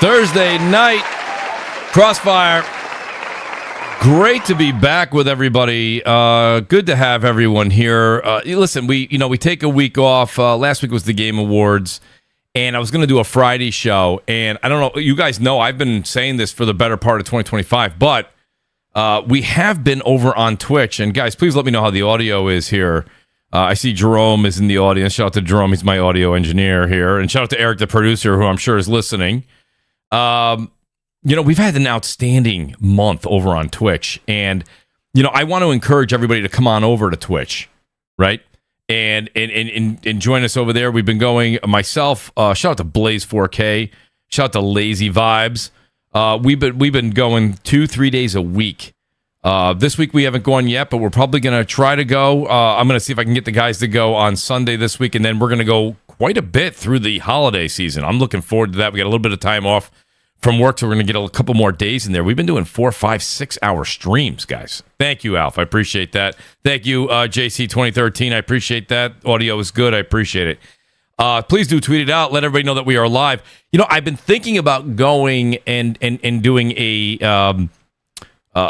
Thursday night, CrossFire. Great to be back with everybody. Good to have everyone here. Listen, we take a week off. Last week was the Game Awards, and I was going to do a Friday show. And I don't know, you guys know I've been saying this for the better part of 2025, but we have been over on Twitch. And guys, please let me know how the audio is here. I see Jerome is in the audience. Shout out to Jerome. He's my audio engineer here. And shout out to Eric, the producer, who I'm sure is listening. We've had an outstanding month over on Twitch, and I want to encourage everybody to come on over to Twitch, right? And join us over there. We've been going myself. Shout out to Blaze 4K. Shout out to Lazy Vibes. We've been going 2-3 days a week. This week we haven't gone yet, but we're probably going to try to go. I'm going to see if I can get the guys to go on Sunday this week, and then we're going to go quite a bit through the holiday season. I'm looking forward to that. We got a little bit of time off from work, so we're going to get a couple more days in there. We've been doing 4, 5, 6 hour streams, guys. Thank you, Alf. I appreciate that. Thank you, JC 2013. I appreciate that. Audio is good. I appreciate it. Please do tweet it out. Let everybody know that we are live. I've been thinking about going and doing a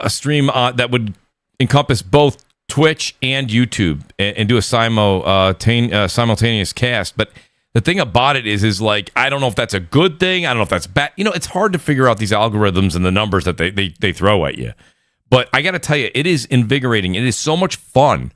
stream that would encompass both Twitch and YouTube and do a simultaneous cast. But the thing about it is like, I don't know if that's a good thing. I don't know if that's bad. It's hard to figure out these algorithms and the numbers that they throw at you. But I got to tell you, it is invigorating. It is so much fun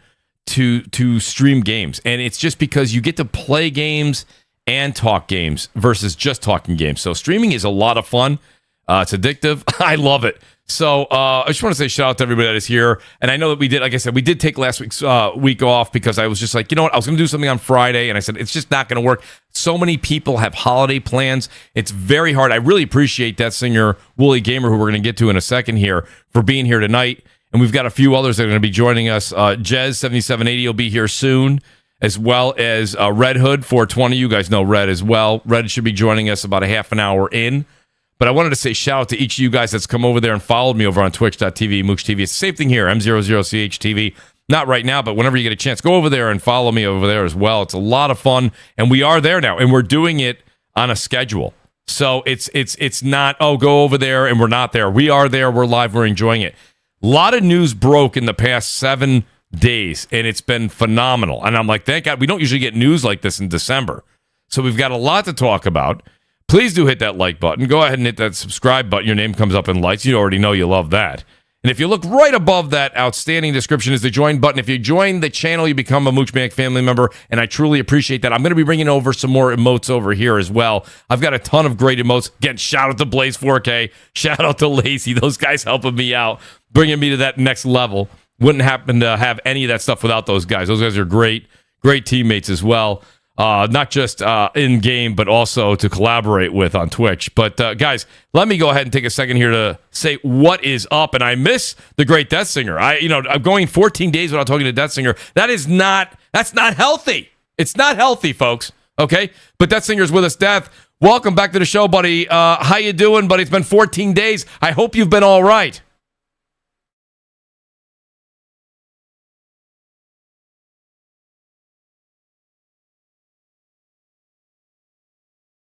to stream games. And it's just because you get to play games and talk games versus just talking games. So streaming is a lot of fun. It's addictive. I love it. So I just want to say shout out to everybody that is here. And I know that we did, like I said, we did take last week's week off because I was just like, I was going to do something on Friday. And I said, it's just not going to work. So many people have holiday plans. It's very hard. I really appreciate that singer, WoolleyGamer, who we're going to get to in a second here, for being here tonight. And we've got a few others that are going to be joining us. Jez7780 will be here soon, as well as Red Hood 420. You guys know Red as well. Red should be joining us about a half an hour in. But I wanted to say shout out to each of you guys that's come over there and followed me over on twitch.tv, Mooch TV. It's the same thing here, M00CHTV. Not right now, but whenever you get a chance, go over there and follow me over there as well. It's a lot of fun, and we are there now, and we're doing it on a schedule. So it's not, go over there, and we're not there. We are there. We're live. We're enjoying it. A lot of news broke in the past 7 days, and it's been phenomenal. And I'm like, thank God. We don't usually get news like this in December. So we've got a lot to talk about. Please do hit that like button. Go ahead and hit that subscribe button. Your name comes up in lights. You already know you love that. And if you look right above that outstanding description is the join button. If you join the channel, you become a Mooch Maniac family member, and I truly appreciate that. I'm going to be bringing over some more emotes over here as well. I've got a ton of great emotes. Again, shout out to Blaze 4K. Shout out to Lazy. Those guys helping me out, bringing me to that next level. Wouldn't happen to have any of that stuff without those guys. Those guys are great teammates as well. Not just in game, but also to collaborate with on Twitch. But guys, let me go ahead and take a second here to say what is up. And I miss the great Death Singer. I'm going 14 days without talking to Death Singer. That's not healthy. It's not healthy, folks. Okay, but Death Singer's with us. Death, welcome back to the show, buddy. How you doing, buddy? It's been 14 days. I hope you've been all right.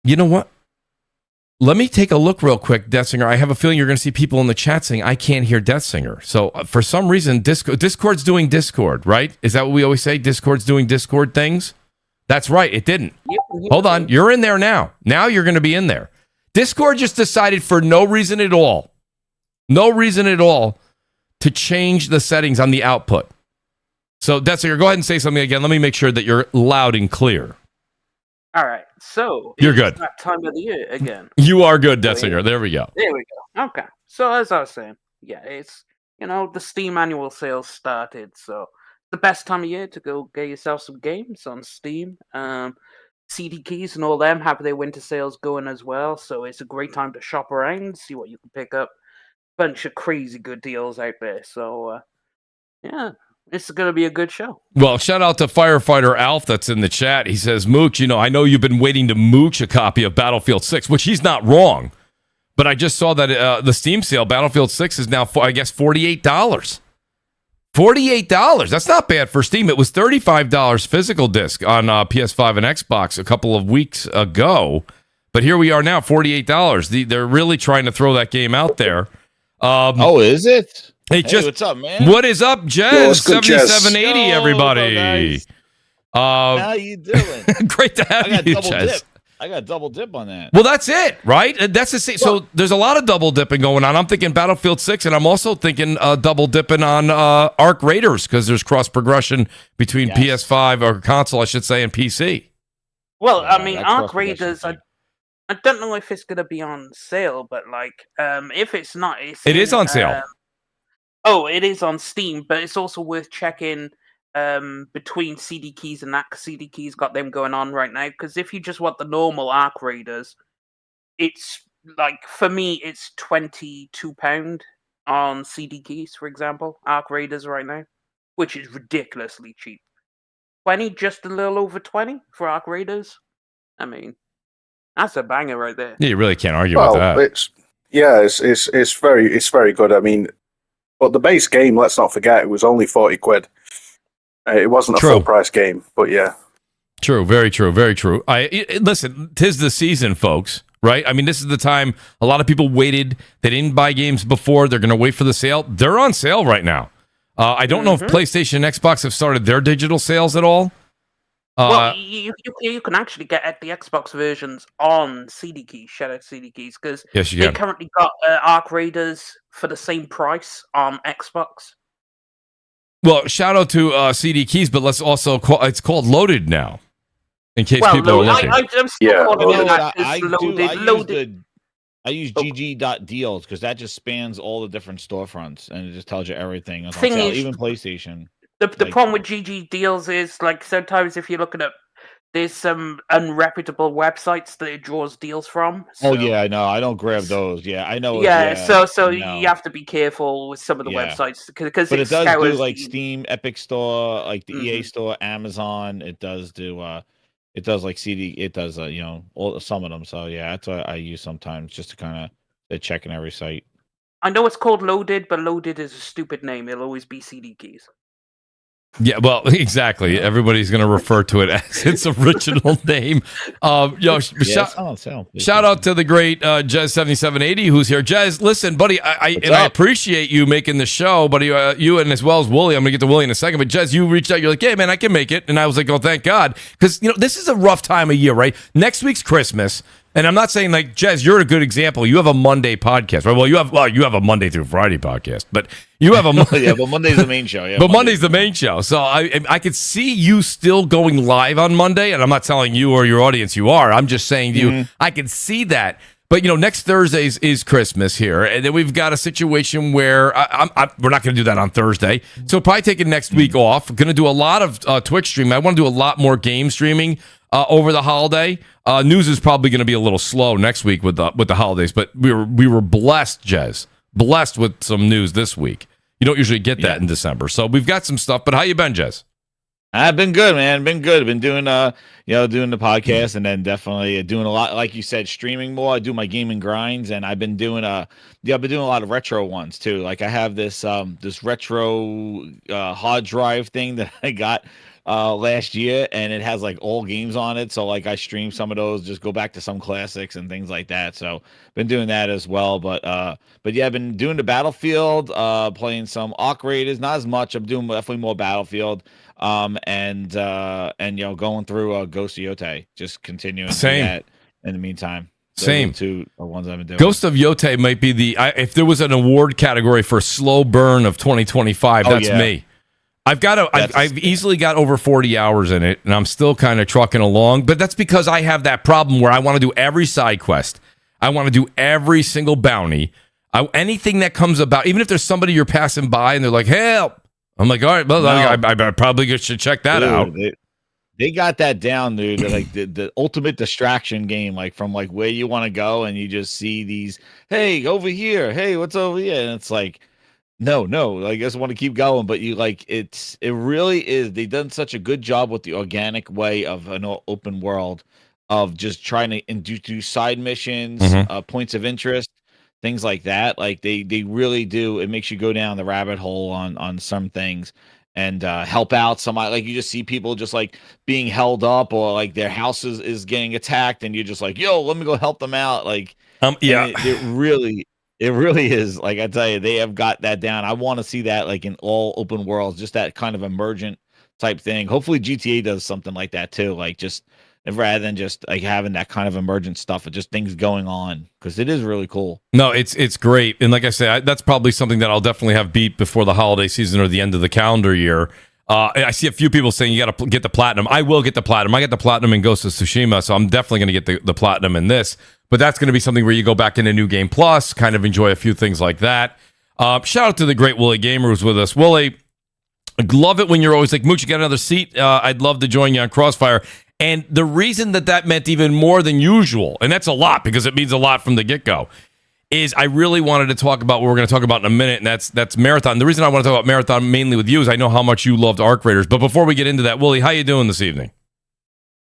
You know what? Let me take a look real quick, Death Singer. I have a feeling you're going to see people in the chat saying, I can't hear Death Singer. So for some reason, Discord's doing Discord, right? Is that what we always say? Discord's doing Discord things? That's right. It didn't. Hold on. You're in there now. Now you're going to be in there. Discord just decided for no reason at all to change the settings on the output. So Death Singer, go ahead and say something again. Let me make sure that you're loud and clear. All right, so you're good. That time of the year again. You are good, Death Singer. There we go. There we go. Okay. So as I was saying, yeah, it's the Steam annual sales started, so the best time of year to go get yourself some games on Steam. CD Keys and all them have their winter sales going as well, so it's a great time to shop around, see what you can pick up. Bunch of crazy good deals out there. So yeah. It's going to be a good show. Well, shout out to Firefighter Alf that's in the chat. He says, Mooch, I know you've been waiting to mooch a copy of Battlefield 6, which he's not wrong. But I just saw that the Steam sale, Battlefield 6, is now, I guess, $48. $48. That's not bad for Steam. It was $35 physical disc on PS5 and Xbox a couple of weeks ago. But here we are now, $48. They're really trying to throw that game out there. Is it? Hey, what's up, man? What is up, Jez? 7780, everybody. How you doing? Great to have you, Jez. I got double dip on that. Well, that's it, right? That's the same. So there's a lot of double dipping going on. I'm thinking Battlefield 6, and I'm also thinking double dipping on Arc Raiders because there's cross progression between PS5 or console, I should say, and PC. Well, I mean, Arc Raiders. I don't know if it's gonna be on sale, but like, if it's not, it is on sale. It is on Steam, but it's also worth checking between CD keys and that. CD keys got them going on right now. Because if you just want the normal Arc Raiders, it's like for me, it's £22 on CD keys, for example. Arc Raiders right now, which is ridiculously cheap. 20, just a little over 20 for Arc Raiders. I mean, that's a banger right there. Yeah, you really can't argue with that. It's very good. I mean, but the base game, let's not forget, it was only 40 quid. It wasn't a full price game, but yeah. True, very true, very true. Listen, 'tis the season, folks, right? I mean, this is the time a lot of people waited. They didn't buy games before. They're going to wait for the sale. They're on sale right now. I don't know if PlayStation and Xbox have started their digital sales at all. Well, you can actually get the Xbox versions on CD keys, shared CD keys, because they currently got Arc Raiders for the same price on Xbox. Well, shout out to CD keys, but let's also it's called Loaded now. In case people are looking. I'm still calling it that. I use GG.deals because that just spans all the different storefronts and it just tells you everything. It's Thing is, even PlayStation. The problem with GG deals is like sometimes if you're looking at there's some unreputable websites that it draws deals from. So. Oh yeah, no, I don't grab those. Yeah, I know. So you have to be careful with some of the websites because but it does do like Steam, Epic Store, like the EA Store, Amazon. It does do it does like CD. It does some of them. So yeah, that's what I use sometimes just to kind of check in every site. I know it's called Loaded, but Loaded is a stupid name. It'll always be CD keys. Yeah, well, exactly. Everybody's going to refer to it as its original name. Shout out to the great Jez7780 who's here. Jez, listen, buddy, I appreciate you making the show, buddy. You and as well as Wooly. I'm going to get to Wooly in a second. But Jez, you reached out. You're like, hey, man, I can make it. And I was like, oh, thank God. Because, this is a rough time of year, right? Next week's Christmas. And I'm not saying like Jez, you're a good example. You have a Monday podcast, right? Well, you have a Monday through Friday podcast, but you have a but Monday's the main show. Yeah, but Monday's the main show. So I could see you still going live on Monday, and I'm not telling you or your audience you are. I'm just saying to you, I can see that. But next Thursday is Christmas here, and then we've got a situation where we're not going to do that on Thursday. So probably taking next week off. Going to do a lot of Twitch streaming. I want to do a lot more game streaming over the holiday. News is probably going to be a little slow next week with the holidays, but we were blessed, Jez, blessed with some news this week. You don't usually get that in December, so we've got some stuff. But how you been, Jez? I've been good, man. Been good. I've been doing doing the podcast, and then definitely doing a lot, like you said, streaming more. I do my gaming grinds, and I've been doing a lot of retro ones too. Like I have this retro hard drive thing that I got last year, and it has like all games on it. So like I stream some of those, just go back to some classics and things like that. So been doing that as well. But yeah, I've been doing the Battlefield, playing some Arc Raiders, not as much. I'm doing definitely more Battlefield. And going through Ghost of Yote, just continuing that in the meantime. Same. Two are ones I've been doing. Ghost of Yote might be if there was an award category for slow burn of 2025, that's me. I've easily got over 40 hours in it, and I'm still kind of trucking along. But that's because I have that problem where I want to do every side quest. I want to do every single bounty. Anything that comes about, even if there's somebody you're passing by and they're like, help. I'm like, all right, well, I probably should check that out. They got that down, dude. They're like the ultimate distraction game, like from like where you want to go, and you just see these, hey, over here, hey, what's over here? And it's like, no, like, I just want to keep going, but you like it really is. They've done such a good job with the organic way of an open world of just trying to do side missions, points of interest. Things like that, like they really do. It makes you go down the rabbit hole on some things, and help out somebody. Like you just see people just like being held up, or like their house is getting attacked, and you're just like, yo, let me go help them out. Like, yeah, it really is. Like I tell you, they have got that down. I want to see that like in all open worlds, just that kind of emergent type thing. Hopefully GTA does something like that too. Like just rather than just like having that kind of emergent stuff, of just things going on, because it is really cool. No, it's great, and like I say, that's probably something that I'll definitely have beat before the holiday season or the end of the calendar year. I see a few people saying you got to get the platinum. I will get the platinum. I get the platinum in Ghost of Tsushima, so I'm definitely going to get the platinum in this. But that's going to be something where you go back into New Game Plus, kind of enjoy a few things like that. Shout out to the great WoolleyGamer who's with us. Woolley, I love it when you're always like, Mooch, you got another seat? I'd love to join you on CrossFire. And the reason that meant even more than usual, and that's a lot because it means a lot from the get-go, is I really wanted to talk about what we're going to talk about in a minute, and that's Marathon. The reason I want to talk about Marathon mainly with you is I know how much you loved Arc Raiders. But before we get into that, Woolley, how you doing this evening?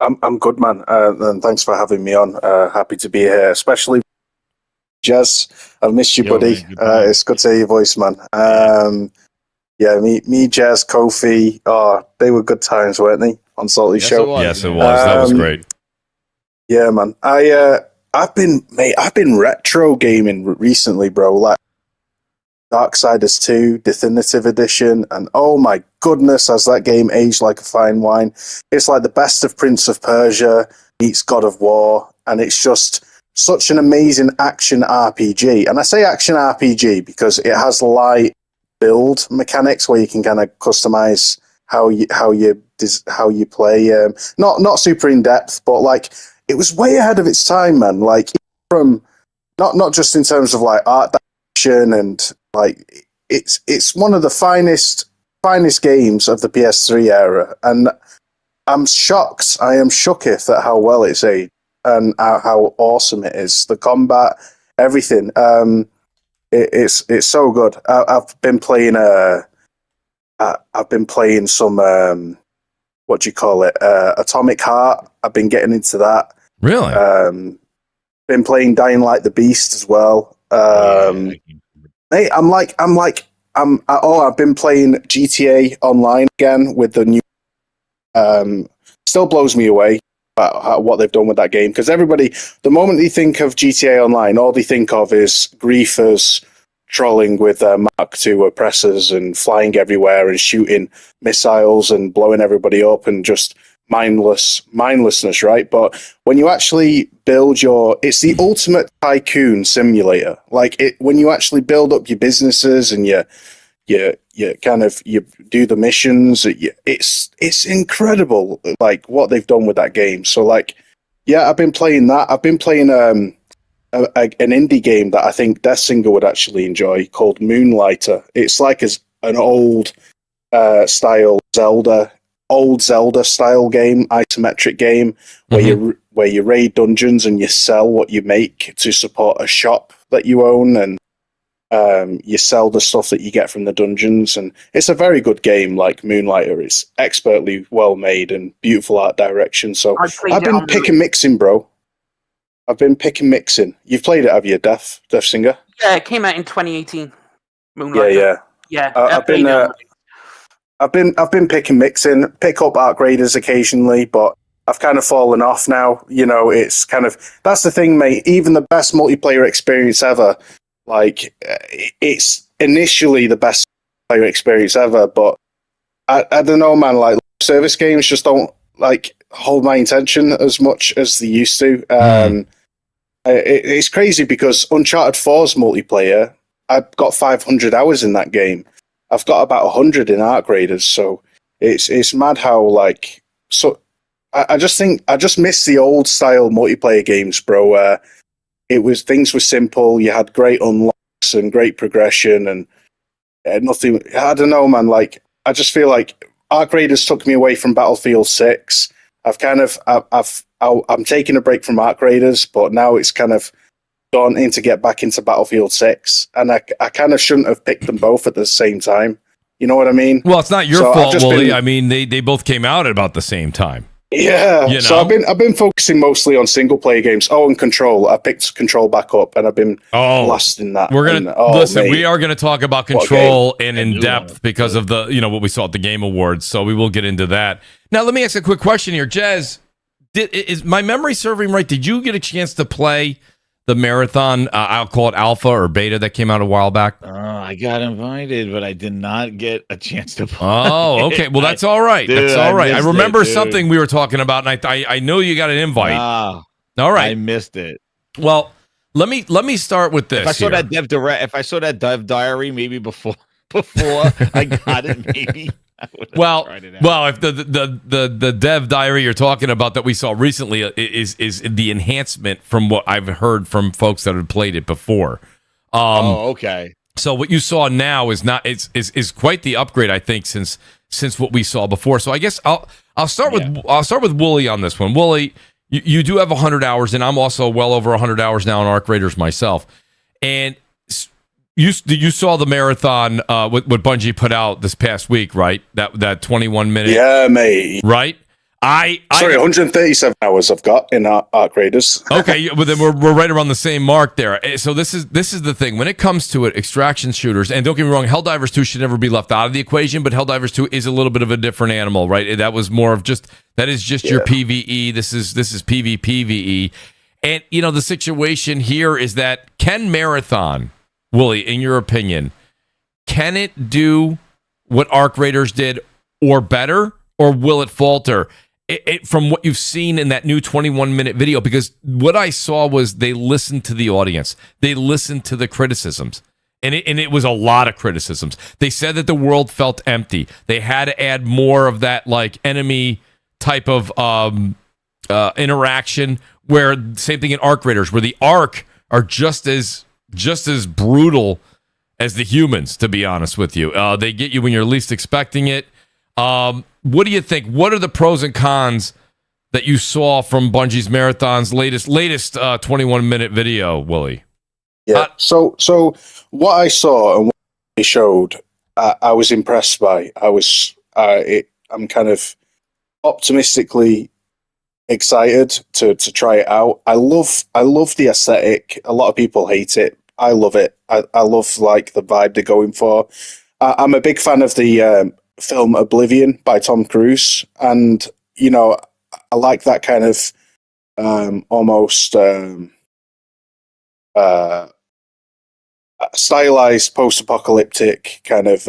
I'm good, man. And thanks for having me on. Happy to be here, especially Jazz. I've missed you, buddy. It's good to hear your voice, man. Yeah, me, Jazz, Kofi. Oh, they were good times, weren't they? On Salty's show. Yes, it was. That was great. Yeah, man. I've been retro gaming recently, bro. Like Darksiders 2 Definitive Edition, and oh my goodness, has that game aged like a fine wine. It's like the best of Prince of Persia meets God of War, and it's just such an amazing action RPG. And I say action RPG because it has light build mechanics where you can kind of customize how you play. Not super in depth, but like it was way ahead of its time, man. Like from not just in terms of like art direction, and like it's one of the finest games of the PS3 era, and I'm shocked. I am shooketh at how well it's aged and how awesome it is. The combat, everything. It's so good. I've been playing some what do you call it? Atomic Heart. I've been getting into that. Really? Been playing Dying Light the Beast as well. Hey, I've been playing GTA Online again with the new. Still blows me away about what they've done with that game, because everybody, the moment they think of GTA Online, all they think of is griefers trolling with Mark II oppressors and flying everywhere and shooting missiles and blowing everybody up and just mindlessness, right? But when you actually build it's the ultimate tycoon simulator. Like when you actually build up your businesses and you do the missions, it's incredible, like what they've done with that game. So like, yeah, I've been playing that. I've been playing an indie game that I think Death Singer would actually enjoy called Moonlighter. It's like an old style Zelda style game, isometric game where you raid dungeons and you sell what you make to support a shop that you own, and you sell the stuff that you get from the dungeons. And it's a very good game. Like Moonlighter is expertly well made and beautiful art direction. So I've been mixing, bro. I've been mixing. You've played it, have you, Death Singer? Yeah, it came out in 2018. Moonlighter. Yeah. I've been mixing, pick up Arc Raiders occasionally, but I've kind of fallen off now. You know, it's kind of, that's the thing, mate. Even the best multiplayer experience ever, like it's initially the best player experience ever, but I don't know, man. Like service games just don't like hold my attention as much as they used to. It's crazy because Uncharted 4's multiplayer, I've got 500 hours in that game. I've got about 100 in Arc Raiders, so it's mad how like so. I just miss the old style multiplayer games, bro. Where things were simple. You had great unlocks and great progression, and nothing. I don't know, man. Like I just feel like Arc Raiders took me away from Battlefield 6. I'm taking a break from Arc Raiders, but now it's kind of daunting to get back into Battlefield 6, and I kind of shouldn't have picked them both at the same time. You know what I mean? Well, it's not your fault, Woolley. I mean, they both came out at about the same time. Yeah. You So know? I've been focusing mostly on single player games. Oh, and Control. I picked Control back up, and I've been blasting that. We're and, gonna listen. We are gonna talk about What a Control and in new depth one. because of the what we saw at the Game Awards. So we will get into that. Now, let me ask a quick question here, Jez. Is my memory serving right? Did you get a chance to play the marathon? I'll call it alpha or beta that came out a while back. I got invited, but I did not get a chance to play. Oh, okay. Well, that's all right. Dude, that's all right. I missed remember it, dude. something we were talking about, and I know you got an invite. Ah, all right. I missed it. Well, let me start with this. If I saw here. that dev diary, maybe before I got it, maybe. Well, if the dev diary you're talking about that we saw recently is the enhancement from what I've heard from folks that had played it before. Okay. So what you saw now is not is quite the upgrade, I think, since what we saw before. So I guess I'll start with Wooly on this one. Wooly, you do have 100 hours, and I'm also well over 100 hours now on Arc Raiders myself, and you saw the marathon what Bungie put out this past week, right? That 21 minute. Yeah, mate. Right. Sorry, 137 hours I've got in Arc Raiders. Okay, but then we're right around the same mark there. So this is the thing when it comes to it, extraction shooters, and don't get me wrong, Helldivers 2 should never be left out of the equation, but Helldivers 2 is a little bit of a different animal, right? That was more of that is your PvE. This is PvPvE, and the situation here is that can Marathon, Wooly, in your opinion, can it do what Arc Raiders did or better, or will it falter? From what you've seen in that new 21-minute video, because what I saw was they listened to the audience. They listened to the criticisms. And it was a lot of criticisms. They said that the world felt empty. They had to add more of that like enemy type of interaction, where same thing in Arc Raiders, where the Arc are just as brutal as the humans, to be honest with you. They get you when you're least expecting it. What do you think? What are the pros and cons that you saw from Bungie's Marathon's latest 21-minute video, Wooly? Yeah. So what I saw and what they showed, I was impressed by. I'm kind of optimistically excited to try it out. I love the aesthetic. A lot of people hate it. I love it. I love like the vibe they're going for. I'm a big fan of the film Oblivion by Tom Cruise, and I like that kind of almost stylized post-apocalyptic kind of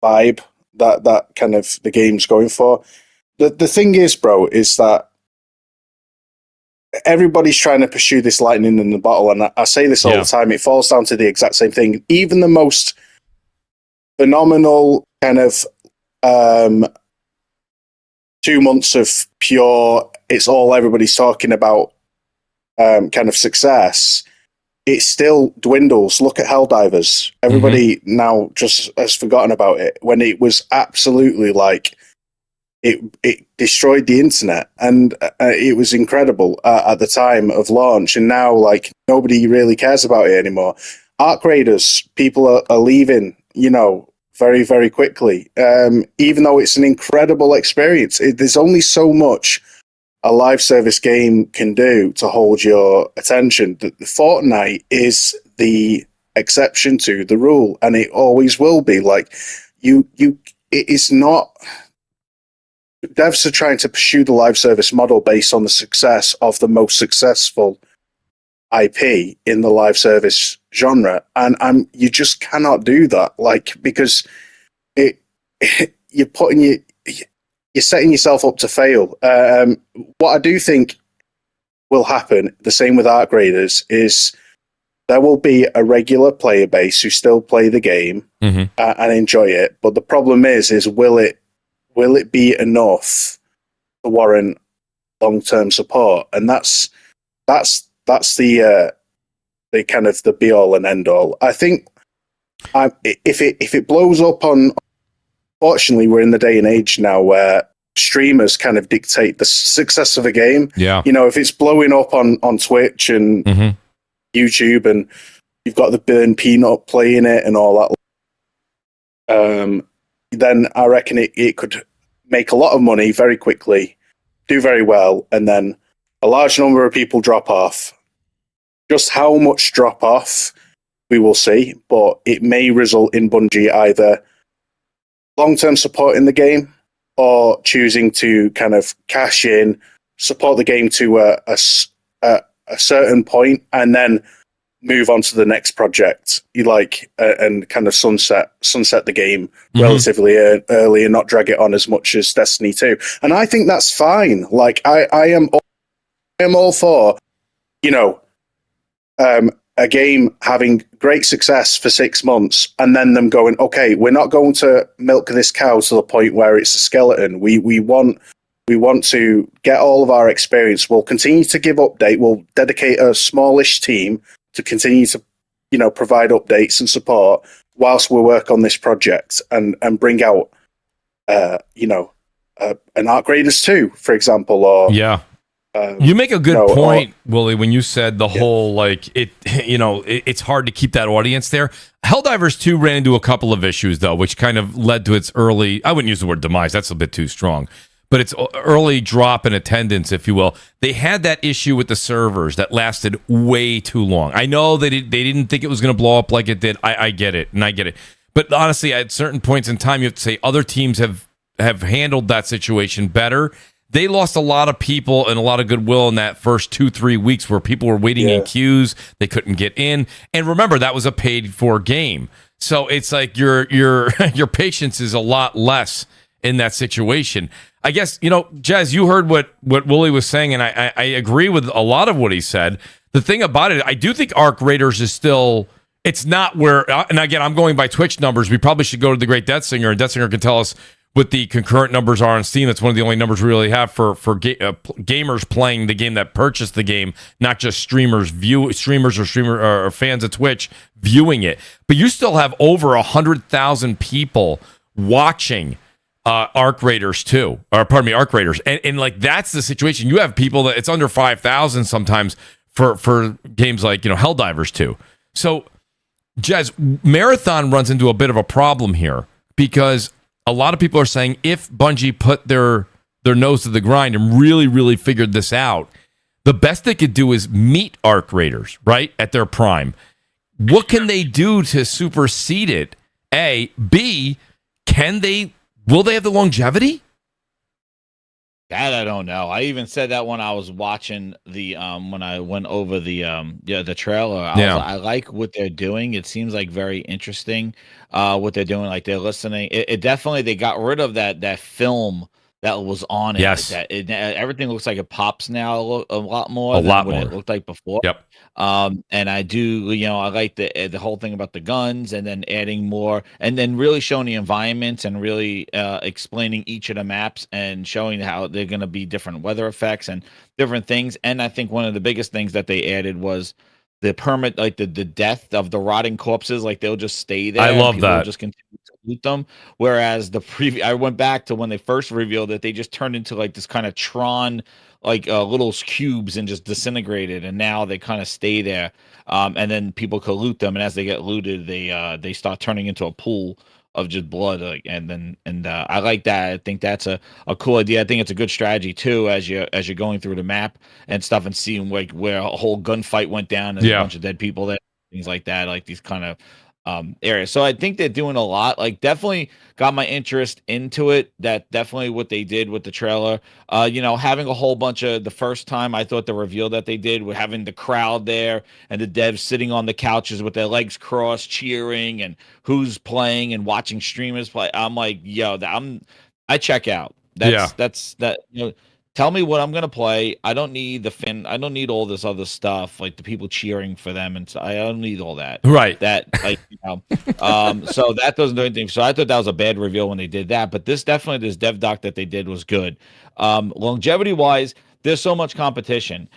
vibe that kind of the game's going for. The thing is, bro, is that everybody's trying to pursue this lightning in the bottle, and I say this all the time. It falls down to the exact same thing. Even the most phenomenal kind of 2 months of pure, it's all everybody's talking about kind of success, it still dwindles. Look at Helldivers. Everybody now just has forgotten about it, when it was absolutely like it destroyed the internet, and it was incredible at the time of launch, and now like nobody really cares about it anymore. Arc Raiders, people are leaving, very, very quickly. Even though it's an incredible experience, there's only so much a live service game can do to hold your attention. The Fortnite is the exception to the rule, and it always will be. Like it is not. Devs are trying to pursue the live service model based on the success of the most successful IP in the live service genre, and you just cannot do that, like, because you're setting yourself up to fail. What I do think will happen, the same with Arc Raiders, is there will be a regular player base who still play the game and enjoy it, but the problem is will it be enough to warrant long-term support? And that's the kind of the be all and end all. I think if it blows up on, fortunately, we're in the day and age now where streamers kind of dictate the success of a game. Yeah. If it's blowing up on Twitch and YouTube, and you've got the Burn Peanut playing it and all that, then I reckon it could make a lot of money very quickly, do very well, and then a large number of people drop off. Just how much drop off, we will see, but it may result in Bungie either long-term supporting the game or choosing to kind of cash in, support the game to a certain point, and then move on to the next project. And kind of sunset the game relatively early and not drag it on as much as Destiny 2. And I think that's fine. Like I am all for, a game having great success for 6 months and then them going, okay, we're not going to milk this cow to the point where it's a skeleton. We want to get all of our experience. We'll continue to give update. We'll dedicate a smallish team to continue to, provide updates and support whilst we work on this project and bring out, an Arc Raiders 2, for example, or you make a good point, Wooly, when you said the whole it's hard to keep that audience there. Helldivers 2 ran into a couple of issues though, which kind of led to its early, I wouldn't use the word demise, that's a bit too strong, but it's early drop in attendance, if you will. They had that issue with the servers that lasted way too long. I know that they didn't think it was going to blow up like it did. I get it, and I get it. But honestly, at certain points in time, you have to say other teams have handled that situation better. They lost a lot of people and a lot of goodwill in that first 2-3 weeks where people were waiting in queues. They couldn't get in. And remember, that was a paid-for game. So it's like your patience is a lot less in that situation. I guess, Jez, you heard what Wooly was saying, and I agree with a lot of what he said. The thing about it, I do think Arc Raiders is still... It's not where... And again, I'm going by Twitch numbers. We probably should go to the great Death Singer, and Death Singer can tell us what the concurrent numbers are on Steam. That's one of the only numbers we really have for gamers playing the game that purchased the game, not just streamers or fans of Twitch viewing it. But you still have over 100,000 people watching Arc Raiders 2, or pardon me, Arc Raiders, and like that's the situation. You have people that it's under 5,000 sometimes for games like Helldivers 2. So, Jez, Marathon runs into a bit of a problem here because a lot of people are saying if Bungie put their nose to the grind and really, really figured this out, the best they could do is meet Arc Raiders, right, at their prime. What can they do to supersede it? A. B. Will they have the longevity? That I don't know. I even said that when I was watching the when I went over the trailer. I like what they're doing. It seems like very interesting what they're doing. Like they're listening. It definitely, they got rid of that film that was on it. Yes. Everything looks like it pops now a lot more than what it looked like before. Yep. And I do, I like the whole thing about the guns and then adding more and then really showing the environments and really explaining each of the maps and showing how they're going to be different weather effects and different things. And I think one of the biggest things that they added was the permit, like the death of the rotting corpses, like they'll just stay there. I love that. Just continue to loot them. Whereas I went back to when they first revealed it, they just turned into like this kind of Tron, like little cubes and just disintegrated. And now they kind of stay there. And then people could loot them. And as they get looted, they start turning into a pool of just blood. And I like that. I think that's a cool idea. I think it's a good strategy too, as you're going through the map and stuff and seeing like where a whole gunfight went down and a bunch of dead people there, things like that, like these kind of areas. So I think they're doing a lot. Like definitely got my interest into it. That definitely what they did with the trailer. Having a whole bunch of the first time I thought the reveal that they did with having the crowd there and the devs sitting on the couches with their legs crossed, cheering and who's playing and watching streamers play. I'm like, I check out. That's that. Tell me what I'm gonna play. I don't need I don't need all this other stuff, like the people cheering for them, and so I don't need all that. Right. That so that doesn't do anything. So I thought that was a bad reveal when they did that. But this dev doc that they did was good. Longevity wise, there's so much competition.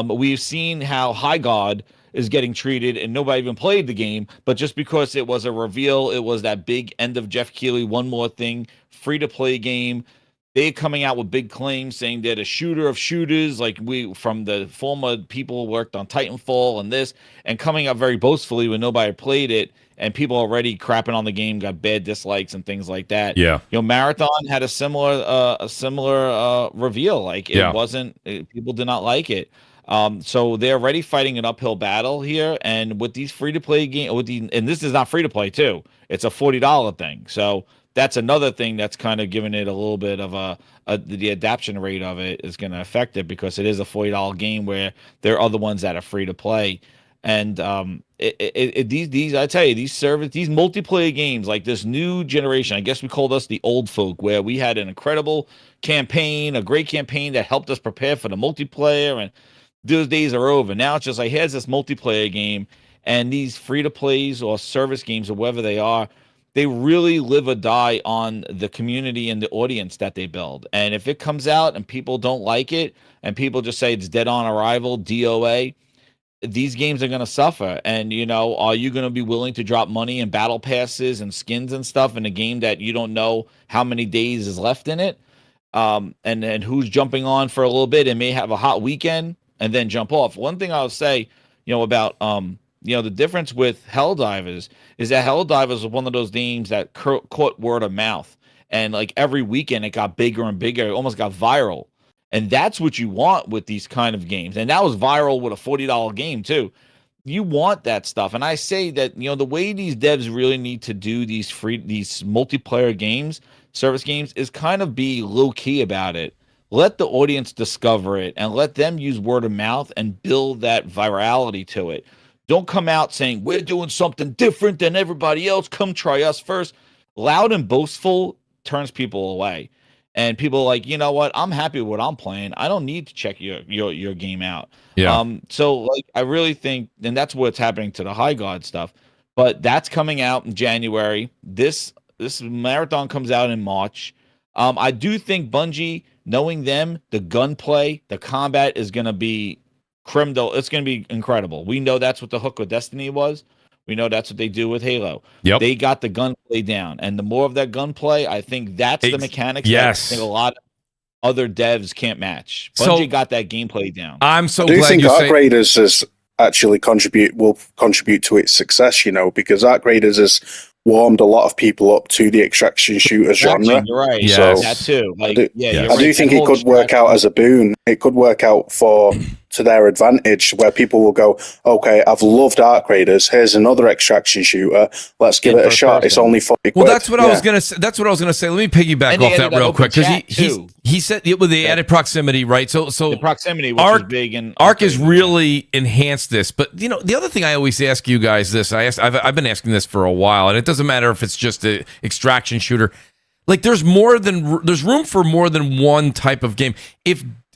We've seen how High God is getting treated, and nobody even played the game. But just because it was a reveal, it was that big end of Jeff Keighley, one more thing, free to play game. they're coming out with big claims saying they're the shooter of shooters, like we from the former people who worked on Titanfall and this, and coming up very boastfully when nobody played it, and people already crapping on the game, got bad dislikes and things like that. Yeah. Marathon had a similar reveal. Like it wasn't, people did not like it. So they're already fighting an uphill battle here, and with these free to play games, and this is not free to play too. It's a $40 thing. So that's another thing that's kind of giving it a little bit of the adaption rate of it is going to affect it, because it is a $40 game where there are other ones that are free to play. And these I tell you, these multiplayer games, like this new generation, I guess we called us the old folk, where we had an incredible campaign, a great campaign that helped us prepare for the multiplayer, and those days are over. Now it's just like, here's this multiplayer game, and these free to plays or service games or whatever they are, they really live or die on the community and the audience that they build. And if it comes out and people don't like it, and people just say it's dead on arrival, DOA, these games are going to suffer. And, are you going to be willing to drop money in battle passes and skins and stuff in a game that you don't know how many days is left in it? And who's jumping on for a little bit and may have a hot weekend and then jump off. One thing I'll say, about the difference with Helldivers is that Helldivers is one of those games that caught word of mouth, and like every weekend it got bigger and bigger. It almost got viral, and that's what you want with these kind of games. And that was viral with a $40 game too. You want that stuff, and I say that the way these devs really need to do these multiplayer games, service games, is kind of be low key about it. Let the audience discover it, and let them use word of mouth and build that virality to it. Don't come out saying, we're doing something different than everybody else. Come try us first. Loud and boastful turns people away. And people are like, you know what? I'm happy with what I'm playing. I don't need to check your game out. Yeah. So like, I really think, and that's what's happening to the High God stuff. But that's coming out in January. This marathon comes out in March. I do think Bungie, knowing them, the gunplay, the combat is going to be it's going to be incredible. We know that's what the hook with Destiny was. We know that's what they do with Halo. Yep. They got the gunplay down, and the more of that gunplay, I think that's the mechanics that I think a lot of other devs can't match. Bungie got that gameplay down. I'm so glad you say. Do you think Arc Raiders has actually will contribute to its success? Because Arc Raiders has warmed a lot of people up to the extraction shooter genre. You're right. Yes. So that too. Like, I do think it could work out as a boon. It could work out to their advantage, where people will go, okay, I've loved Arc Raiders. Here's another extraction shooter. Let's give it a shot. It's only 40 quid. Well, that's what I was gonna say. That's what I was gonna say. Let me piggyback off that real quick, because he said it with the added proximity, right? So the proximity, which is big, and Arc has really enhanced this. But the other thing I always ask you guys this, I've been asking this for a while, and it doesn't matter if it's just an extraction shooter. Like there's room for more than one type of game.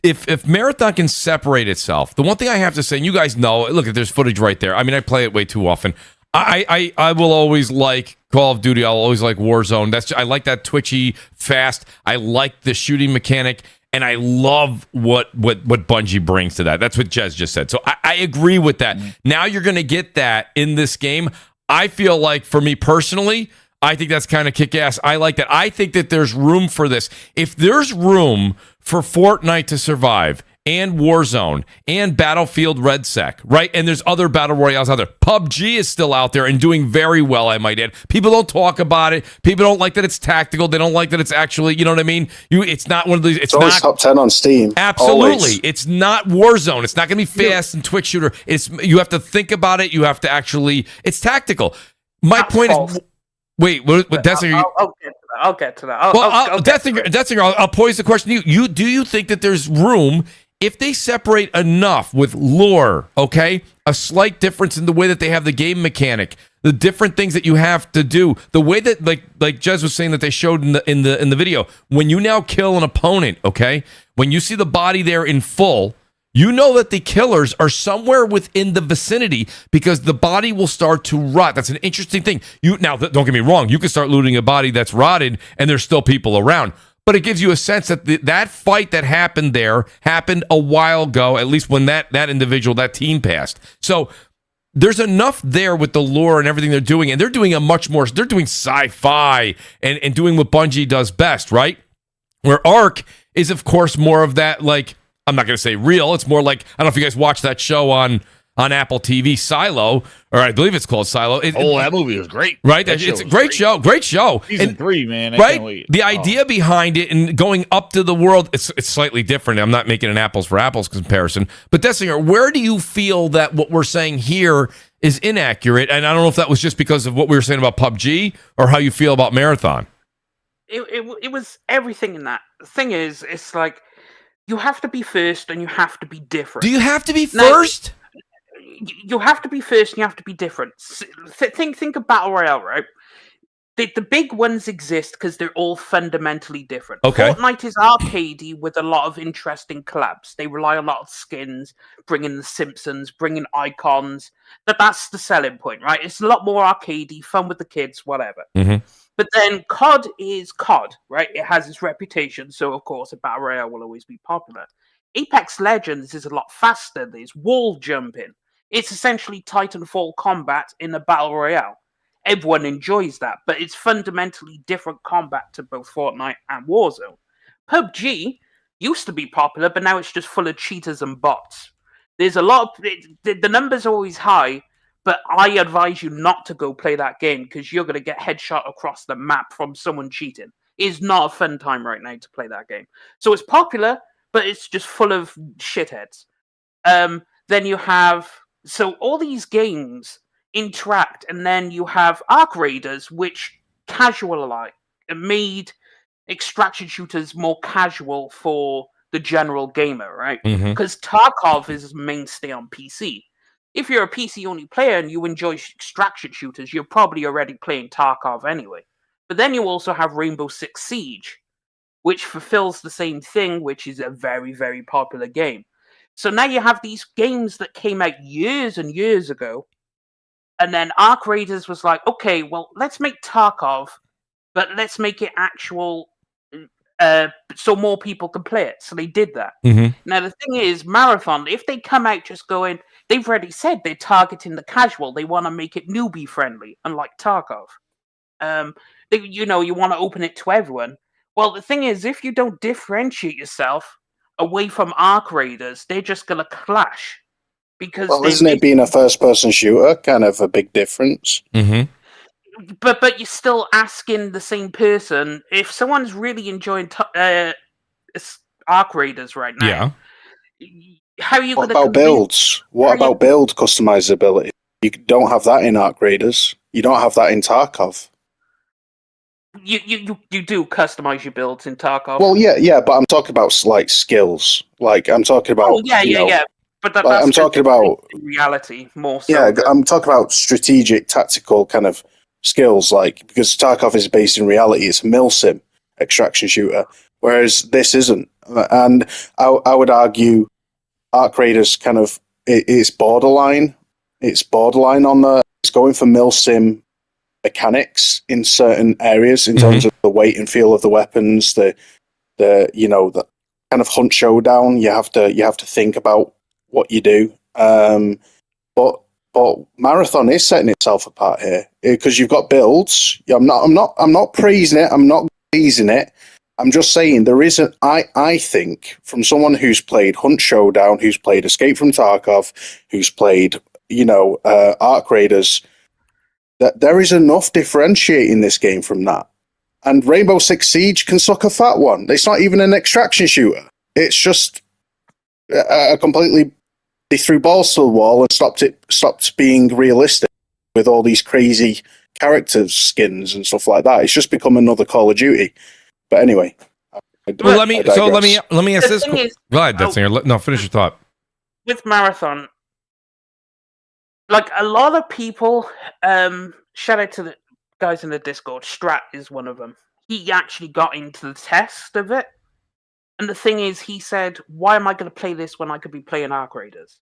If Marathon can separate itself, the one thing I have to say, and you guys know, look, there's footage right there. I mean, I play it way too often. I will always like Call of Duty. I'll always like Warzone. I like that twitchy, fast. I like the shooting mechanic, and I love what Bungie brings to that. That's what Jez just said. So I agree with that. Mm-hmm. Now you're going to get that in this game. I feel like, for me personally, I think that's kind of kick-ass. I like that. I think that there's room for this. If there's room for Fortnite to survive, and Warzone, and Battlefield RedSec, right? And there's other battle royales out there. PUBG is still out there and doing very well, I might add. People don't talk about it. People don't like that it's tactical. They don't like that it's actually, you know what I mean? It's not one of these. It's always not top 10 on Steam. Absolutely. Always. It's not Warzone. It's not going to be fast and Twitch shooter. You have to think about it. You have to actually. It's tactical. My point is. Wait, what Deathinger? I'll get to that. Deathinger, I'll pose the question to you. Do you think that there's room, if they separate enough with lore, okay, a slight difference in the way that they have the game mechanic, the different things that you have to do, the way that like Jez was saying that they showed in the video, when you now kill an opponent, okay, when you see the body there in full, you know that the killers are somewhere within the vicinity, because the body will start to rot. That's an interesting thing. Now, don't get me wrong. You can start looting a body that's rotted, and there's still people around. But it gives you a sense that that fight that happened there happened a while ago, at least when that individual, that team passed. So there's enough there with the lore and everything they're doing, and they're doing they're doing sci-fi and doing what Bungie does best, right? Where Arc is, of course, more of that, like, I'm not going to say real. It's more like, I don't know if you guys watch that show on Apple TV, Silo, or I believe it's called Silo. That movie was great. Right? It's a great show. Great show. Season 3, man. I right? can't wait. The idea behind it and going up to the world, it's slightly different. I'm not making an apples for apples comparison. But Destinger, where do you feel that what we're saying here is inaccurate? And I don't know if that was just because of what we were saying about PUBG or how you feel about Marathon. It was everything in that. The thing is, it's like, you have to be first and you have to be different. Do you have to be first? You have to be first and you have to be different. Think of Battle Royale, right? The big ones exist because they're all fundamentally different. Okay. Fortnite is arcadey with a lot of interesting collabs. They rely on a lot of skins, bring in the Simpsons, bring in icons. That's the selling point, right? It's a lot more arcadey, fun with the kids, whatever. Mm-hmm. But then COD is COD, right? It has its reputation, so of course a Battle Royale will always be popular. Apex Legends is a lot faster. There's wall jumping. It's essentially Titanfall combat in a Battle Royale. Everyone enjoys that, but it's fundamentally different combat to both Fortnite and Warzone. PUBG used to be popular, but now it's just full of cheaters and bots. There's a lot of... The numbers are always high, but I advise you not to go play that game because you're going to get headshot across the map from someone cheating. It's not a fun time right now to play that game. So it's popular, but it's just full of shitheads. Then you have... So all these games interact, and then you have Arc Raiders, which made extraction shooters more casual for the general gamer, right? Because Tarkov is mainstay on PC. If you're a PC-only player and you enjoy extraction shooters, you're probably already playing Tarkov anyway. But then you also have Rainbow Six Siege, which fulfills the same thing, which is a very, very popular game. So now you have these games that came out years and years ago, and then Arc Raiders was like, okay, well, let's make Tarkov, but let's make it actual, so more people can play it. So they did that. Now, the thing is, Marathon, if they come out just going, they've already said they're targeting the casual. They want to make it newbie-friendly, unlike Tarkov. You want to open it to everyone. Well, the thing is, if you don't differentiate yourself away from Arc Raiders, they're just going to clash. Because isn't it being a first-person shooter kind of a big difference? But you're still asking the same person, if someone's really enjoying Arc Raiders right now, how are you going to... What about builds? What about build customizability? You don't have that in Arc Raiders. You don't have that in Tarkov. You do customize your builds in Tarkov. Well, yeah, but I'm talking about like skills. Like I'm talking about. Yeah. But that's I'm talking about reality more so. Yeah, I'm talking about strategic, tactical kind of skills. Like because Tarkov is based in reality, it's a milsim extraction shooter, whereas this isn't. And I would argue, Arc Raiders kind of it's borderline. It's borderline on the. It's going for milsim mechanics in certain areas in terms of the weight and feel of the weapons, the kind of hunt showdown. You have to think about what you do. But Marathon is setting itself apart here because you've got builds. I'm not praising it. I'm not praising it. I'm just saying there is I think from someone who's played Hunt Showdown, who's played Escape from Tarkov, who's played Arc Raiders, that there is enough differentiating this game from that. And Rainbow Six Siege can suck a fat one. It's not even an extraction shooter. It's just a completely... They threw balls to the wall and stopped being realistic with all these crazy characters, skins and stuff like that. It's just become another Call of Duty. But anyway... let me ask this... Go ahead, Detsinger. No, finish your thought. With Marathon... Like, a lot of people, shout out to the guys in the Discord, Strat is one of them. He actually got into the test of it. And the thing is, he said, why am I going to play this when I could be playing Arc Raiders?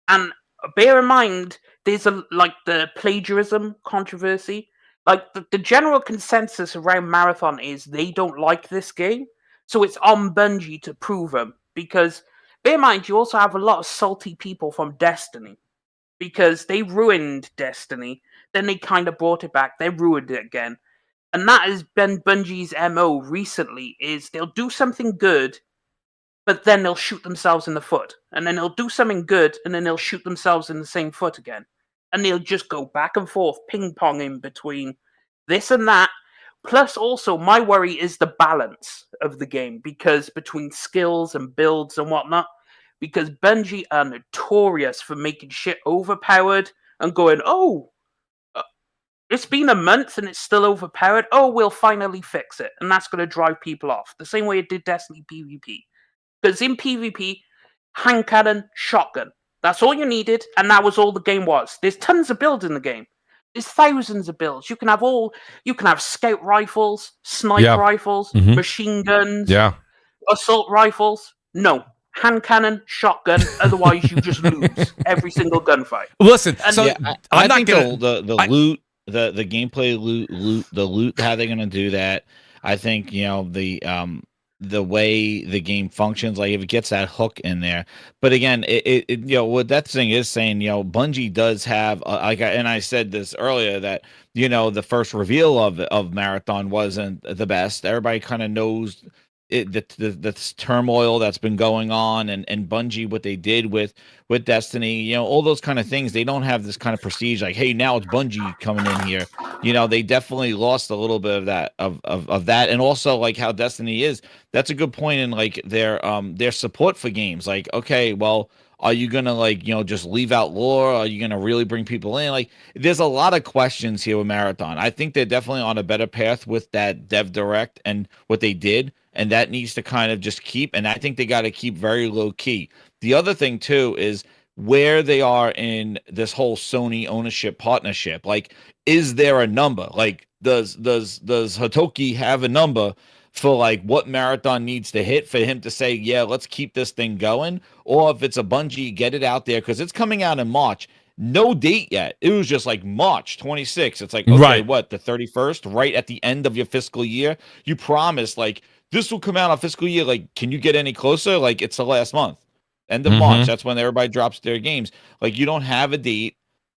And bear in mind, there's the plagiarism controversy. Like, the general consensus around Marathon is they don't like this game. So it's on Bungie to prove them. Because, bear in mind, you also have a lot of salty people from Destiny. Because they ruined Destiny, then they kind of brought it back, they ruined it again. And that has been Bungie's MO recently, is they'll do something good, but then they'll shoot themselves in the foot. And then they'll do something good, and then they'll shoot themselves in the same foot again. And they'll just go back and forth, ping-ponging between this and that. Plus, also, my worry is the balance of the game, because between skills and builds and whatnot, because Bungie are notorious for making shit overpowered and going, it's been a month and it's still overpowered. Oh, we'll finally fix it. And that's going to drive people off. The same way it did Destiny PvP. Because in PvP, hand cannon, shotgun. That's all you needed, and that was all the game was. There's tons of builds in the game. There's thousands of builds. You can have scout rifles, sniper rifles, machine guns, assault rifles. No. Hand cannon, shotgun, otherwise you just lose every single gunfight. Listen, I think the loot, the gameplay loot, how they're gonna do that. I think the way the game functions, like if it gets that hook in there. But again, it what that thing is saying, Bungie does have and I said this earlier that the first reveal of Marathon wasn't the best. Everybody kind of knows the turmoil that's been going on, and Bungie, what they did with Destiny, all those kind of things. They don't have this kind of prestige like, hey, now it's Bungie coming in here. They definitely lost a little bit of that of that. And also, like how Destiny is, that's a good point in like their support for games. Like, okay, well, are you gonna just leave out lore? Are you gonna really bring people in? Like, there's a lot of questions here with Marathon. I think they're definitely on a better path with that Dev Direct and what they did. And that needs to kind of just keep, and I think they got to keep very low key. The other thing too is where they are in this whole Sony ownership partnership. Like, is there a number? Like, does Hitoki have a number for like what Marathon needs to hit for him to say, yeah, let's keep this thing going? Or if it's a Bungie, get it out there, because it's coming out in March. No date yet. It was just like March 26th. It's like, okay, what, the 31st, right at the end of your fiscal year? You promised like this will come out on fiscal year. Like, can you get any closer? Like, it's the last month, end of March. That's when everybody drops their games. Like, you don't have a date.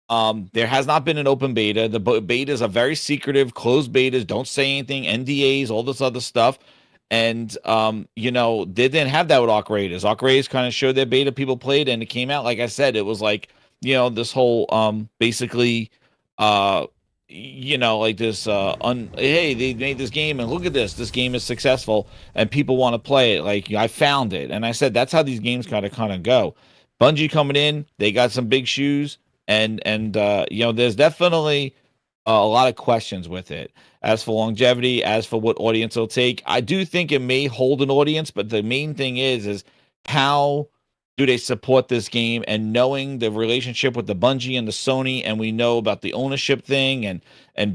There has not been an open beta. The betas are very secretive, closed betas. Don't say anything. NDAs, all this other stuff. And they didn't have that with Arc Raiders. Arc Raiders kind of showed their beta, people played, and it came out. Like I said, it was like this whole basically like this hey, they made this game and look at this game is successful and people want to play it. Like, I found it. And I said that's how these games kind of go. Bungie coming in, they got some big shoes, and there's definitely a lot of questions with it. As for longevity, as for what audience will take, I do think it may hold an audience, but the main thing is how do they support this game? And knowing the relationship with the Bungie and the Sony, and we know about the ownership thing, and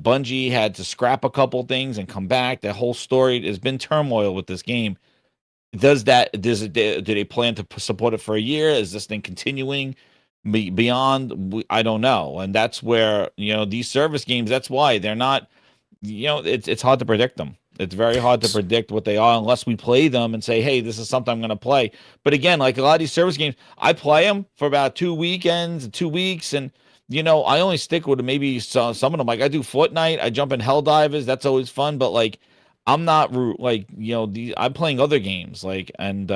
Bungie had to scrap a couple things and come back. The whole story has been turmoil with this game. Do they plan to support it for a year? Is this thing continuing beyond? I don't know. And that's where these service games. That's why they're not. It's hard to predict them. It's very hard to predict what they are unless we play them and say, hey, this is something I'm going to play. But again, like a lot of these service games, I play them for about 2 weekends, 2 weeks. And, I only stick with maybe some of them. Like, I do Fortnite. I jump in Helldivers. That's always fun. But like, I'm not like, I'm playing other games. Like, and,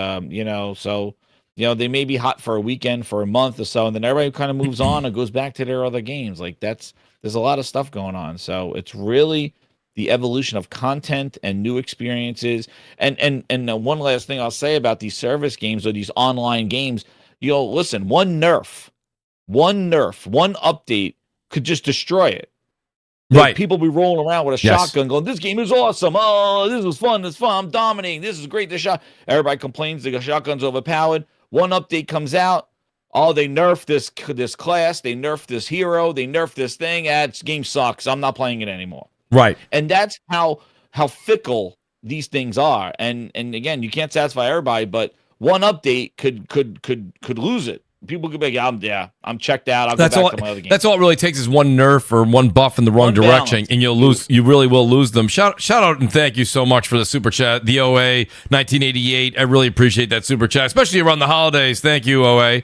so, they may be hot for a weekend, for a month or so. And then everybody kind of moves on and goes back to their other games. Like, there's a lot of stuff going on. So it's really the evolution of content and new experiences. And one last thing I'll say about these service games or these online games, listen, one nerf, one update could just destroy it. Like, people be rolling around with a shotgun going, this game is awesome. Oh, this was fun. It's fun. I'm dominating. This is great. Everybody complains the shotgun's overpowered. One update comes out. Oh, they nerf this class. They nerf this hero. They nerf this thing. This game sucks. I'm not playing it anymore. Right. And that's how fickle these things are. And again, you can't satisfy everybody, but one update could lose it. People could be like, I'm checked out. I'll go back to my other game. That's all it really takes is one nerf or one buff in the wrong direction, balance. And you'll lose. You really will lose them. Shout out and thank you so much for the super chat. The OA 1988. I really appreciate that super chat, especially around the holidays. Thank you, OA.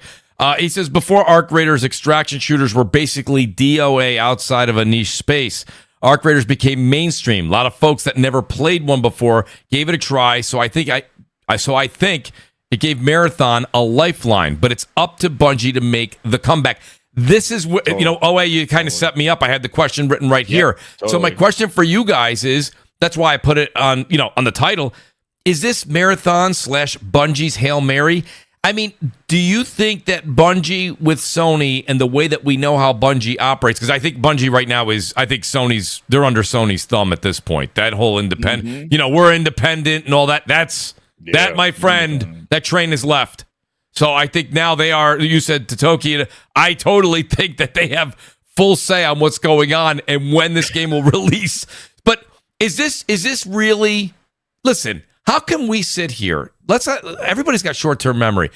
He says, before Arc Raiders, extraction shooters were basically DOA outside of a niche space. Arc Raiders became mainstream. A lot of folks that never played one before gave it a try. So I think I think it gave Marathon a lifeline. But it's up to Bungie to make the comeback. This is what you kind of set me up. I had the question written right here. Totally. So my question for you guys is, that's why I put it on the title. Is this Marathon / Bungie's Hail Mary? I mean, do you think that Bungie with Sony and the way that we know how Bungie operates, because I think Bungie right now they're under Sony's thumb at this point. That whole independent, we're independent and all that. That, my friend, that train is left. So I think now they are, you said to Toki, I totally think that they have full say on what's going on and when this game will release. But is this really, listen, how can we sit here? Everybody's got short-term memory.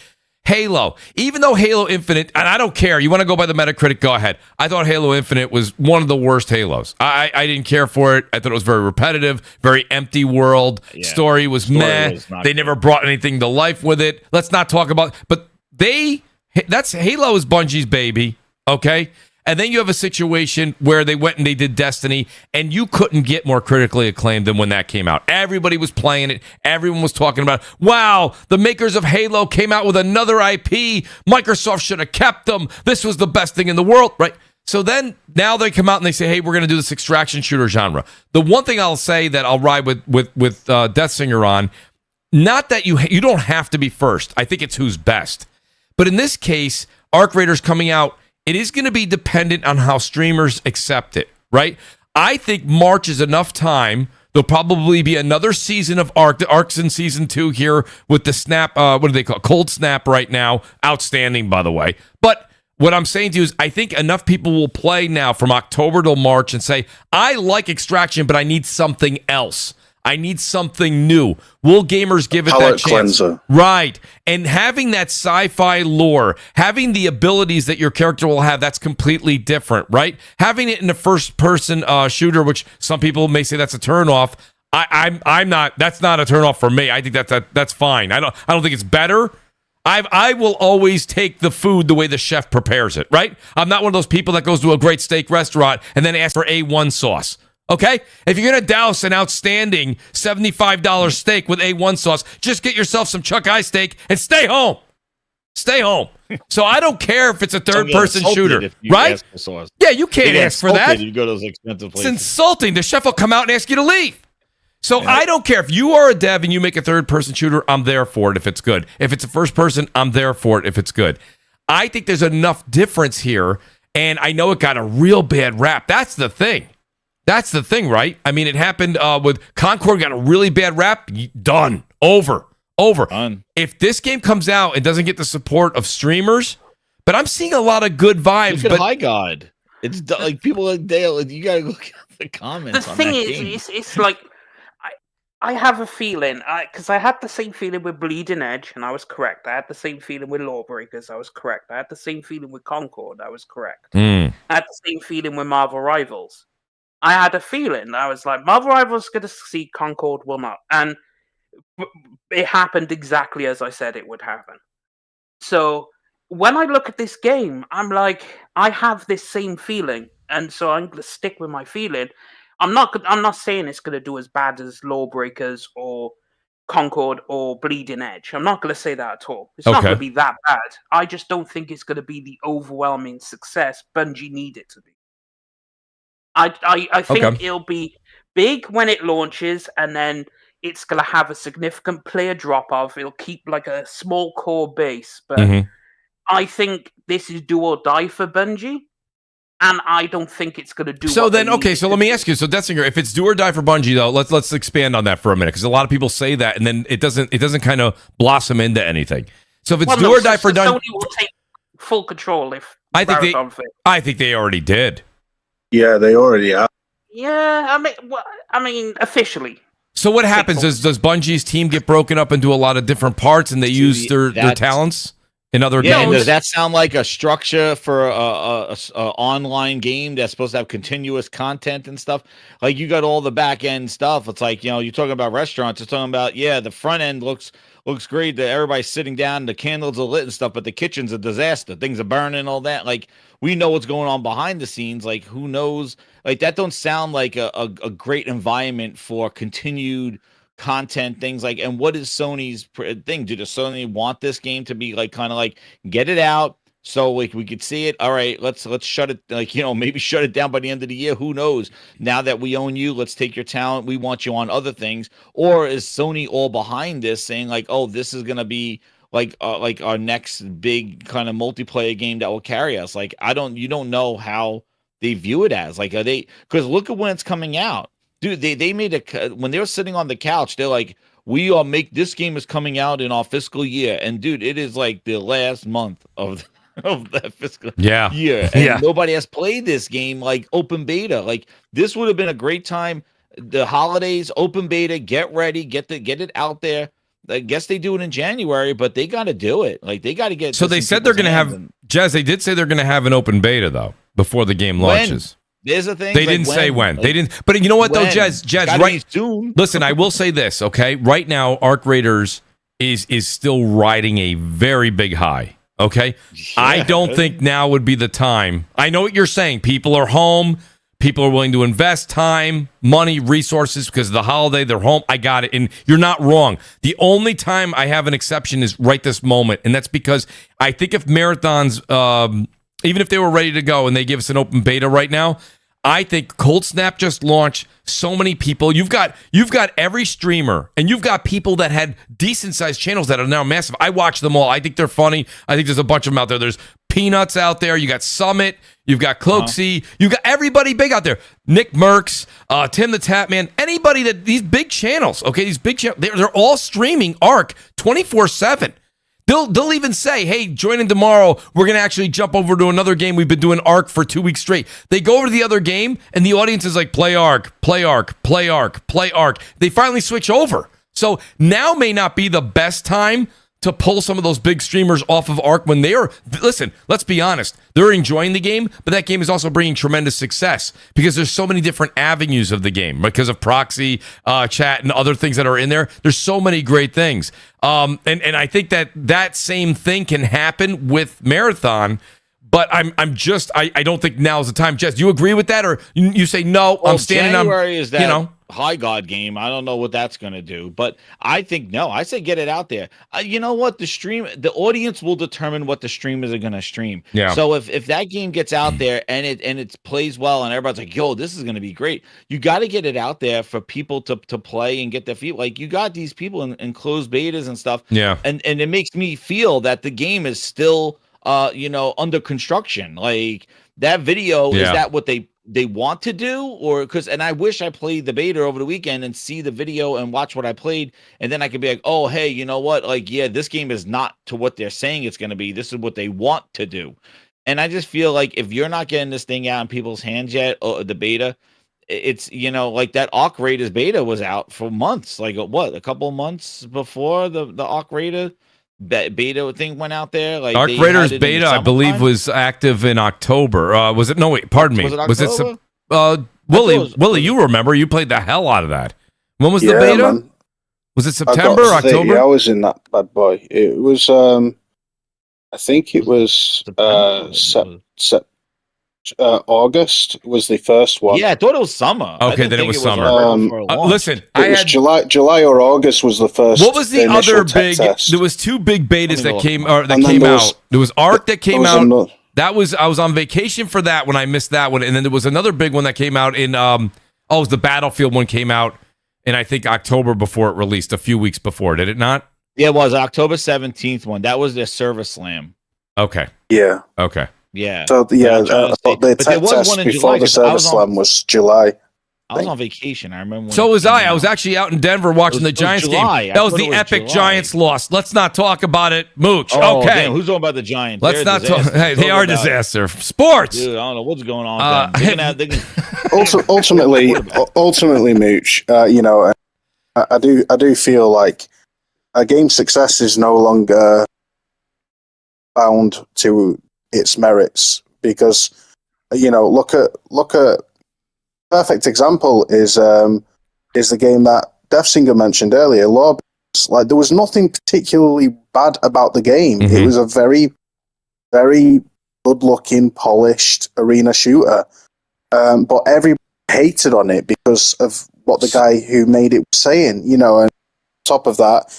Halo, even though Halo Infinite, and I don't care, you want to go by the Metacritic, go ahead. I thought Halo Infinite was one of the worst Halos. I didn't care for it. I thought it was very repetitive, very empty world. Story was meh. They never brought anything to life with it. Let's not talk about, but Halo is Bungie's baby, okay? And then you have a situation where they went and they did Destiny, and you couldn't get more critically acclaimed than when that came out. Everybody was playing it. Everyone was talking about, wow, the makers of Halo came out with another IP. Microsoft should have kept them. This was the best thing in the world, right? So then now they come out and they say, hey, we're going to do this extraction shooter genre. The one thing I'll say that I'll ride with Death Singer on, not that you don't have to be first. I think it's who's best. But in this case, Arc Raiders coming out, it is going to be dependent on how streamers accept it, right? I think March is enough time. There'll probably be another season of Arc. The Arc's in season 2 here with the Snap. What do they call it? Cold Snap right now. Outstanding, by the way. But what I'm saying to you is I think enough people will play now from October till March and say, I like Extraction, but I need something else. I need something new. Will gamers give it that chance? Cleanser. Right. And having that sci-fi lore, having the abilities that your character will have, that's completely different, right? Having it in a first-person shooter, which some people may say that's a turnoff. I'm not. That's not a turnoff for me. I think that's fine. I don't think it's better. I will always take the food the way the chef prepares it, right? I'm not one of those people that goes to a great steak restaurant and then asks for A1 sauce. Okay? If you're going to douse an outstanding $75 steak with A1 sauce, just get yourself some Chuck I steak and stay home. Stay home. So I don't care if it's a third-person shooter, right? Yeah, you can't ask for that. You go to those expensive places. It's insulting. The chef will come out and ask you to leave. So I don't care. If you are a dev and you make a third-person shooter, I'm there for it if it's good. If it's a first-person, I'm there for it if it's good. I think there's enough difference here, and I know it got a real bad rap. That's the thing. That's the thing, right? I mean, it happened with Concord, got a really bad rap. Done. Over. Done. If this game comes out and doesn't get the support of streamers, but I'm seeing a lot of good vibes. Look at High God. It's like people like Dale. You gotta look at the comments. The thing is, it's like I have a feeling because I had the same feeling with Bleeding Edge, and I was correct. I had the same feeling with Lawbreakers. I was correct. I had the same feeling with Concord. I was correct. I had the same feeling with Marvel Rivals. I had a feeling. I was like, Marvel Rivals going to succeed, Concord will not. And it happened exactly as I said it would happen. So when I look at this game, I'm like, I have this same feeling. And so I'm going to stick with my feeling. I'm not saying it's going to do as bad as Lawbreakers or Concord or Bleeding Edge. I'm not going to say that at all. It's not going to be that bad. I just don't think it's going to be the overwhelming success Bungie need it to be. I think it'll be big when it launches, and then it's going to have a significant player drop-off. It'll keep like a small core base, but I think this is do or die for Bungie, and I don't think it's going to do. So then, so let me ask you. So Detsinger, if it's do or die for Bungie, though, let's expand on that for a minute, because a lot of people say that, and then it doesn't kind of blossom into anything. So if it's do or die for Bungie, Sony will take full control if I think they already did. Yeah, they already are. Yeah, I mean, officially. So what happens? Does Bungie's team get broken up into a lot of different parts, and they use their talents in other games? Does that sound like a structure for a online game that's supposed to have continuous content and stuff? Like you got all the back end stuff. It's like, you're talking about restaurants. It's talking about the front end looks looks great that everybody's sitting down, the candles are lit and stuff, but the kitchen's a disaster. Things are burning, all that. Like, we know what's going on behind the scenes. Like, who knows? Like, that don't sound like a great environment for continued content, things like. And what is Sony's thing? Do the Sony want this game to be like kind of like get it out so like we could see it? All right, let's shut it, like, you know, maybe shut it down by the end of the year. Who knows? Now that we own you, let's take your talent. We want you on other things. Or is Sony all behind this, saying like, oh, this is gonna be like our next big kind of multiplayer game that will carry us? Like, you don't know how they view it as. Like, are they, because look at when it's coming out. Dude, they made when they were sitting on the couch, they're like, we all make this game is coming out in our fiscal year. And dude, it is like the last month of that fiscal year. And nobody has played this game like open beta. Like, this would have been a great time. The holidays, open beta, get ready, get it out there. I guess they do it in January, but they got to do it. Like, they got to get. So they said they're going to have, Jazz, they did say they're going to have an open beta though before the game launches. There's a thing. They didn't say when. They didn't. But you know what, though, Jazz, right? Soon. Listen, I will say this, okay? Right now, Arc Raiders is still riding a very big high, okay? Yeah. I don't think now would be the time. I know what you're saying. People are home. People are willing to invest time, money, resources because of the holiday. They're home. I got it. And you're not wrong. The only time I have an exception is right this moment, and that's because I think if Marathon's... even if they were ready to go and they give us an open beta right now, I think Cold Snap just launched. So many people. You've got every streamer, and you've got people that had decent sized channels that are now massive. I watch them all. I think they're funny. I think there's a bunch of them out there. There's Peanuts out there. You got Summit. You've got Cloaksy. You got everybody big out there. Nick Merckx, Tim the Tapman. Anybody that these big channels. Okay, these big channels. They're all streaming Arc 24/7. They'll even say, hey, join in tomorrow. We're going to actually jump over to another game. We've been doing Arc for 2 weeks straight. They go over to the other game, and the audience is like, play Arc, play Arc, play Arc, play Arc. They finally switch over. So now may not be the best time to pull some of those big streamers off of Arc when they are, listen, let's be honest, they're enjoying the game, but that game is also bringing tremendous success because there's so many different avenues of the game because of proxy, chat, and other things that are in there. There's so many great things. And I think that same thing can happen with Marathon, but I don't think now's the time. Jess, do you agree with that, or you say no? Well, I'm standing January on, is that High God game. I don't know what that's going to do, but I think no. I say get it out there. You know what? The audience will determine what the streamers are going to stream. Yeah. So if that game gets out there and it plays well and everybody's like, yo, this is going to be great. You got to get it out there for people to play and get their feet. Like, you got these people in closed betas and stuff. Yeah. And it makes me feel that the game is still under construction. Like, that video, is that what they want to do? Or and I wish I played the beta over the weekend and see the video and watch what I played, and then I could be like, oh, hey, you know what? Like, yeah, this game is not to what they're saying it's going to be. This is what they want to do. And I just feel like if you're not getting this thing out in people's hands yet, or the beta, it's, like that Arc Raiders beta was out for months. Like, what, a couple of months before the Arc Raiders beta thing went out there? Like, Arc Raiders beta, I believe, was active in October. Was it? No, wait, pardon me. Was it Willie, you remember? You played the hell out of that. When was the beta? Man. Was it September, October? I was in that bad boy. It was, I think it was August was the first one. Yeah, I thought it was summer. Okay, then it was summer. Listen, it was July or August was the first. What was the other big? Test. There was two big betas that came out. There was Arc that came out. I was on vacation for that when I missed that one, and then there was another big one that came out in. It was the Battlefield one came out in, I think, October before it released, a few weeks before. Did it not? Yeah, it was October 17th one. That was their Server Slam. Okay. Yeah. Okay. Yeah. So the test before the Server Slam was July. I was on vacation. I remember. So was I. I was actually out in Denver watching the Giants game. That was the epic Giants loss. Let's not talk about it, Mooch. Oh, okay. Damn, who's talking about the Giants? Let's not talk. Hey, they are a disaster. Sports. Dude, I don't know what's going on with them. Ultimately, Mooch. I do feel like a game's success is no longer bound to its merits, because look at perfect example is the game that Deathsinger mentioned earlier, Lawbreakers. Like, there was nothing particularly bad about the game. Mhm. It was a very, very good-looking, polished arena shooter. But everybody hated on it because of what the guy who made it was saying, and on top of that,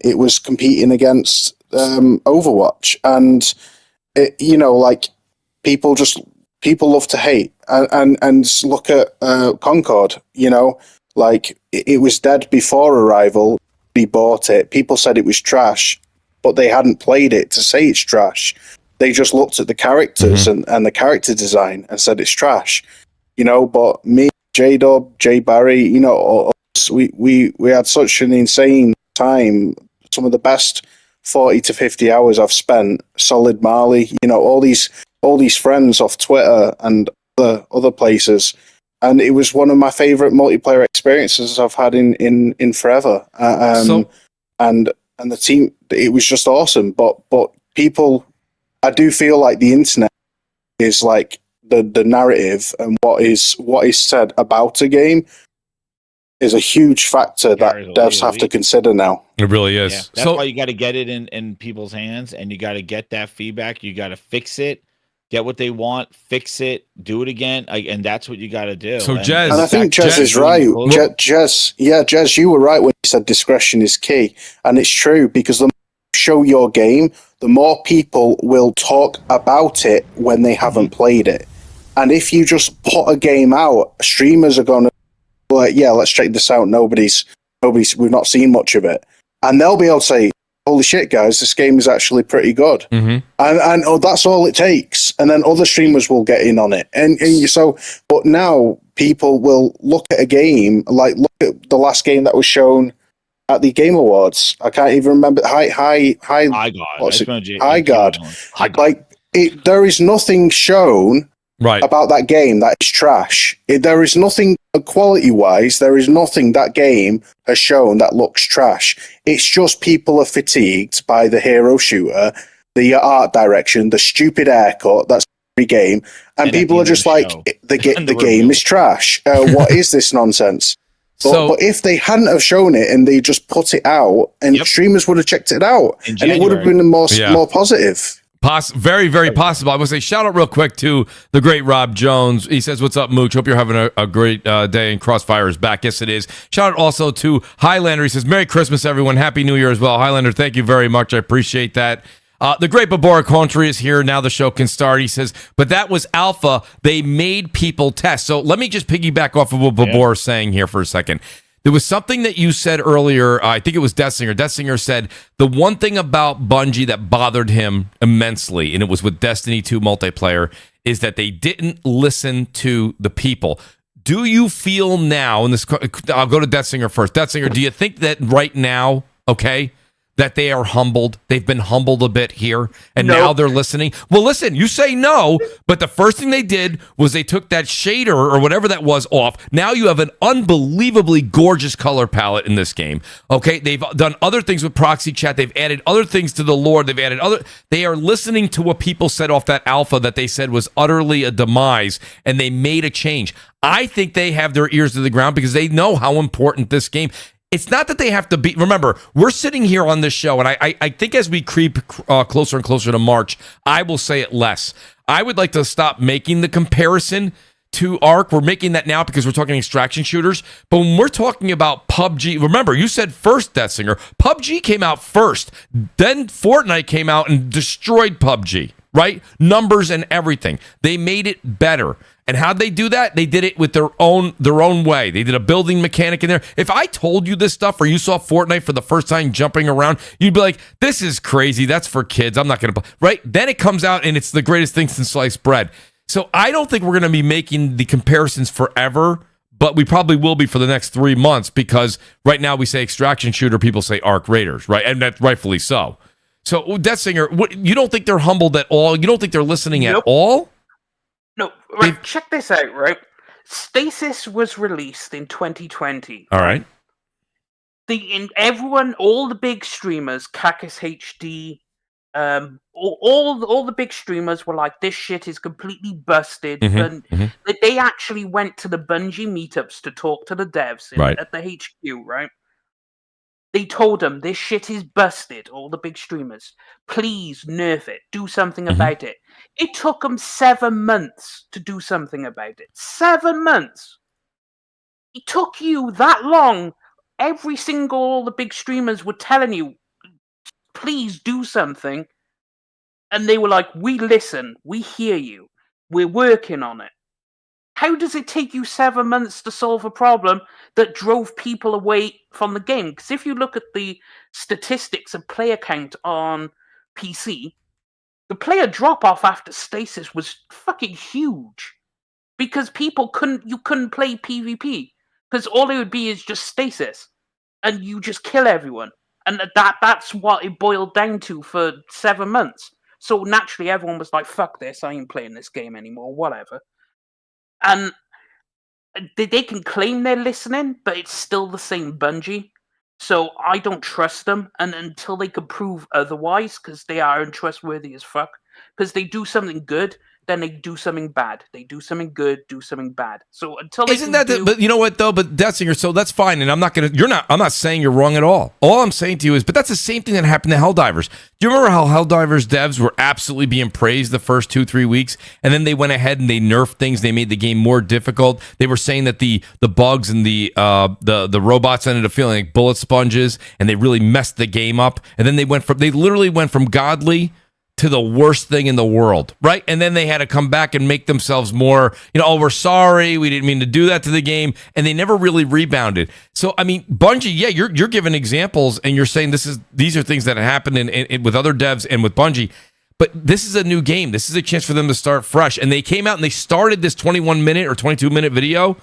it was competing against Overwatch, and like people love to hate, and look at Concord, like it was dead before Arrival. We bought it. People said it was trash, but they hadn't played it to say it's trash. They just looked at the characters and the character design and said it's trash. But me, J-Dub, J Barry, we had such an insane time. Some of the best 40 to 50 hours I've spent. Solid Marley, all these friends off Twitter and other places. And it was one of my favorite multiplayer experiences I've had in forever. And the team, it was just awesome. But people, I do feel like the internet is like the narrative, and what is said about a game is a huge factor that devs have to consider now. It really is. Yeah, that's why you got to get it in people's hands, and you got to get that feedback. You got to fix it, get what they want, fix it, do it again, and that's what you got to do. So Jez, and I think Jez is right. Jez, you were right when you said discretion is key, and it's true, because the more you show your game, the more people will talk about it when they haven't played it. And if you just put a game out, streamers are going to be like, yeah, let's check this out. Nobody's, we've not seen much of it. And they'll be able to say, holy shit, guys, this game is actually pretty good. And that's all it takes. And then other streamers will get in on it. But now people will look at a game, like look at the last game that was shown at the Game Awards. I can't even remember. High Guard. Like, there is nothing shown about that game that is trash. There is nothing quality-wise. There is nothing that game has shown that looks trash. It's just people are fatigued by the hero shooter, the art direction, the stupid haircut. That's every game, and people are just like, the game is trash. What is this nonsense? But if they hadn't have shown it and they just put it out, and streamers would have checked it out, and it would have been more positive. Very, very possible. I will say shout out real quick to the great Rob Jones. He says, what's up, Mooch? Hope you're having a great day, and CrossFire is back. Yes, it is. Shout out also to Highlander. He says, Merry Christmas, everyone. Happy New Year as well. Highlander, thank you very much. I appreciate that. The great Babora Country is here. Now the show can start. He says, but that was alpha. They made people test. So let me just piggyback off of what Babora is saying here for a second. There was something that you said earlier. I think it was Dessinger. Dessinger said the one thing about Bungie that bothered him immensely, and it was with Destiny 2 multiplayer, is that they didn't listen to the people. Do you feel now, and this, I'll go to Dessinger first. Dessinger, do you think that right now, that they are humbled? They've been humbled a bit here, and now they're listening. Well, listen, you say no, but the first thing they did was they took that shader or whatever that was off. Now you have an unbelievably gorgeous color palette in this game. Okay, they've done other things with proxy chat. They've added other things to the lore. They've added they are listening to what people said off that alpha that they said was utterly a demise, and they made a change. I think they have their ears to the ground because they know how important this game. It's not that they have to be. Remember, we're sitting here on this show, and I think as we creep closer and closer to March, I will say it less. I would like to stop making the comparison to Ark. We're making that now because we're talking extraction shooters. But when we're talking about PUBG, remember, you said first, Dessinger. PUBG came out first. Then Fortnite came out and destroyed PUBG, right? Numbers and everything. They made it better. And how'd they do that? They did it with their own way. They did a building mechanic in there. If I told you this stuff or you saw Fortnite for the first time jumping around, you'd be like, this is crazy. That's for kids. I'm not going to play. Right? Then it comes out and it's the greatest thing since sliced bread. So I don't think we're going to be making the comparisons forever, but we probably will be for the next 3 months because right now we say extraction shooter, people say Ark Raiders, right? And that's rightfully so. So, Dessinger, you don't think they're humbled at all? You don't think they're listening at all? No, right, check this out, right? Stasis was released in 2020. All right. All the big streamers, Kakis HD, all the big streamers were like, this shit is completely busted. And they actually went to the Bungie meetups to talk to the devs at the HQ, right? They told them this shit is busted, all the big streamers. Please nerf it. Do something about it. It took them 7 months to do something about it. 7 months. It took you that long. All the big streamers were telling you, please do something. And they were like, we listen. We hear you. We're working on it. How does it take you 7 months to solve a problem that drove people away from the game? Because if you look at the statistics of player count on PC, the player drop-off after Stasis was fucking huge. Because you couldn't play PvP. Because all it would be is just Stasis. And you just kill everyone. And that's what it boiled down to for 7 months. So naturally everyone was like, fuck this, I ain't playing this game anymore, whatever. And they can claim they're listening, but it's still the same Bungie. So I don't trust them, and until they can prove otherwise, because they are untrustworthy as fuck. Because they do something good, then they do something bad. They do something good, do something bad. So until they but you know what though? But Detsinger, so that's fine, and I'm not saying you're wrong at all. All I'm saying to you is, but that's the same thing that happened to Helldivers. Do you remember how Helldivers devs were absolutely being praised the first 2-3 weeks, and then they went ahead and they nerfed things. They made the game more difficult. They were saying that the bugs and the robots ended up feeling like bullet sponges, and they really messed the game up. And then they literally went from godly to the worst thing in the world, right? And then they had to come back and make themselves more, oh, we're sorry, we didn't mean to do that to the game, and they never really rebounded. So, I mean, Bungie, yeah, you're giving examples, and you're saying these are things that have happened in with other devs and with Bungie, but this is a new game. This is a chance for them to start fresh, and they came out and they started this 21-minute or 22-minute video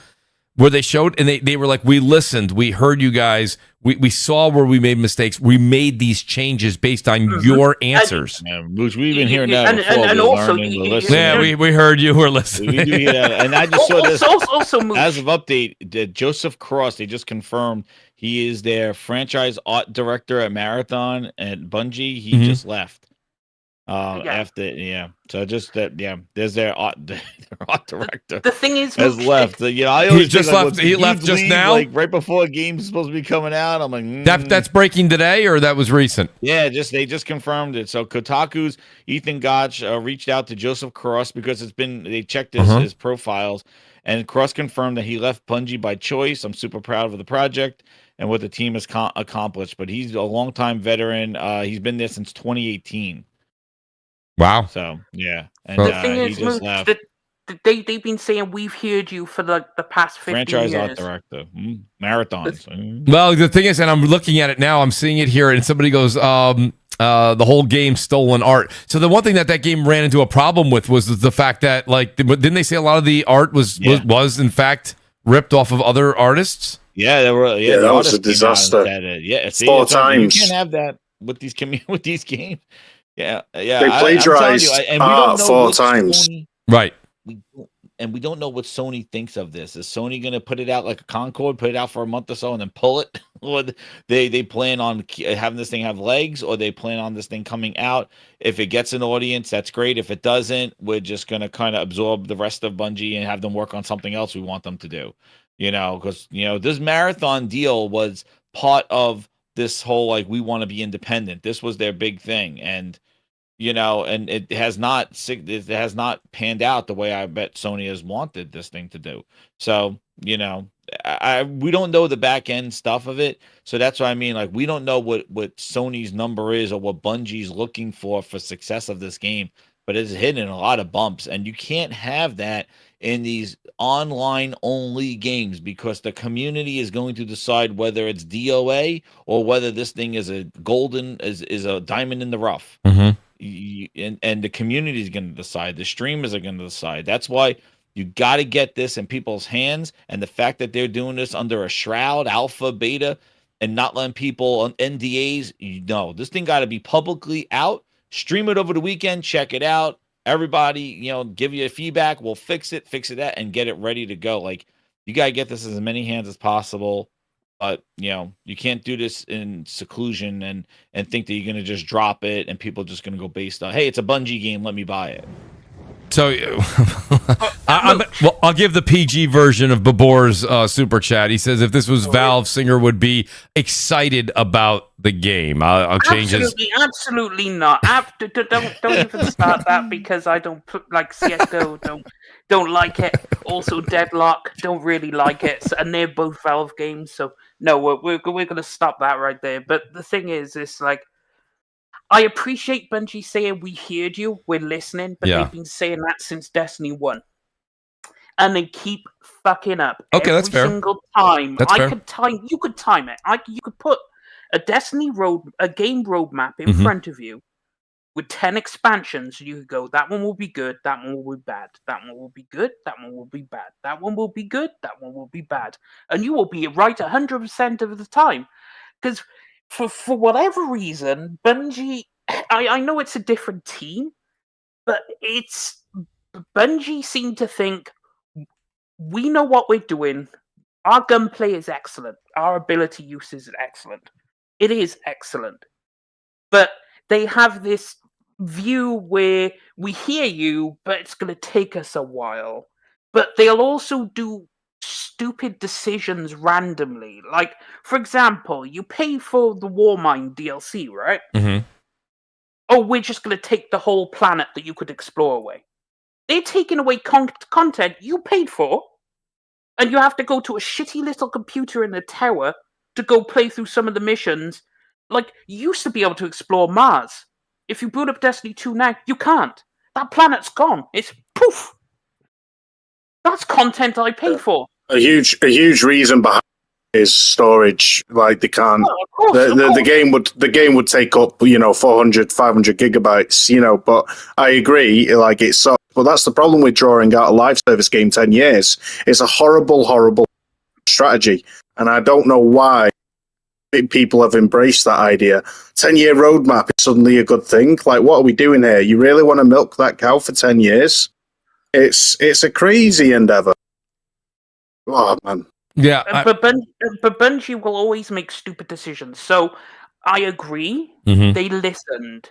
where they showed, and they were like, we listened, we heard you guys, we saw where we made mistakes, we made these changes based on your answers. Mooch, we've been hearing that before. And also, we heard you were listening. We do hear that. And I just saw this also, as of update, Joseph Cross, they just confirmed he is their franchise art director at Marathon at Bungie. He just left. After so there's their art director. The thing is, has left. I always he just left. He left just now, like right before a game's supposed to be coming out. I'm like, that's breaking today, or that was recent. Yeah, they just confirmed it. So Kotaku's Ethan Gotch reached out to Joseph Cross because they checked his profiles, and Cross confirmed that he left Bungie by choice. I'm super proud of the project and what the team has accomplished. But he's a longtime veteran. He's been there since 2018. Wow. So and the thing is, he just left. They've been saying we've heard you for the past 15 franchise years. art director, marathons. Well, the thing is, and I'm looking at it now, I'm seeing it here, and somebody goes, the whole game stolen art. So the one thing that game ran into a problem with was the fact that, like, didn't they say a lot of the art was in fact ripped off of other artists? Yeah, there were. Yeah, that was a disaster. Four times. You can't have that with these games. Yeah. They plagiarized art 4 times. Right. We don't know what Sony thinks of this. Is Sony going to put it out like a Concord, put it out for a month or so, and then pull it? Or they plan on having this thing have legs, or they plan on this thing coming out? If it gets an audience, that's great. If it doesn't, we're just going to kind of absorb the rest of Bungie and have them work on something else we want them to do. Because this Marathon deal was part of this whole, like, we want to be independent. This was their big thing, and and it has not panned out the way I bet Sony has wanted this thing to do. So we don't know the back end stuff of it. So that's what I mean. Like, we don't know what Sony's number is or what Bungie's looking for success of this game, but it's hitting a lot of bumps, and you can't have that in these online only games because the community is going to decide whether it's DOA or whether this thing is a diamond in the rough. Mm-hmm. And the community is going to decide. The streamers are going to decide. That's why you got to get this in people's hands. And the fact that they're doing this under a shroud, alpha, beta, and not letting people on NDAs, this thing got to be publicly out. Stream it over the weekend. Check it out. Everybody, give you a feedback. We'll fix it that, and get it ready to go. Like, you got to get this in as many hands as possible. But, you can't do this in seclusion and think that you're going to just drop it and people are just going to go based on, hey, it's a Bungie game, let me buy it. So, I'll give the PG version of Babor's super chat. He says if this was Valve, Singer would be excited about the game. I'll change his. Absolutely not. Don't even start that because I don't like CS:GO. Don't like it. Also, Deadlock don't really like it, and they're both Valve games. So no, we're gonna stop that right there. But the thing is, it's like. I appreciate Bungie saying we heard you, we're listening, but they've been saying that since Destiny 1. And they keep fucking up. Okay, that's fair. Every single time. That's fair. You could time it. You could put a game roadmap in front of you with 10 expansions. You could go, that one will be good, that one will be bad, that one will be good, that one will be bad, that one will be good, that one will be bad. And you will be right 100% of the time. Because for whatever reason, Bungie, I know it's a different team, but Bungie seem to think, we know what we're doing, our gunplay is excellent, our ability use is excellent. It is excellent. But they have this view where we hear you, but it's going to take us a while. But they'll also do stupid decisions randomly. Like, for example, you pay for the Warmind DLC, right? Mm-hmm. Oh, we're just going to take the whole planet that you could explore away. They're taking away content you paid for, and you have to go to a shitty little computer in a tower to go play through some of the missions. Like, you used to be able to explore Mars. If you boot up Destiny 2 now, you can't. That planet's gone. It's poof. That's content I paid for. A huge reason behind it is storage. Like they can't. Oh, the game would take up 400, 500 gigabytes. But I agree. Like it's so. But that's the problem with drawing out a live service game 10 years. It's a horrible strategy, and I don't know why people have embraced that idea. 10-year roadmap is suddenly a good thing. Like, what are we doing here? You really want to milk that cow for 10 years? It's a crazy endeavor. Oh man. Yeah. But Bungie will always make stupid decisions. So I agree. Mm-hmm. They listened.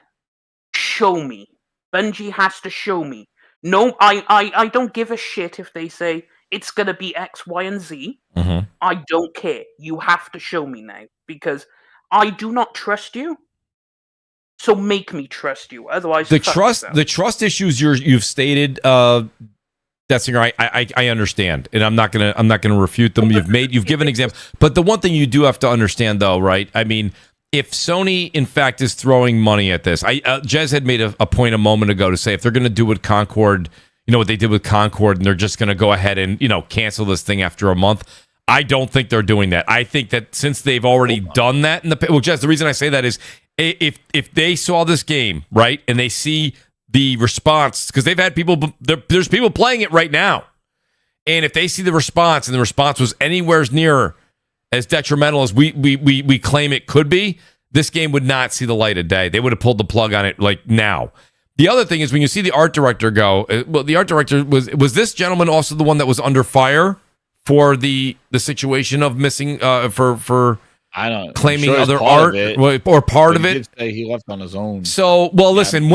Show me. Bungie has to show me. No, I don't give a shit if they say it's gonna be X, Y, and Z. Mm-hmm. I don't care. You have to show me now because I do not trust you. So make me trust you. Otherwise, the trust issues you've stated. That's right. I understand, and I'm not gonna refute them. You've given examples, but the one thing you do have to understand, though, right? I mean, if Sony in fact is throwing money at this, Jez had made a point a moment ago to say if they're going to do with Concord, what they did with Concord, and they're just going to go ahead and cancel this thing after a month. I don't think they're doing that. I think that since they've already done that Jez, the reason I say that is if they saw this game, right, and they see the response, because they've had there's people playing it right now, and if they see the response and the response was anywhere near as detrimental as we claim it could be, this game would not see the light of day. They would have pulled the plug on it like now. The other thing is when you see the art director go, the art director was this gentleman also the one that was under fire for the situation of missing for I don't claiming other art or part of it. He did say he left on his own. So, listen,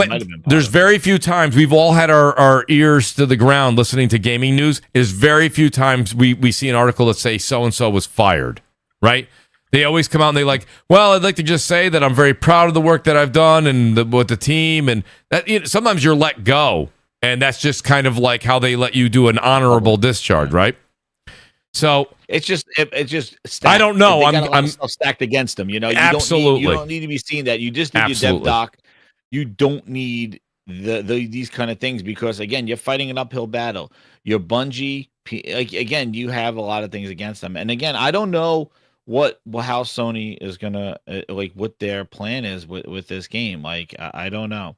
there's very few times we've all had our ears to the ground listening to gaming news. Is very few times we see an article that say so and so was fired, right? They always come out and they I'd like to just say that I'm very proud of the work that I've done and with the team, and that sometimes you're let go, and that's just kind of like how they let you do an honorable discharge, right? So it's just stacked. I don't know. I'm stacked against them. Absolutely. You don't need to be seeing that. You just need your dev doc. You don't need these kind of things because again, you're fighting an uphill battle. Your Bungie, again, you have a lot of things against them. And again, I don't know how Sony is gonna what their plan is with this game. I don't know.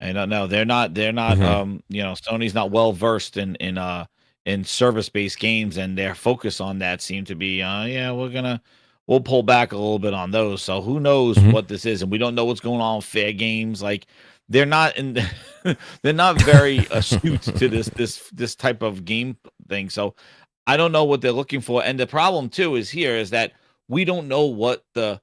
I don't know. They're not. Sony's not well versed in service-based games, and their focus on that seemed to be, we'll pull back a little bit on those. So who knows what this is, and we don't know what's going on with fair games. They're not they're not very astute to this type of game thing. So I don't know what they're looking for. And the problem too is that we don't know what the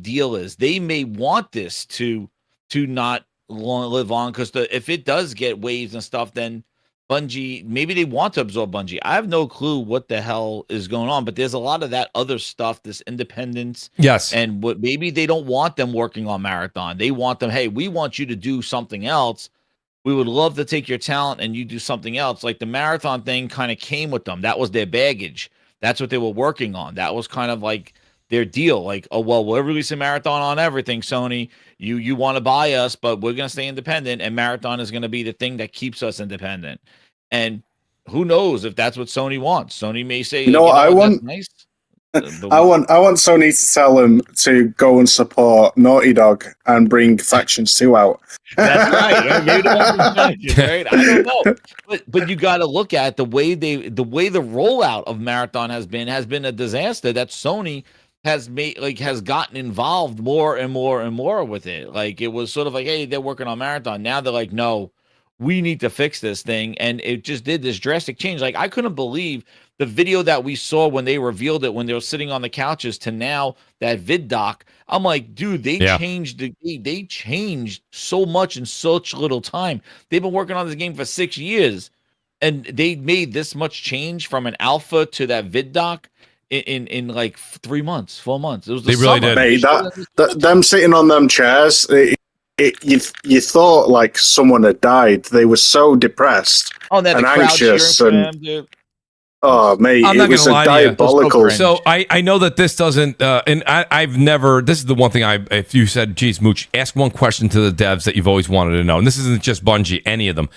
deal is. They may want this to not live on, because if it does get waves and stuff, then Bungie, maybe they want to absorb Bungie. I have no clue what the hell is going on, but there's a lot of that other stuff, this independence. Yes. And what maybe they don't want them working on Marathon. They want them, hey, we want you to do something else. We would love to take your talent and you do something else. Like the Marathon thing kind of came with them. That was their baggage. That's what they were working on. That was kind of like their deal. Like, oh, well, we'll release a Marathon on everything, Sony. You want to buy us, but we're going to stay independent, and Marathon is going to be the thing that keeps us independent. And who knows if that's what Sony wants. Sony may say, you know what I want? Nice. I want Sony to tell them to go and support Naughty Dog and bring Factions 2 out. That's right. Maybe they want Factions, right? I don't know. But you got to look at the way the rollout of Marathon has been a disaster. That Sony has gotten involved more and more and more with it. Like, it was sort of like, hey, they're working on Marathon. Now they're like, no, we need to fix this thing. And it just did this drastic change. Like, I couldn't believe the video that we saw when they revealed it, when they were sitting on the couches, to now that vid doc. I'm like, dude, they changed so much in such little time. They've been working on this game for 6 years, and they made this much change from an alpha to that vid doc in like 3 months, 4 months. It was they really did. Mate, them sitting on them chairs, you thought like someone had died. They were so depressed and anxious, and oh, mate, it was a diabolical. So I know that this doesn't, and I've never. This is the one thing if you said, "Geez, Mooch, ask one question to the devs that you've always wanted to know," and this isn't just Bungie, any of them.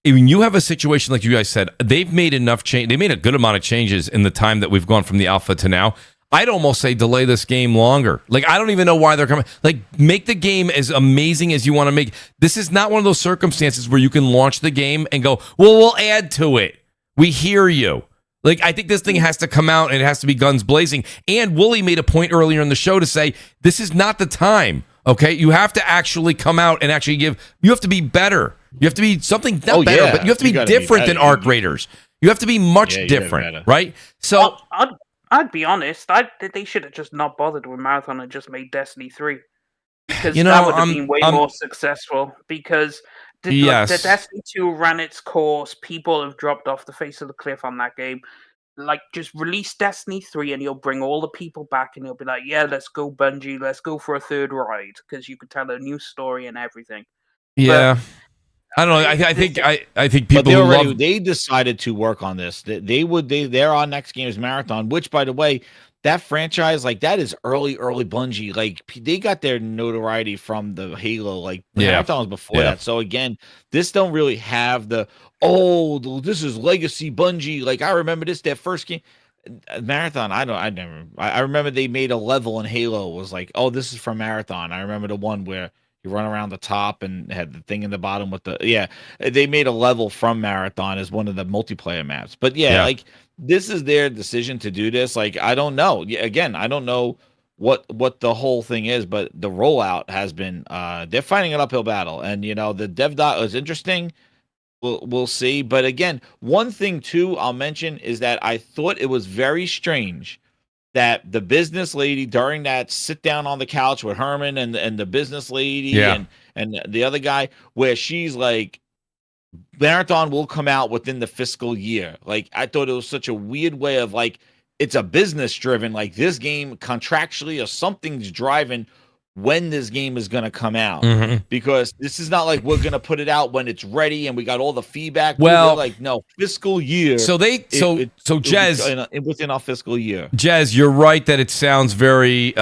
When you have a situation like you guys said, they've made enough change. They made a good amount of changes in the time that we've gone from the alpha to now. I'd almost say delay this game longer. Like, I don't even know why they're coming. Like, make the game as amazing as you want to make. This is not one of those circumstances where you can launch the game and go, well, we'll add to it. We hear you. Like, I think this thing has to come out and it has to be guns blazing. And Wooly made a point earlier in the show to say, this is not the time, okay? You have to actually come out and actually you have to be better. You have to be something, not better, but you have to be different than Arc Raiders. You have to be much different, right? So... I'd be honest. They should have just not bothered with Marathon and just made Destiny 3. Because that would have been way more successful. Because the Destiny 2 ran its course. People have dropped off the face of the cliff on that game. Like, just release Destiny 3 and you'll bring all the people back and you'll be like, yeah, let's go Bungie. Let's go for a third ride. Because you could tell a new story and everything. Yeah. But, I don't know. I think people they decided to work on this. They're on next game's Marathon, which, by the way, that franchise, like, that is early Bungie. Like, they got their notoriety from the Halo. Like, Marathon was before that. So again, this don't really have this is legacy Bungie. Like, I remember their first game. Marathon, I remember they made a level in Halo. It was like, oh, this is from Marathon. I remember the one where you run around the top and had the thing in the bottom with they made a level from Marathon as one of the multiplayer maps. But like, this is their decision to do this. Like, I don't know. Again, I don't know what the whole thing is, but the rollout has been they're fighting an uphill battle. And the dev dot is interesting. We'll see. But again, one thing too I'll mention is that I thought it was very strange that the business lady, during that sit down on the couch with Herman and the business lady and the other guy, where she's like, Marathon will come out within the fiscal year. Like, I thought it was such a weird way of, like, it's a business driven, like, this game contractually or something's driving when this game is going to come out, because this is not like we're going to put it out when it's ready and we got all the feedback. Well, like, no, fiscal year. So Jez, within our fiscal year. Jez, you're right that it sounds very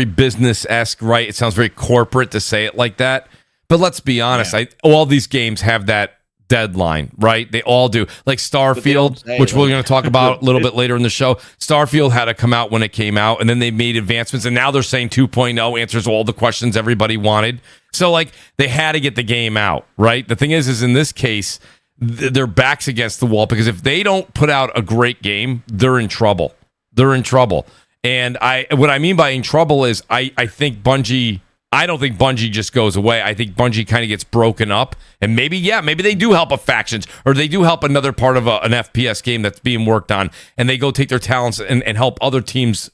business-esque, right? It sounds very corporate to say it like that. But let's be honest, all these games have that deadline, right? They all do. Like Starfield, which we're going to talk about a little bit later in the show. Starfield had to come out when it came out, and then they made advancements, and now they're saying 2.0 answers all the questions everybody wanted. So, like, they had to get the game out, right? The thing is in this case, their back's against the wall, because if they don't put out a great game, they're in trouble. They're in trouble. And what I mean by in trouble is I think Bungie... I don't think Bungie just goes away. I think Bungie kind of gets broken up. And maybe they do help a Factions, or they do help another part of an FPS game that's being worked on, and they go take their talents and help other teams,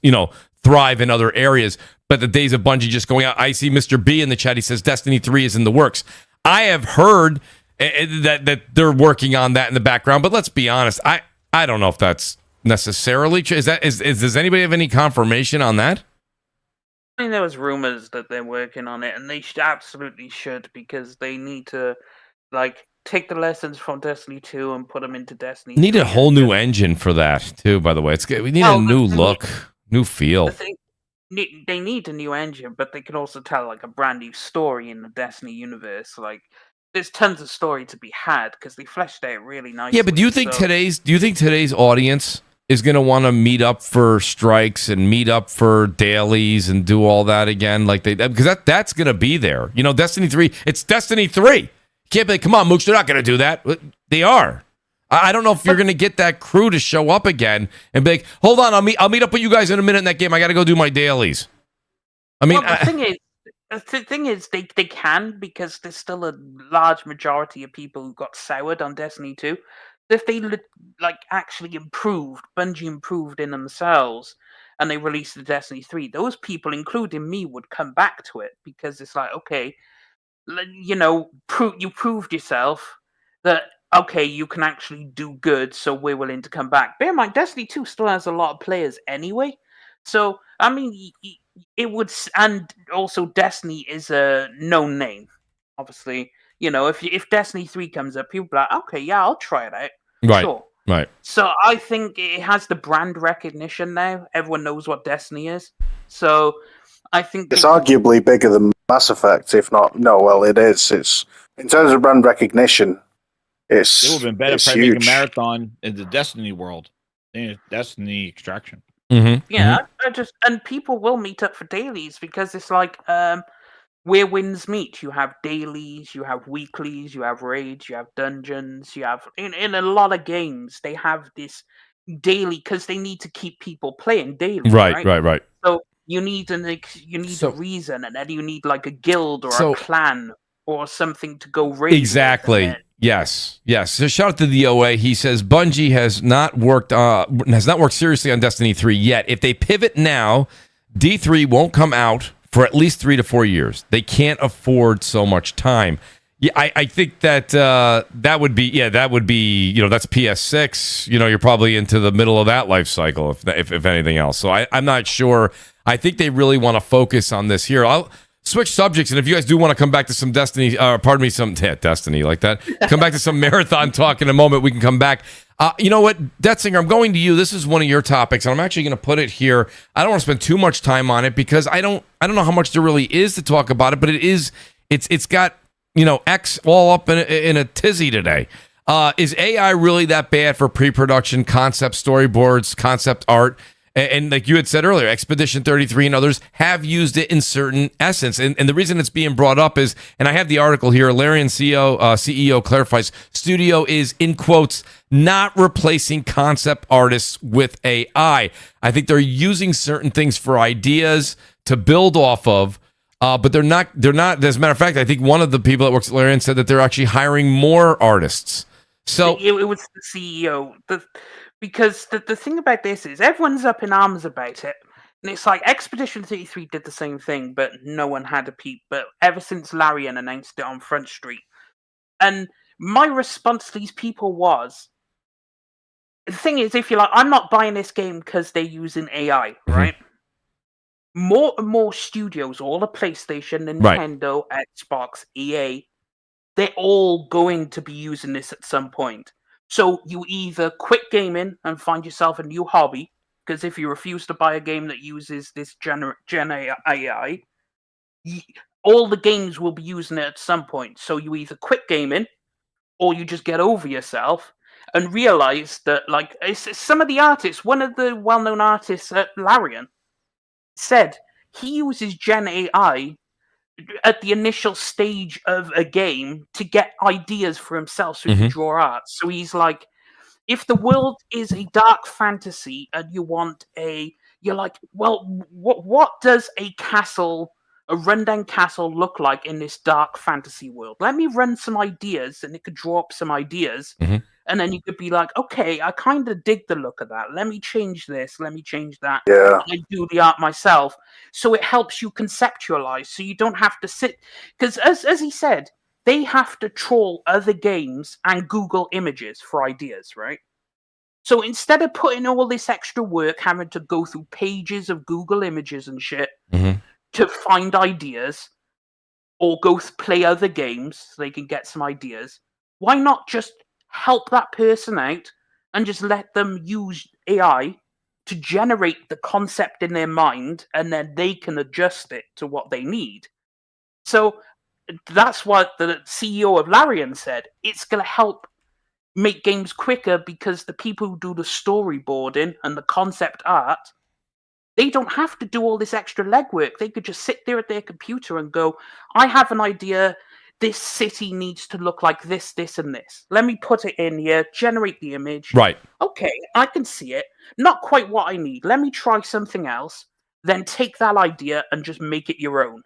thrive in other areas. But the days of Bungie just going out. I see Mr. B in the chat. He says Destiny 3 is in the works. I have heard that they're working on that in the background, but let's be honest. I don't know if that's necessarily true. Does anybody have any confirmation on that? I mean, there was rumors that they're working on it, and they absolutely should, because they need to, like, take the lessons from Destiny 2 and put them into Destiny 3. Need a whole new engine for that, too, by the way. We need a new look, new feel. They need a new engine, but they can also tell, like, a brand new story in the Destiny universe. Like, there's tons of story to be had, because they fleshed it out really nicely. Yeah, but do you think today's audience is going to want to meet up for strikes and meet up for dailies and do all that again, because that's going to be there. You know, Destiny 3. It's Destiny 3. You can't be like, come on, Mooch. They're not going to do that. They are. I don't know if you're going to get that crew to show up again and be like, hold on, I'll meet up with you guys in a minute in that game. I got to go do my dailies. I mean, the thing is, they can, because there's still a large majority of people who got soured on Destiny 2. If they actually Bungie improved in themselves, and they released the Destiny 3, those people, including me, would come back to it, because it's like, okay, you know, you proved yourself that, okay, you can actually do good, so we're willing to come back. Bear in mind, Destiny 2 still has a lot of players anyway, so I mean, it would, and also Destiny is a known name, obviously. You know, if Destiny 3 comes up, people are like, okay, yeah, I'll try it out. Right. Sure. Right. So I think it has the brand recognition now. Everyone knows what Destiny is. So I think it's arguably bigger than Mass Effect, if not. No, well, it is. It's in terms of brand recognition. It would have been better if making a marathon in the Destiny world, Destiny Extraction. Mm-hmm. Yeah, and people will meet up for dailies, because it's like where wins meet. You have dailies, you have weeklies, you have raids, you have dungeons, you have in a lot of games they have this daily, because they need to keep people playing daily. Right. So you need a reason, and then you need like a guild or a clan or something to go raid. Exactly. Yes. So shout out to the OA. He says Bungie has not worked seriously on Destiny 3 yet. If they pivot now, D3 won't come out for at least 3 to 4 years. They can't afford so much time. Yeah, I think that that would be that's PS6. You know, you're probably into the middle of that life cycle, if anything else. So I'm not sure. I think they really want to focus on this here. I'll switch subjects, and if you guys do want to come back to some Destiny, Destiny like that, come back to some marathon talk in a moment. We can come back. You know what, Detzinger, I'm going to you. This is one of your topics, and I'm actually going to put it here. I don't want to spend too much time on it, because I don't know how much there really is to talk about it, but it's got, you know, X all up in a tizzy today. Is AI really that bad for pre-production concept storyboards, concept art? And like you had said earlier, Expedition 33 and others have used it in certain essence. And the reason it's being brought up is, and I have the article here, Larian CEO clarifies, studio is, in quotes, not replacing concept artists with AI. I think they're using certain things for ideas to build off of, but they're not, as a matter of fact, I think one of the people that works at Larian said that they're actually hiring more artists. So it was the CEO. Because the thing about this is everyone's up in arms about it. And it's like Expedition 33 did the same thing, but no one had a peep. But ever since Larian announced it on Front Street. And my response to these people was, the thing is, if you're like, I'm not buying this game because they're using AI, right? More and more studios, all the PlayStation, Nintendo, Xbox, EA, they're all going to be using this at some point. So you either quit gaming and find yourself a new hobby, because if you refuse to buy a game that uses this Gen AI, all the games will be using it at some point. So you either quit gaming, or you just get over yourself and realize that, like, some of the artists, one of the well-known artists at Larian said he uses Gen AI at the initial stage of a game to get ideas for himself so he can draw art. So he's like, if the world is a dark fantasy and you're like, well, what does a rundown castle look like in this dark fantasy world? Let me run some ideas, and it could draw up some ideas, And then you could be like, okay, I kind of dig the look of that. Let me change this. Let me change that. Yeah. And I do the art myself. So it helps you conceptualize. So you don't have to sit. Because as he said, they have to troll other games and Google images for ideas, right? So instead of putting all this extra work, having to go through pages of Google images and shit to find ideas or go play other games so they can get some ideas, why not just help that person out and just let them use AI to generate the concept in their mind, and then they can adjust it to what they need? So that's what the CEO of Larian said. It's going to help make games quicker because the people who do the storyboarding and the concept art, they don't have to do all this extra legwork. They could just sit there at their computer and go, I have an idea. This city needs to look like this, this, and this. Let me put it in here, generate the image. Right. Okay, I can see it. Not quite what I need. Let me try something else. Then take that idea and just make it your own.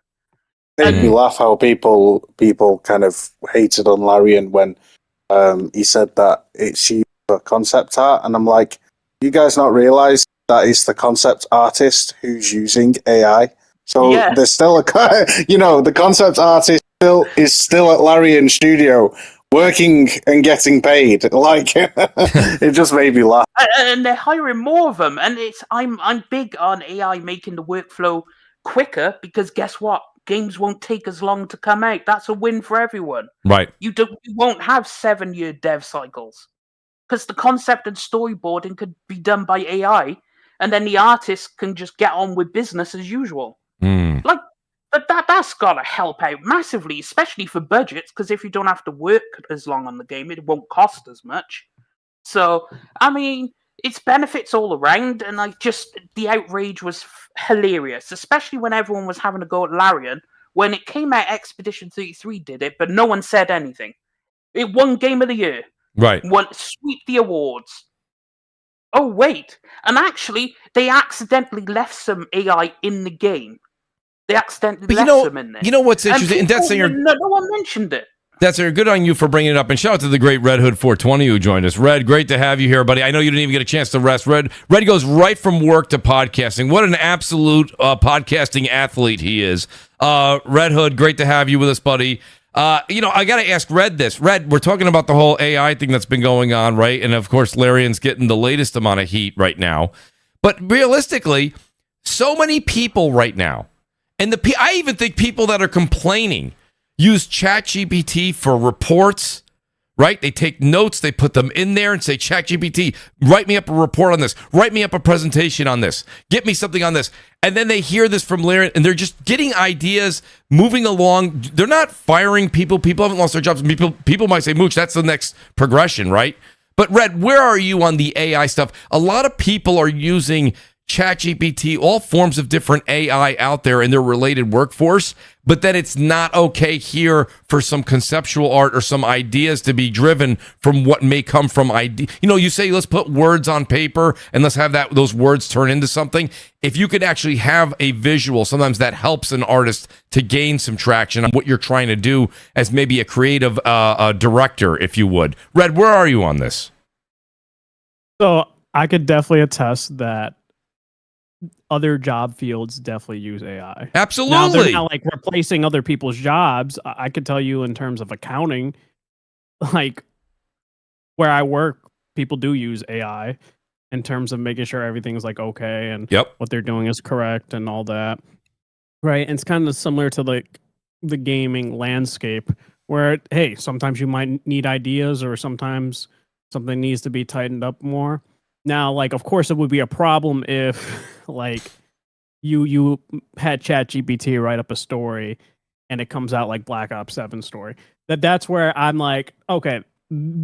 Made me laugh how people kind of hated on Larian when he said that it's used for concept art, and I'm like, you guys not realize that it's the concept artist who's using AI? So there's still the concept artist is still at Larian Studio working and getting paid. Like, it just made me laugh. And they're hiring more of them. And I'm big on AI making the workflow quicker, because guess what? Games won't take as long to come out. That's a win for everyone. Right. You won't have 7-year dev cycles, because the concept and storyboarding could be done by AI, and then the artist can just get on with business as usual. Like, that's gotta help out massively, especially for budgets, because if you don't have to work as long on the game, it won't cost as much. So, I mean, it's benefits all around, and the outrage was hilarious, especially when everyone was having a go at Larian. When it came out, Expedition 33 did it, but no one said anything. It won Game of the Year. Right. Sweep the awards. Oh, wait. And actually, they accidentally left some AI in the game. They accidentally left some in there. You know what's interesting? And that's no one mentioned it. That's good on you for bringing it up. And shout out to the great Red Hood 420 who joined us. Red, great to have you here, buddy. I know you didn't even get a chance to rest. Red goes right from work to podcasting. What an absolute podcasting athlete he is. Red Hood, great to have you with us, buddy. I got to ask Red this. Red, we're talking about the whole AI thing that's been going on, right? And of course, Larian's getting the latest amount of heat right now. But realistically, so many people right now, and I even think people that are complaining use ChatGPT for reports, right? They take notes, they put them in there and say, ChatGPT, write me up a report on this. Write me up a presentation on this. Get me something on this. And then they hear this from Larian, and they're just getting ideas, moving along. They're not firing people. People haven't lost their jobs. People might say, Mooch, that's the next progression, right? But Red, where are you on the AI stuff? A lot of people are using ChatGPT, all forms of different AI out there in their related workforce, but then it's not okay here for some conceptual art or some ideas to be driven from what may come from idea. You say, let's put words on paper and let's have those words turn into something. If you could actually have a visual, sometimes that helps an artist to gain some traction on what you're trying to do as maybe a creative director, if you would. Red, where are you on this? So I could definitely attest that other job fields definitely use AI. Absolutely. Now, they're not like replacing other people's jobs. I could tell you in terms of accounting, like where I work, people do use AI in terms of making sure everything's like okay and what they're doing is correct and all that. Right. And it's kind of similar to like the gaming landscape where, hey, sometimes you might need ideas or sometimes something needs to be tightened up more. Now, like, of course, it would be a problem if, like, you had ChatGPT write up a story and it comes out like Black Ops 7 story. That's where I'm like, okay,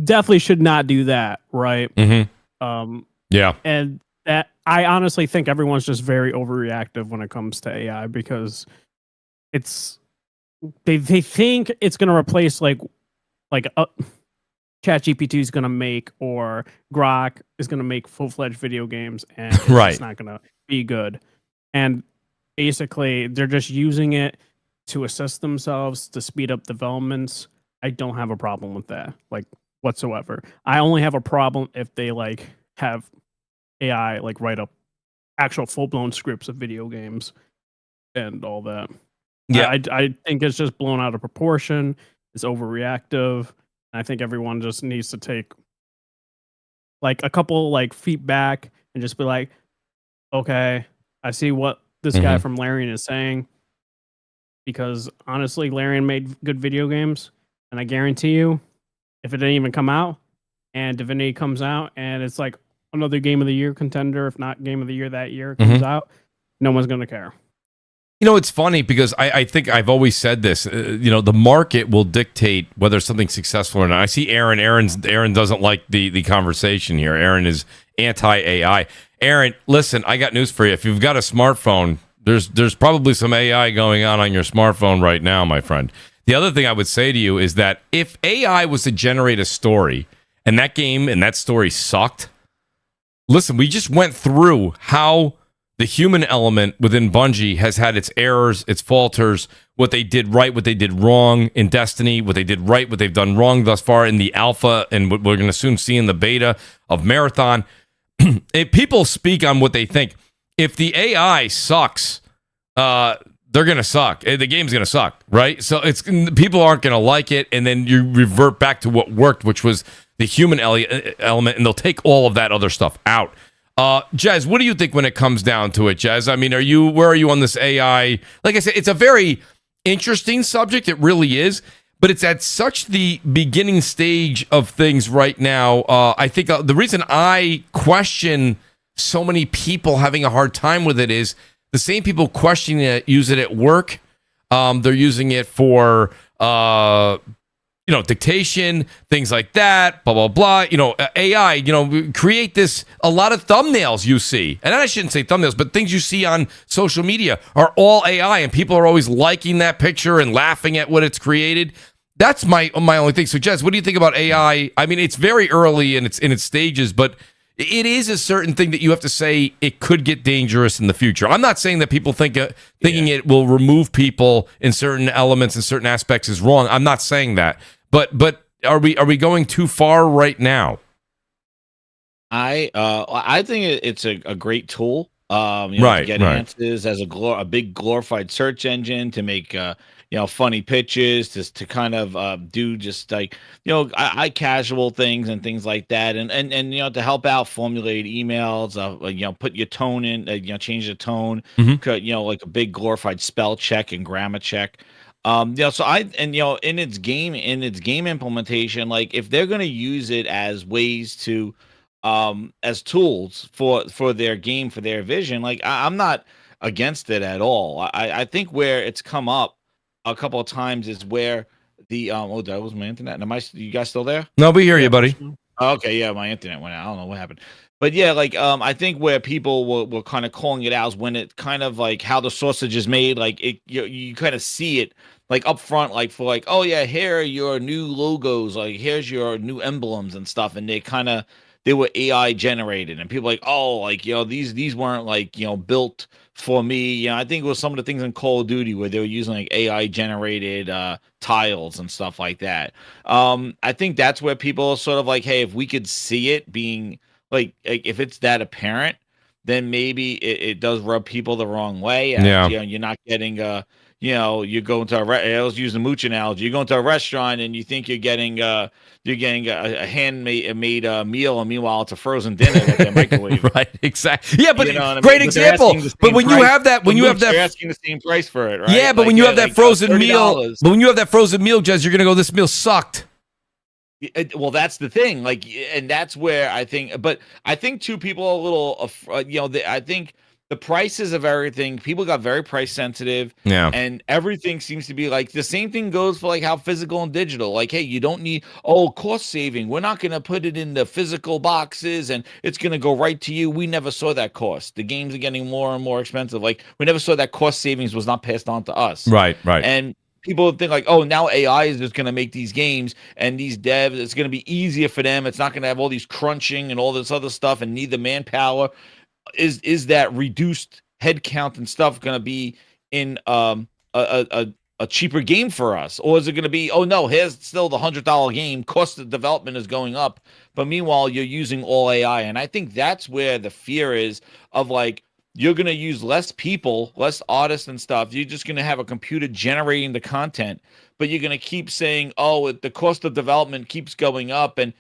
definitely should not do that, right? Mm-hmm. And that I honestly think everyone's just very overreactive when it comes to AI because they think it's going to replace like ChatGPT is going to make or Grok is going to make full-fledged video games and it's not going to be good. And basically, they're just using it to assist themselves, to speed up developments. I don't have a problem with that. Like, whatsoever. I only have a problem if they like have AI like write up actual full blown scripts of video games and all that. Yeah. I think it's just blown out of proportion. It's overreactive. I think everyone just needs to take like a couple like feet back and just be like, okay, I see what this guy from Larian is saying. Because honestly, Larian made good video games, and I guarantee you, if it didn't even come out, and Divinity comes out, and it's like another Game of the Year contender, if not Game of the Year that year comes out, no one's gonna care. You know, it's funny because I think I've always said this. You know, the market will dictate whether something's successful or not. I see Aaron. Aaron doesn't like the conversation here. Aaron is anti-AI. Aaron, listen, I got news for you. If you've got a smartphone, there's probably some AI going on your smartphone right now, my friend. The other thing I would say to you is that if AI was to generate a story and that game and that story sucked, listen, we just went through how the human element within Bungie has had its errors, its falters, what they did right, what they did wrong in Destiny, what they did right, what they've done wrong thus far in the alpha, and what we're going to soon see in the beta of Marathon. If people speak on what they think, if the AI sucks, they're going to suck. The game's going to suck, right? So it's people aren't going to like it, and then you revert back to what worked, which was the human element, and they'll take all of that other stuff out. Jez, what do you think when it comes down to it, Jez? I mean, where are you on this AI? Like I said, it's a very interesting subject. It really is, but it's at such the beginning stage of things right now. I think the reason I question so many people having a hard time with it is the same people questioning it use it at work. They're using it for dictation, things like that, blah, blah, blah. AI, create a lot of thumbnails you see. And I shouldn't say thumbnails, but things you see on social media are all AI, and people are always liking that picture and laughing at what it's created. That's my only thing. So, Jez, what do you think about AI? I mean, it's very early in its stages, but it is a certain thing that you have to say it could get dangerous in the future. I'm not saying that people thinking it will remove people in certain elements and certain aspects is wrong. I'm not saying that. But are we going too far right now? I think it's a great tool. To get answers as a big glorified search engine to make funny pitches, to kind of do just like I casual things and things like that, and to help out formulate emails, put your tone in, change the tone, like a big glorified spell check and grammar check. In its game implementation, like if they're going to use it as ways to as tools for their game, for their vision, like I'm not against it at all. I think where it's come up a couple of times is where the that was my internet. You guys still there? No, we hear you, buddy. Okay, yeah, my internet went out. I don't know what happened. But yeah, like I think where people were kind of calling it out is when it kind of like how the sausage is made, like you kind of see it like up front, like for like, oh yeah, here are your new logos, like here's your new emblems and stuff, and they were AI generated, and people like, oh, like these weren't like built for me. I think it was some of the things in Call of Duty where they were using like AI generated tiles and stuff like that. I think that's where people are sort of like, hey, if we could see it being like if it's that then maybe it does rub people the wrong way. Yeah. You're not getting you go into I was using the Mooch analogy. You go into a restaurant and you think you're getting a handmade meal, and meanwhile it's a frozen dinner that they microwave. Right, exactly. Yeah, but great example. But when you have that, they're asking the same price for it, right? Yeah, but when you have that frozen meal, Jez, you're gonna go, this meal sucked. Well, that's the thing. Like, and that's where I think. But I think too, people are a little. I think the prices of everything, people got very price sensitive. Yeah. And everything seems to be like the same thing goes for like how physical and digital. Like, hey, you don't need cost saving. We're not going to put it in the physical boxes and it's going to go right to you. We never saw that cost. The games are getting more and more expensive. Like, we never saw that cost savings was not passed on to us. Right. And people think like, oh, now AI is just going to make these games and these devs, it's going to be easier for them. It's not going to have all these crunching and all this other stuff and need the manpower. Is that reduced headcount and stuff going to be in a a cheaper game for us? Or is it going to be, oh no, here's still the $100 game, cost of development is going up, but meanwhile you're using all AI? And I think that's where the fear is of like, you're going to use less people, less artists and stuff. You're just going to have a computer generating the content, but you're going to keep saying, oh, the cost of development keeps going up and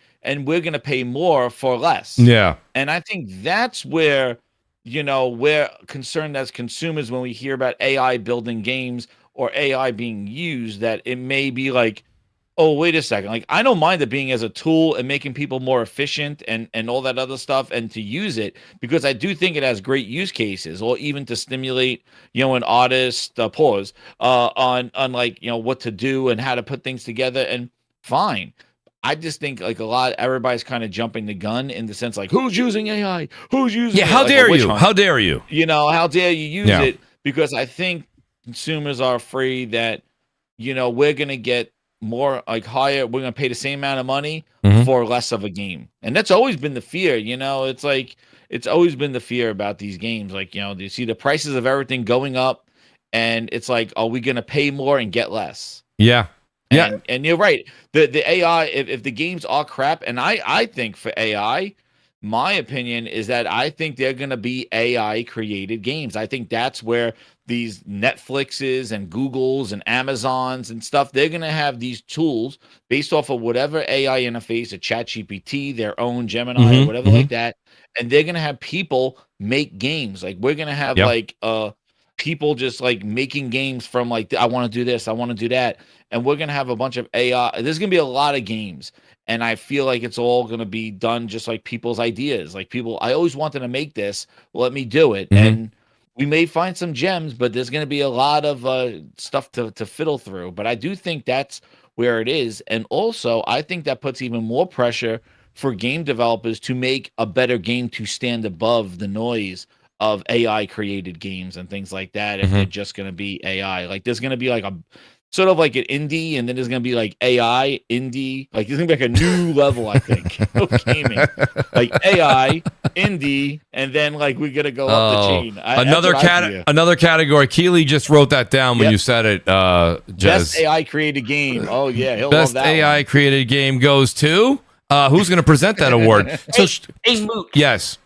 we're going to pay more for less. Yeah. And I think that's where, we're concerned as consumers when we hear about AI building games or AI being used, that it may be like, oh, wait a second. Like, I don't mind it being as a tool and making people more efficient and all that other stuff, and to use it, because I do think it has great use cases, or even to stimulate, an artist on like, what to do and how to put things together, and fine. I just think like everybody's kind of jumping the gun in the sense like, who's using AI? Who's using Yeah, how dare you? How dare you? How dare you use it? Because I think consumers are afraid that, we're going to get more like higher, we're going to pay the same amount of money for less of a game. And that's always been the fear, it's like, it's always been the fear about these games. Like, you see the prices of everything going up, and it's like, are we going to pay more and get less? Yeah. Yeah. And you're right. The AI, if the games are crap, and I think for AI, my opinion is that I think they're going to be AI created games. I think that's where these Netflixes and Googles and Amazons and stuff, they're going to have these tools based off of whatever AI interface, a ChatGPT, their own Gemini, or whatever like that. And they're going to have people make games. Like, we're going to have like people just like making games from like, I want to do this, I want to do that. And we're going to have a bunch of AI. There's going to be a lot of games. And I feel like it's all going to be done just like people's ideas. Like, people, I always wanted to make this. Well, let me do it. And we may find some gems, but there's going to be a lot of stuff to fiddle through. But I do think that's where it is. And also, I think that puts even more pressure for game developers to make a better game to stand above the noise of AI created games and things like that. If they're just going to be AI, like there's going to be like a sort of like an indie, and then there's going to be like AI indie. Like, there's going to be like a new level, I think, of gaming. Like AI, indie, and then like we're going to go up the chain. Another category. Keely just wrote that down when you said it, Jez. Best AI created game. Oh, yeah. He'll Best love that AI one. created game goes to... who's going to present that award? Hey, Mooch. Yes.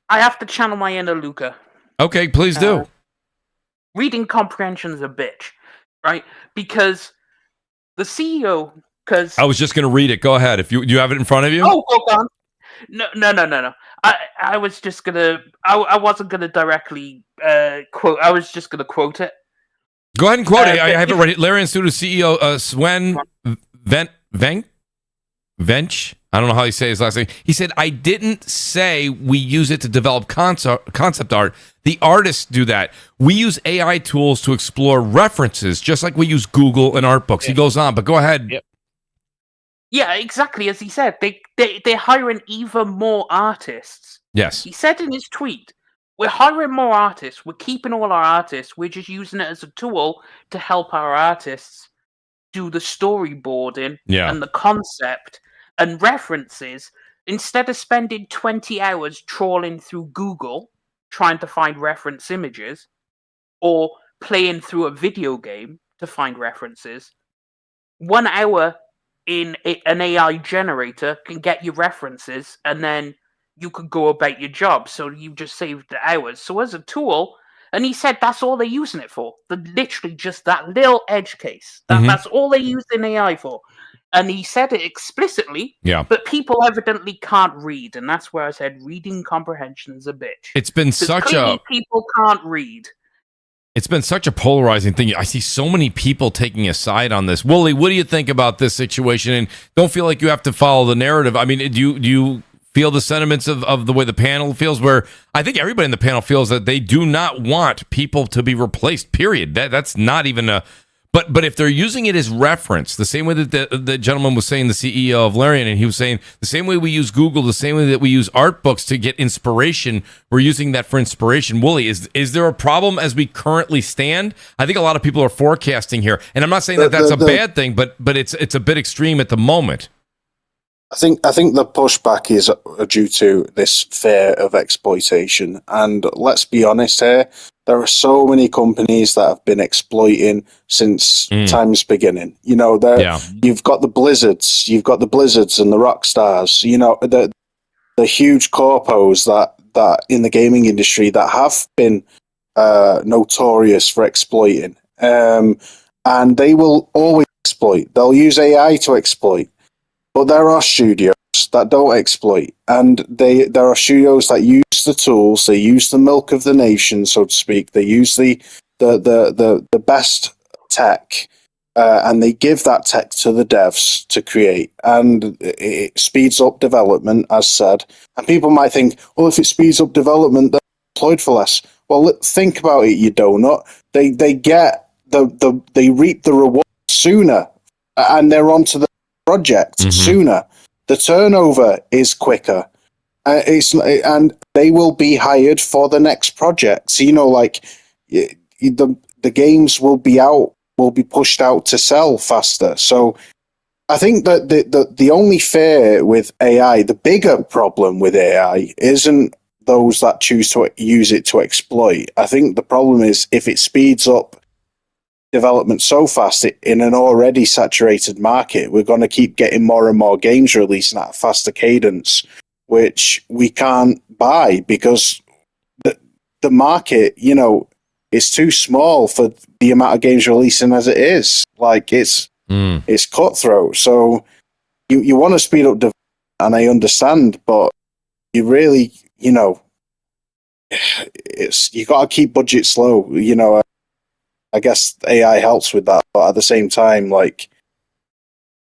I have to channel my inner Luca. Okay, please do. Reading comprehension's a bitch, right? Because the CEO... I was just going to read it. Go ahead. Do you have it in front of you? Oh, hold on. No. I was just going to... I wasn't going to directly quote... I was just going to quote it. Go ahead and quote it. I have it ready. Larian Studio CEO Sven Vench, I don't know how you say his last name. He said, I didn't say we use it to develop concept art. The artists do that. We use AI tools to explore references, just like we use Google and art books. He goes on, but go ahead. Yeah, exactly. As he said, they're hiring even more artists. Yes. He said in his tweet, we're hiring more artists. We're keeping all our artists. We're just using it as a tool to help our artists do the storyboarding and the concept and references, instead of spending 20 hours trawling through Google trying to find reference images, or playing through a video game to find references. 1 hour in an AI generator can get you references, and then you could go about your job. So you just saved the hours. So as a tool, and he said that's all they're using it for. They're literally just that little edge case. That's all they use in AI for. And he said it explicitly, but people evidently can't read. And that's where I said reading comprehension's a bitch. It's been such a... People can't read. It's been such a polarizing thing. I see so many people taking a side on this. Wooly, what do you think about this situation? And don't feel like you have to follow the narrative. I mean, do you feel the sentiments of the way the panel feels, where I think everybody in the panel feels that they do not want people to be replaced, period. That's not even a... But if they're using it as reference, the same way that the gentleman was saying, the CEO of Larian, and he was saying the same way we use Google, the same way that we use art books to get inspiration, we're using that for inspiration. Wooly, is there a problem as we currently stand? I think a lot of people are forecasting here, and I'm not saying that's a bad thing, but it's a bit extreme at the moment. I think the pushback is due to this fear of exploitation. And let's be honest here, there are so many companies that have been exploiting since time's beginning. You know, you've got the Blizzards, and the Rockstars. You know, the huge corpos that in the gaming industry that have been notorious for exploiting, and they will always exploit. They'll use AI to exploit. But there are studios that don't exploit, and there are studios that use the tools, they use the milk of the nation, so to speak. They use the best tech, and they give that tech to the devs to create, and it speeds up development, as said. And people might think, well, if it speeds up development, they're employed for less. Well, think about it, you donut. They get they reap the reward sooner, and they're onto the project sooner. The turnover is quicker, and they will be hired for the next project. So, you know, like the games will be pushed out to sell faster. So I think that the only fear with AI, the bigger problem with AI, isn't those that choose to use it to exploit. I think the problem is if it speeds up development so fast in an already saturated market, we're going to keep getting more and more games releasing at a faster cadence, which we can't buy because the market, you know, is too small for the amount of games releasing as it is. Like it's cutthroat. So you want to speed up development, and I understand, but you really, you know, you got to keep budgets low. You know, I guess AI helps with that, but at the same time, like,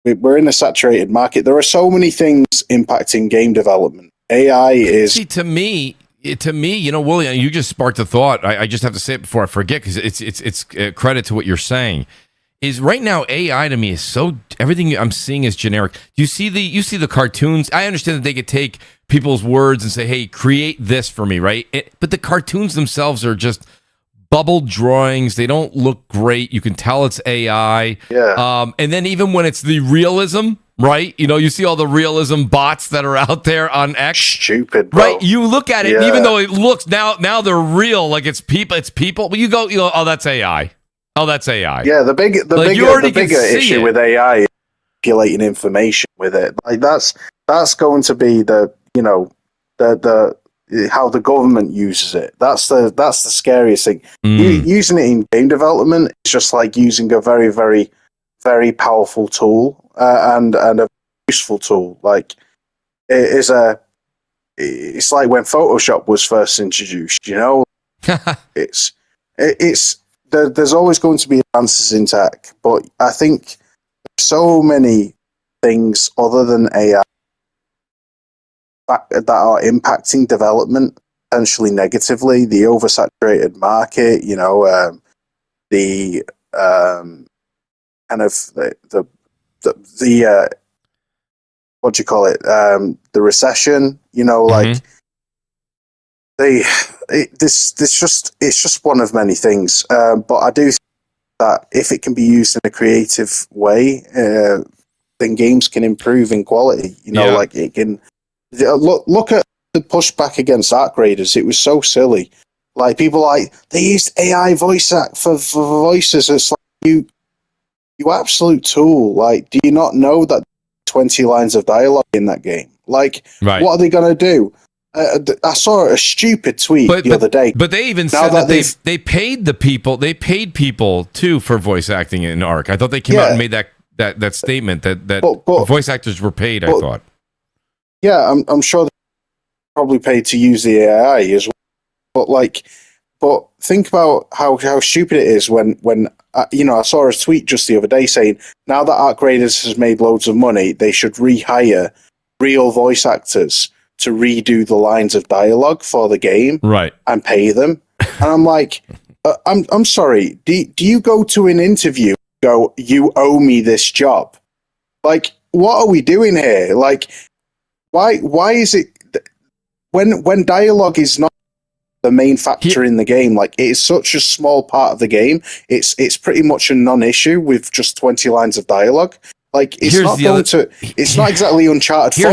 we're in a saturated market. There are so many things impacting game development. AI is... See, to me, you know, Wooly, you just sparked a thought. I just have to say it before I forget, because it's credit to what you're saying. Is right now AI to me is so, everything I'm seeing is generic. You see the cartoons. I understand that they could take people's words and say, hey, create this for me, right? But the cartoons themselves are just bubble drawings. They don't look great. You can tell it's AI. Yeah. And then even when it's the realism, right? You know, you see all the realism bots that are out there on X. Stupid, bro. Right? You look at it, and even though it looks now they're real, like it's people. But you go, oh, that's AI. Oh, that's AI. Yeah, the bigger issue with AI is manipulating information with it. Like that's going to be the how the government uses it. That's the scariest thing. Using it in game development is just like using a very, very, very powerful tool and a useful tool. Like it's like when Photoshop was first introduced. You know, there's always going to be advances in tech, but I think so many things other than AI that are impacting development potentially negatively. The oversaturated market, you know, the kind of the what do you call it? The recession, you know, like it's just one of many things. But I do think that if it can be used in a creative way, then games can improve in quality. You know, like it can. Look at the pushback against Arc Raiders. It was so silly. Like people they used AI voice act for voices. It's like you absolute tool. Like, do you not know that 20 lines of dialogue in that game? Like, what are they going to do? I saw a stupid tweet the other day. But they even said that they paid the people. They paid people too for voice acting in Arc. I thought they came out and made that statement that voice actors were paid. I thought. Yeah, I'm sure they probably paid to use the AI as well. But think about how stupid it is when you know, I saw a tweet just the other day saying now that Arc Raiders has made loads of money, they should rehire real voice actors to redo the lines of dialogue for the game, right? And pay them. And I'm like, I'm sorry. Do you go to an interview and go, you owe me this job? Like, what are we doing here? Like, why is it when dialogue is not the main factor in the game? Like, it is such a small part of the game. It's pretty much a non-issue with just 20 lines of dialogue. Like it's Here's not the going other- to. It's not exactly uncharted.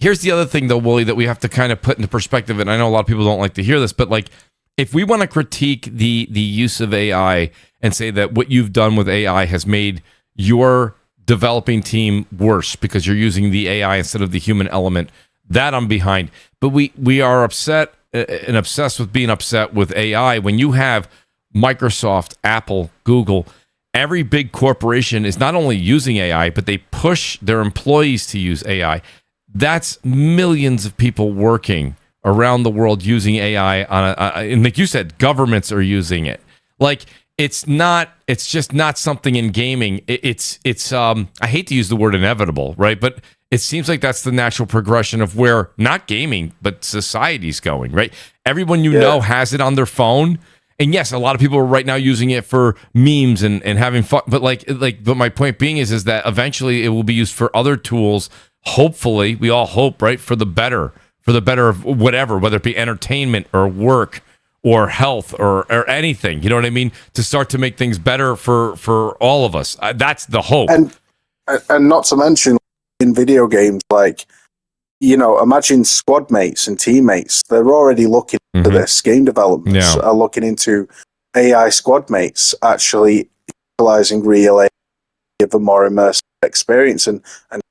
Here's the other thing, though, Wooly, that we have to kind of put into perspective, and I know a lot of people don't like to hear this, but like, if we want to critique the use of AI and say that what you've done with AI has made your developing team worse because you're using the AI instead of the human element, that I'm behind. But we are upset and obsessed with being upset with AI when you have Microsoft, Apple, Google. Every big corporation is not only using AI, but they push their employees to use AI. That's millions of people working around the world using AI and like you said, governments are using it. Like it's just not something in gaming. It's I hate to use the word inevitable, right? But it seems like that's the natural progression of where not gaming, but society's going, right? Everyone you know has it on their phone. And yes, a lot of people are right now using it for memes and having fun. But but my point being is that eventually it will be used for other tools. Hopefully, we all hope, right, for the better of whatever, whether it be entertainment or work or health or anything. You know what I mean? To start to make things better for all of us. That's the hope. And not to mention in video games, like, you know, imagine squad mates and teammates. They're already looking into this. Game developments are looking into AI squad mates actually utilizing real AI to give a more immersive experience and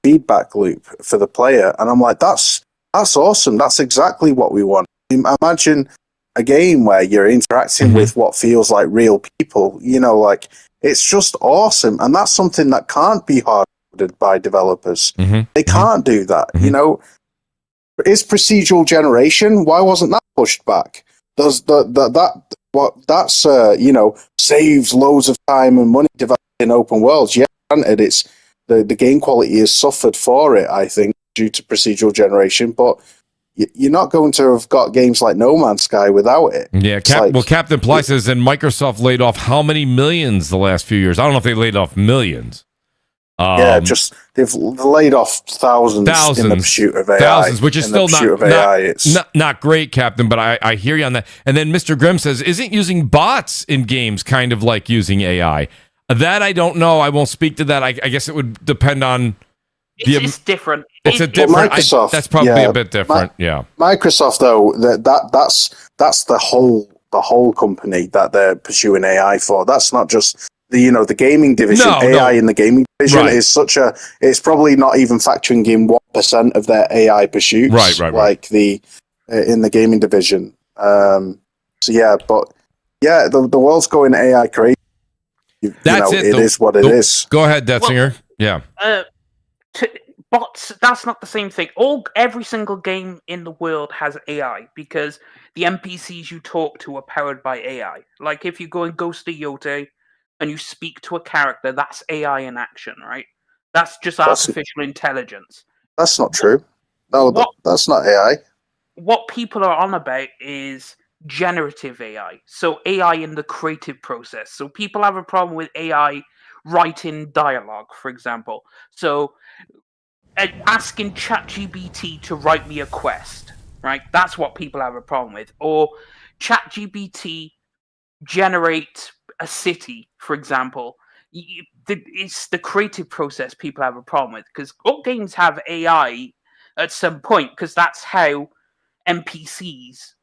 feedback loop for the player. And I'm like, that's awesome. That's exactly what we want. Imagine a game where you're interacting with what feels like real people. You know, like, it's just awesome. And that's something that can't be hard-coded by developers. They can't do that. You know, is procedural generation, why wasn't that pushed back? Does that's you know, saves loads of time and money developing open worlds. Yeah, granted, it's the game quality has suffered for it, I think, due to procedural generation, but you're not going to have got games like No Man's Sky without it. Yeah, Captain Ply says, and Microsoft laid off how many millions the last few years? I don't know if they laid off millions. Just they've laid off thousands in the pursuit of AI. Thousands, which is still not great, Captain, but I hear you on that. And then Mr. Grimm says, isn't using bots in games kind of like using AI? That I don't know. I won't speak to that. I guess it would depend on... It's different. It's a different... Microsoft, that's probably a bit different, Microsoft, though, that's the whole company that they're pursuing AI for. That's not just... the gaming division, AI in the gaming division is it's probably not even factoring in 1% of their AI pursuits, like in the gaming division. The world's going AI crazy. That's it. It is what it is. Go ahead, Detzinger. Bots, that's not the same thing. Every single game in the world has AI because the NPCs you talk to are powered by AI. Like if you go in Ghost of Yote and you speak to a character, that's AI in action, right? That's just artificial intelligence. That's not true. No, that's not AI. What people are on about is generative AI. So AI in the creative process. So people have a problem with AI writing dialogue, for example. So asking ChatGPT to write me a quest, right? That's what people have a problem with. Or ChatGPT generate a city, for example. It's the creative process people have a problem with because all games have AI at some point because that's how NPCs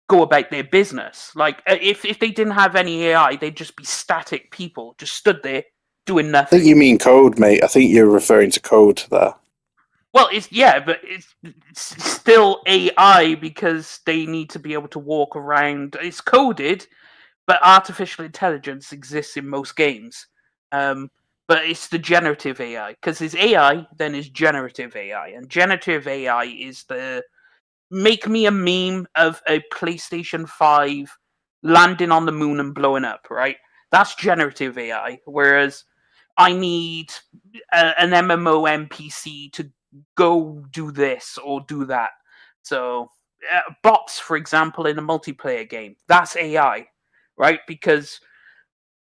go about their business. Like if they didn't have any AI, they'd just be static people just stood there doing nothing. I think you mean code, mate. I think you're referring to code there. Well, it's still AI because they need to be able to walk around. It's coded, but artificial intelligence exists in most games. But it's the generative AI because there's AI, then there's generative AI, and generative AI is the make me a meme of a PlayStation 5 landing on the moon and blowing up, right? That's generative AI. Whereas I need an MMO NPC to go do this or do that. So bots, for example, in a multiplayer game, that's AI, right? Because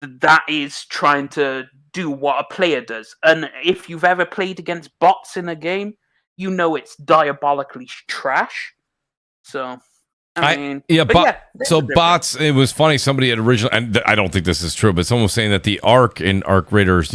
that is trying to do what a player does. And if you've ever played against bots in a game, you know it's diabolically trash. So, bots, it was funny. Somebody had originally, and I don't think this is true, but someone was saying that the Arc in Arc Raiders,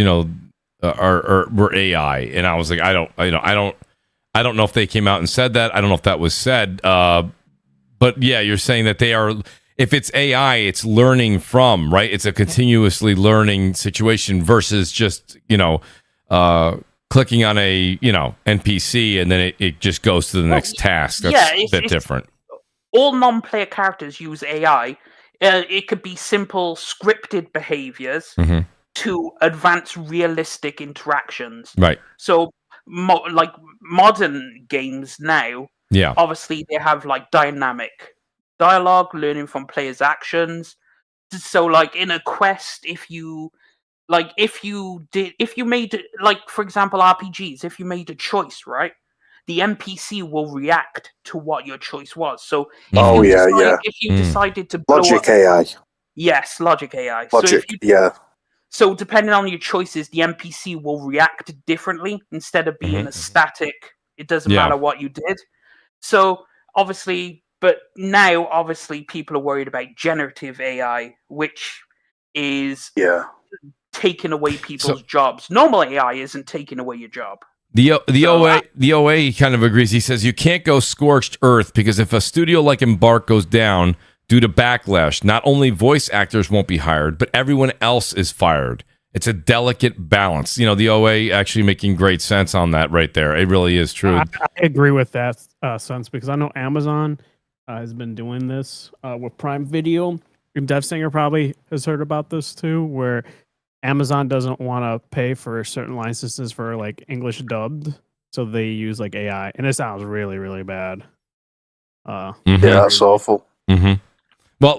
were AI, and I was like, I don't know if they came out and said that. I don't know if that was said. But yeah, you're saying that they are. If it's AI, it's learning from, right? It's a continuously learning situation versus just clicking on a NPC and then it just goes to the next task. That's a bit different. All non-player characters use AI. It could be simple scripted behaviors to advanced realistic interactions. Right. So, like modern games now, obviously they have like dynamic dialogue, learning from players' actions. So, like in a quest, if you made, like, for example, RPGs, if you made a choice, right, the NPC will react to what your choice was. So if you decided to blow logic up, AI. Yes, logic AI. Logic, So depending on your choices, the NPC will react differently instead of being a static. It doesn't matter what you did. So obviously, but now obviously people are worried about generative AI, which is taking away people's jobs. Normal AI isn't taking away your job. The OA kind of agrees. He says you can't go scorched earth because if a studio like Embark goes down due to backlash, not only voice actors won't be hired, but everyone else is fired. It's a delicate balance. The OA actually making great sense on that right there. It really is true. I agree with that sense because I know Amazon has been doing this with Prime Video. Dev Singer probably has heard about this too, where Amazon doesn't want to pay for certain licenses for like English dubbed, so they use like AI, and it sounds really, really bad. That's awful. Well,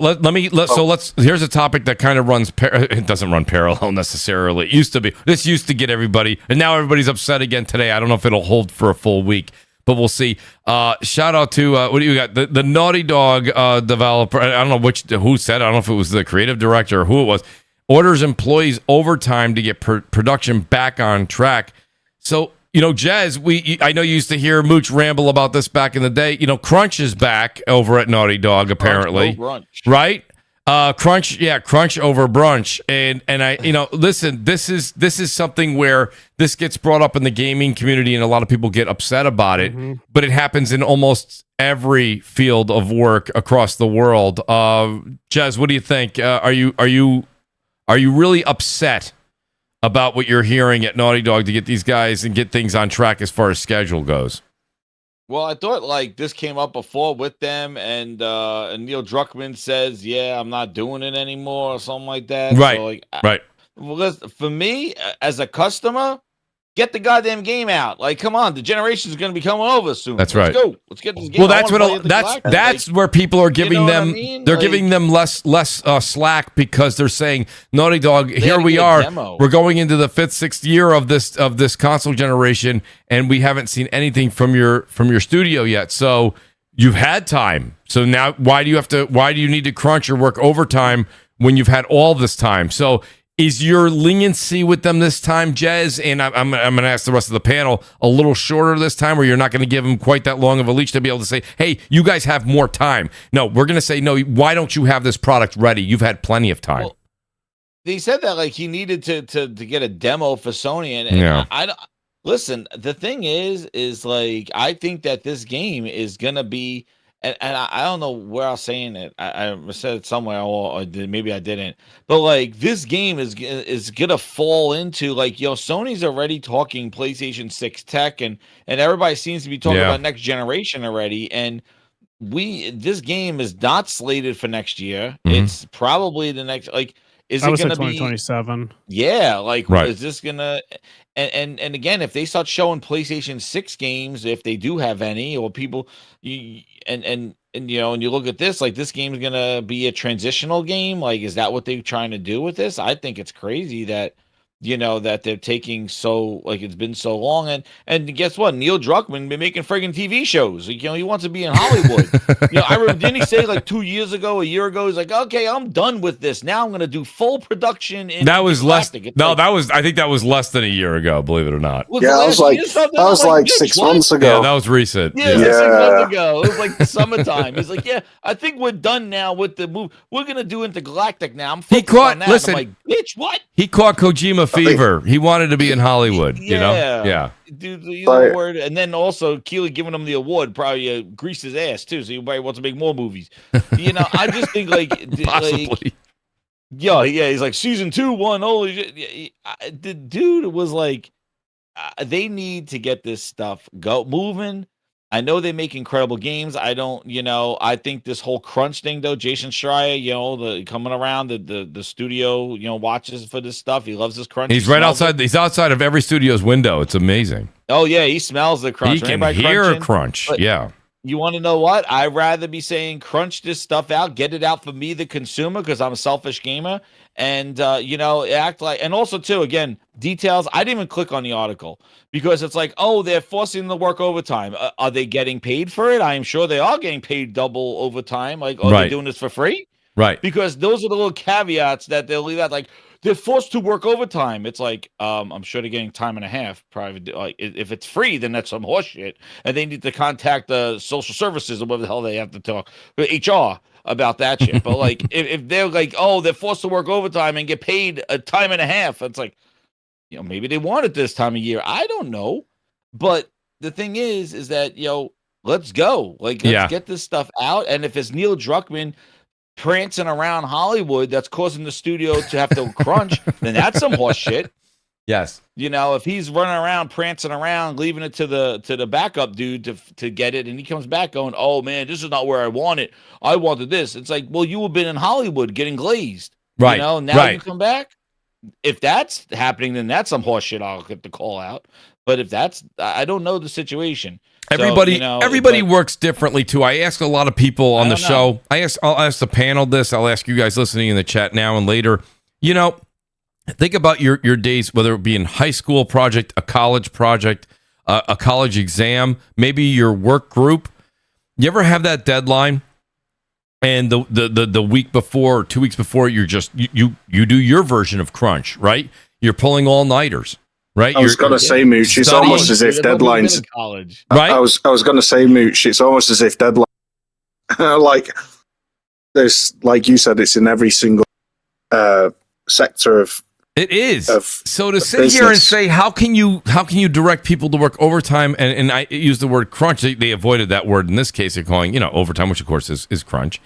here's a topic that kind of runs. It doesn't run parallel necessarily. It used to be. This used to get everybody, and now everybody's upset again today. I don't know if it'll hold for a full week, but we'll see. Shout out to what do you got? The Naughty Dog developer. I don't know who said it. I don't know if it was the creative director or who it was. Orders employees overtime to get production back on track. So, Jez, I know you used to hear Mooch ramble about this back in the day. Crunch is back over at Naughty Dog, apparently. Right? Crunch over brunch. And I, listen, this is something where this gets brought up in the gaming community and a lot of people get upset about it, but it happens in almost every field of work across the world. Jez, what do you think? Are you really upset about what you're hearing at Naughty Dog to get these guys and get things on track as far as schedule goes? Well, I thought like this came up before with them, and Neil Druckmann says, "Yeah, I'm not doing it anymore," or something like that. Right, so, like, right. Well, for me, as a customer, get the goddamn game out. Like, come on, the generation is going to be coming over soon. That's Let's right. go. Let's get this game. Well, that's where people are giving them. They're giving them less slack because they're saying, Naughty Dog, here we are. We're going into the 5th, 6th year of this console generation, and we haven't seen anything from your studio yet. So you've had time. So now, why do you need to crunch or work overtime when you've had all this time? So. Is your leniency with them this time, Jez? And I'm going to ask the rest of the panel a little shorter this time, where you're not going to give them quite that long of a leash to be able to say, hey, you guys have more time. No, we're going to say, no, why don't you have this product ready? You've had plenty of time. Well, they said that like he needed to get a demo for Sony. And I listen, the thing is like, I think that this game is going to be, and I don't know where I was saying it. I said it somewhere, or maybe I didn't. But like this game is gonna fall into like Sony's already talking PlayStation 6 tech, and everybody seems to be talking about next generation already. And this game is not slated for next year. It's probably the next Is it going to be 2027? Yeah, like right. Is this gonna? And again, if they start showing PlayStation 6 games, if they do have any, or people, and you look at this, like this game is gonna be a transitional game. Like, is that what they're trying to do with this? I think it's crazy that that they're taking it's been so long. And guess what? Neil Druckmann been making friggin' TV shows. He wants to be in Hollywood. I remember, didn't he say like 2 years ago, a year ago, he's like, okay, I'm done with this. Now I'm going to do full production. That was less. No, I think that was less than a year ago, believe it or not. That was like 6 months ago. Yeah, that was recent. Yeah. 6 months ago. It was like the summertime. He's like, yeah, I think we're done now with the move. We're going to do Intergalactic now. I'm focused on that. Listen, I'm like, bitch, what? He caught Kojima fever. He wanted to be in Hollywood. You know, yeah. Dude, the award, and then also Keely giving him the award probably greased his ass too. So everybody wants to make more movies. You know, I just think Possibly. like, yeah. He's like season 2 won. Holy shit! The dude was like, they need to get this stuff moving. I know they make incredible games. I don't, I think this whole crunch thing though, Jason Schreier, the coming around the studio, watches for this stuff. He loves this crunch. He's right outside. He's outside of every studio's window. It's amazing. Oh yeah, he smells the crunch. He can hear crunch. Yeah. You want to know what? I'd rather be saying crunch this stuff out, get it out for me, the consumer, because I'm a selfish gamer, and act like. And also too, again, details. I didn't even click on the article because it's like, oh, they're forcing them to work overtime. Are they getting paid for it? I am sure they are getting paid double overtime. Like, are they doing this for free? Right. Because those are the little caveats that they'll leave out. Like, they're forced to work overtime. It's like, I'm sure they're getting time and a half. Probably, like, if it's free, then that's some horse shit. And they need to contact the social services or whatever the hell they have to talk, HR about that shit. But like, if they're like, oh, they're forced to work overtime and get paid a time and a half, it's like, maybe they want it this time of year. I don't know. But the thing is that, let's go. Like, let's get this stuff out. And if it's Neil Druckmann prancing around Hollywood that's causing the studio to have to crunch, then that's some horse shit. Yes. If he's running around prancing around, leaving it to the backup dude to get it, and he comes back going, oh man, this is not where I want it. I wanted this. It's like, well, you have been in Hollywood getting glazed. Right. Now you come back. If that's happening, then that's some horse shit I'll get to call out. But if that's, I don't know the situation. Everybody works differently too. I ask a lot of people on the show. I'll ask the panel this. I'll ask you guys listening in the chat now and later. Think about your days, whether it be in high school project, a college project, a college exam, maybe your work group. You ever have that deadline, and the week before or 2 weeks before, you do your version of crunch, right? You're pulling all-nighters. Right, I was going to say, Mooch. It's almost as if deadlines. Right, I was going to say, Mooch. It's almost as if deadline. Like there's, like you said, it's in every single sector of. It is. So to sit business. Here and say, how can you direct people to work overtime? And I use the word crunch. They avoided that word in this case. They're calling overtime, which of course is crunch.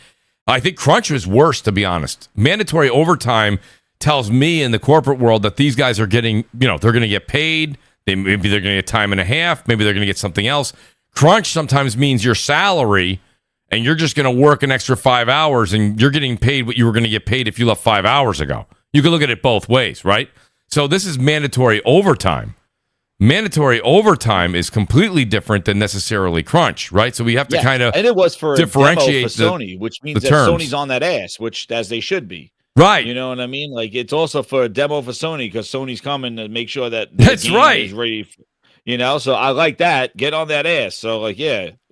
I think crunch is worse, to be honest. Mandatory overtime tells me in the corporate world that these guys are getting, they're going to get paid. Maybe they're going to get time and a half. Maybe they're going to get something else. Crunch sometimes means your salary, and you're just going to work an extra 5 hours, and you're getting paid what you were going to get paid if you left 5 hours ago. You can look at it both ways, right? So this is mandatory overtime. Mandatory overtime is completely different than necessarily crunch, right? So we have to kind of and it was for differentiate for Sony, which means that terms. Sony's on that ass, which as they should be. Right. You know what I mean? Like, it's also for a demo for Sony because Sony's coming to make sure that that's right is ready. So I like that. Get on that ass. So like,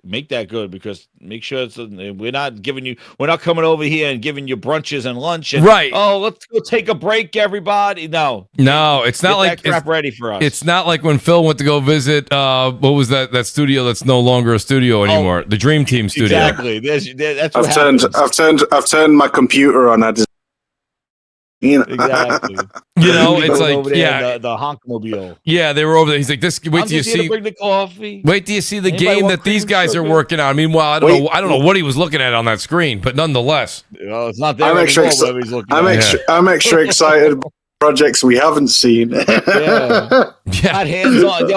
make that good because make sure we're not coming over here and giving you brunches and lunch. And, right. Oh, let's go take a break, everybody. No, it's not like that crap ready for us. It's not like when Phil went to go visit. What was that studio that's no longer a studio anymore? The Dream Team studio. Exactly. That's what I've turned my computer on. Exactly. It's like the honkmobile. Yeah, they were over there. He's like, "This. Wait till you see. Bring the coffee. Wait till you see the game that these guys are working on." Meanwhile, I don't know what he was looking at on that screen, but nonetheless, it's not there. I'm extra excited about projects we haven't seen. Not hands on.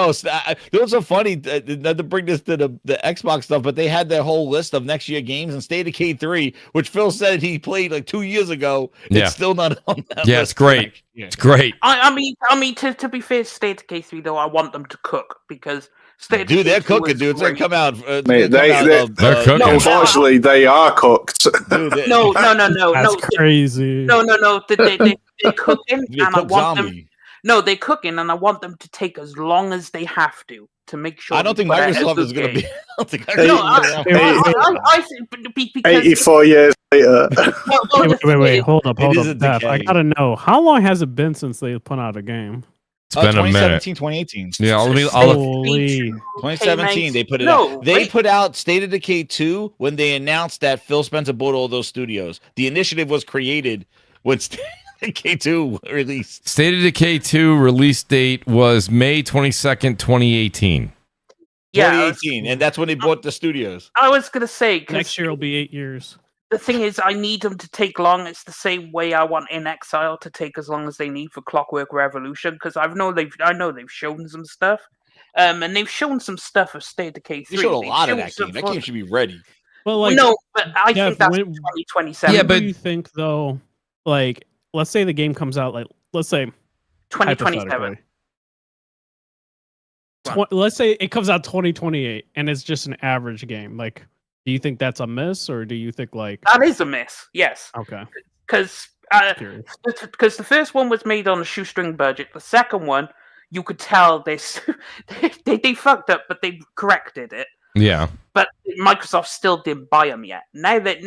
Those are funny. Not to bring this to the Xbox stuff, but they had their whole list of next year games, and State of Decay 3, which Phil said he played like 2 years ago. It's still not on that list. It's great. It's great. I mean, to be fair, State of Decay 3 though, I want them to cook because they're cooking, dude. It's gonna come out. They're cooking. Unfortunately, they are cooked. No. That's crazy. No. They're cooking, and I want them. No, they're cooking, and I want them to take as long as they have to make sure. I don't think Microsoft is going to be. I think because 84 years later. Wait, hold up. Def, I gotta know, how long has it been since they put out a game? It's been a minute. 2018. Yeah, Holy. 2017. They put it out. They put out State of Decay 2 when they announced that Phil Spencer bought all those studios. The initiative was created when K2 released. State of Decay 2 release date was May 22nd, 2018. Yeah, 2018, and that's when they bought the studios. I was gonna say 'cause Next year will be 8 years. the thing is, I need them to take long. It's the same way I want In Exile to take as long as they need for Clockwork Revolution, because I know they've shown some stuff, and they've shown some stuff of State of Decay 3. They showed a lot of showed that some game. That fun- game should be ready. Well, like, no, but I Jeff, think that's when- 2027. Yeah, What but- do you think though? Like, let's say the game comes out, like, let's say 2027. hypothetically. Let's say it comes out 2028 and it's just an average game. Like, do you think that's a miss, or do you think like That is a miss. Yes, okay? because Curious. the first one was made on a shoestring budget. The second one, you could tell they fucked up, but they corrected it. Yeah. But Microsoft still didn't buy them yet. Now they're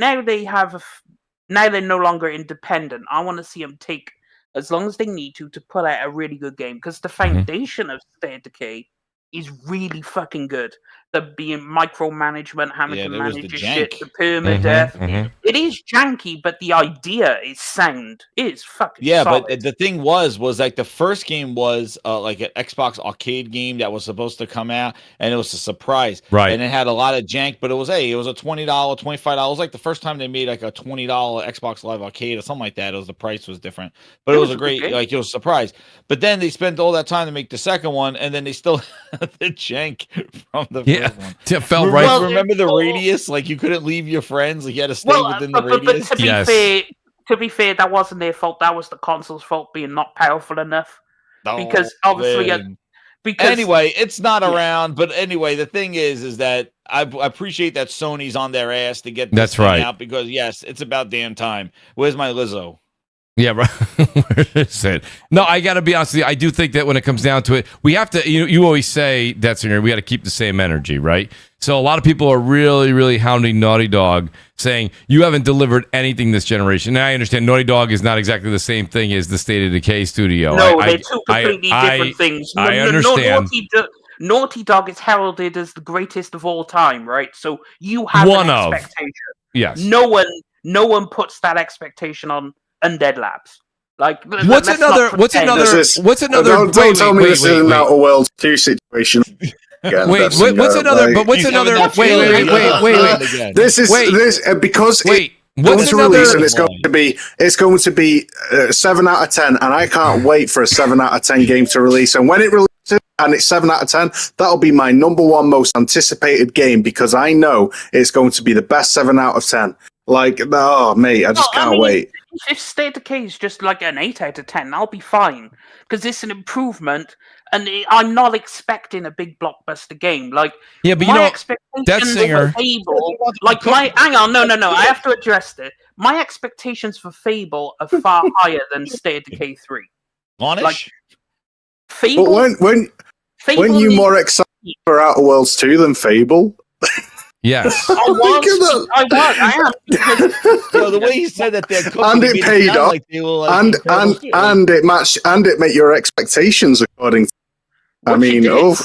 no longer independent. I want to see them take as long as they need to put out a really good game, because the foundation of State of Decay is really fucking good. The being micromanagement, having to there was manage the your shit, jank. the permadeath. Mhm. It is janky, but the idea is sound. It is fucking Yeah, solid. but the thing was like the first game was like an Xbox arcade game that was supposed to come out, and it was a surprise. Right. And it had a lot of jank, but it was a $20, $25. It was like the first time they made like a $20 Xbox Live Arcade or something like that. The price was different, but it was a good great, game. like, it was a surprise. But then they spent all that time to make the second one, and then they still had the jank from the Yeah. first one. It felt Remember, right. Well, remember the well- radius? Like, you couldn't leave your friends. Like, you had to stay within the but radius. to be Yes. fair, that wasn't their fault. That was the console's fault being not powerful enough. Because obviously, man. Because Anyway, it's not Yeah. around. But anyway, the thing is that I appreciate that Sony's on their ass to get this That's thing right. out, because yes, it's about damn time. Where's my Lizzo? Yeah, right. Where is it? No, I got to be honest with you. I do think that when it comes down to it, we have to, you always say, Detzinger, we got to keep the same energy, right? So a lot of people are really, really hounding Naughty Dog, saying, you haven't delivered anything this generation. Now, I understand Naughty Dog is not exactly the same thing as the State of Decay studio. no, I- they're two completely different things. I understand. Naughty Dog is heralded as the greatest of all time, right? So you have One an of. expectation. Yes. No one puts that expectation on Undead Labs. Like, What's let's not another? What's pretend. another? This is- What's another? Don't wait, tell me wait, this wait, is an wait. Outer Worlds 2 situation. Again, Wait, that's what's another? like- But what's He's another? having that Wait, feeling wait. again. This is Wait. because Wait, it's going what's to another? release, and it's going to be 7 out of 10, and I can't wait for a 7 out of 10 game to release. And when it releases and it's 7 out of 10, that'll be my number one most anticipated game, because I know it's going to be the best 7 out of 10. Like, oh mate, I just can't wait. If State of Decay is just like an 8 out of 10, I'll be fine, because it's an improvement, and I'm not expecting a big blockbuster game. Like, Yeah, but you my know, expectations Detzinger- for Fable, like hang on, no, I have to address it. My expectations for Fable are far higher than State of Decay 3. Garnish? Like, Fable, But when Fable you needs- more excited for Outer Worlds 2 than Fable? Yes. I was, I am. Because Yo, the way he said that they're cooking, And it made paid sound off. like they were, like, and incredible shit. it matched, and it met your expectations according to. I What you mean, did.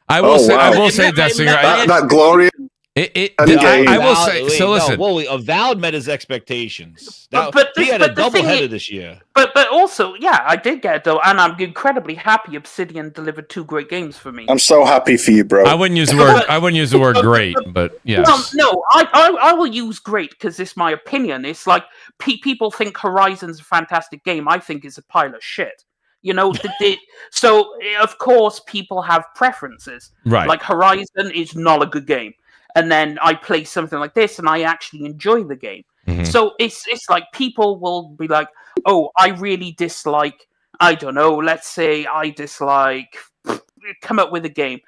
I will Oh, say. I wow. will say, Detzinger. that glorious. I will say. So listen. Woolley, Avowed met his expectations. That, But he had a the thing double header is- this year. But also, yeah, I did get it though, and I'm incredibly happy Obsidian delivered 2 great games for me. I'm so happy for you, bro. I wouldn't use the word. I wouldn't use the word great, but yes. No, I will use great because it's my opinion. It's like people think Horizon's a fantastic game. I think it's a pile of shit. You know, so of course people have preferences. Right. Like Horizon is not a good game, and then I play something like this, and I actually enjoy the game. Mhm. So it's like people will be like, oh, I really dislike. I don't know. Let's say I dislike. Come up with a game.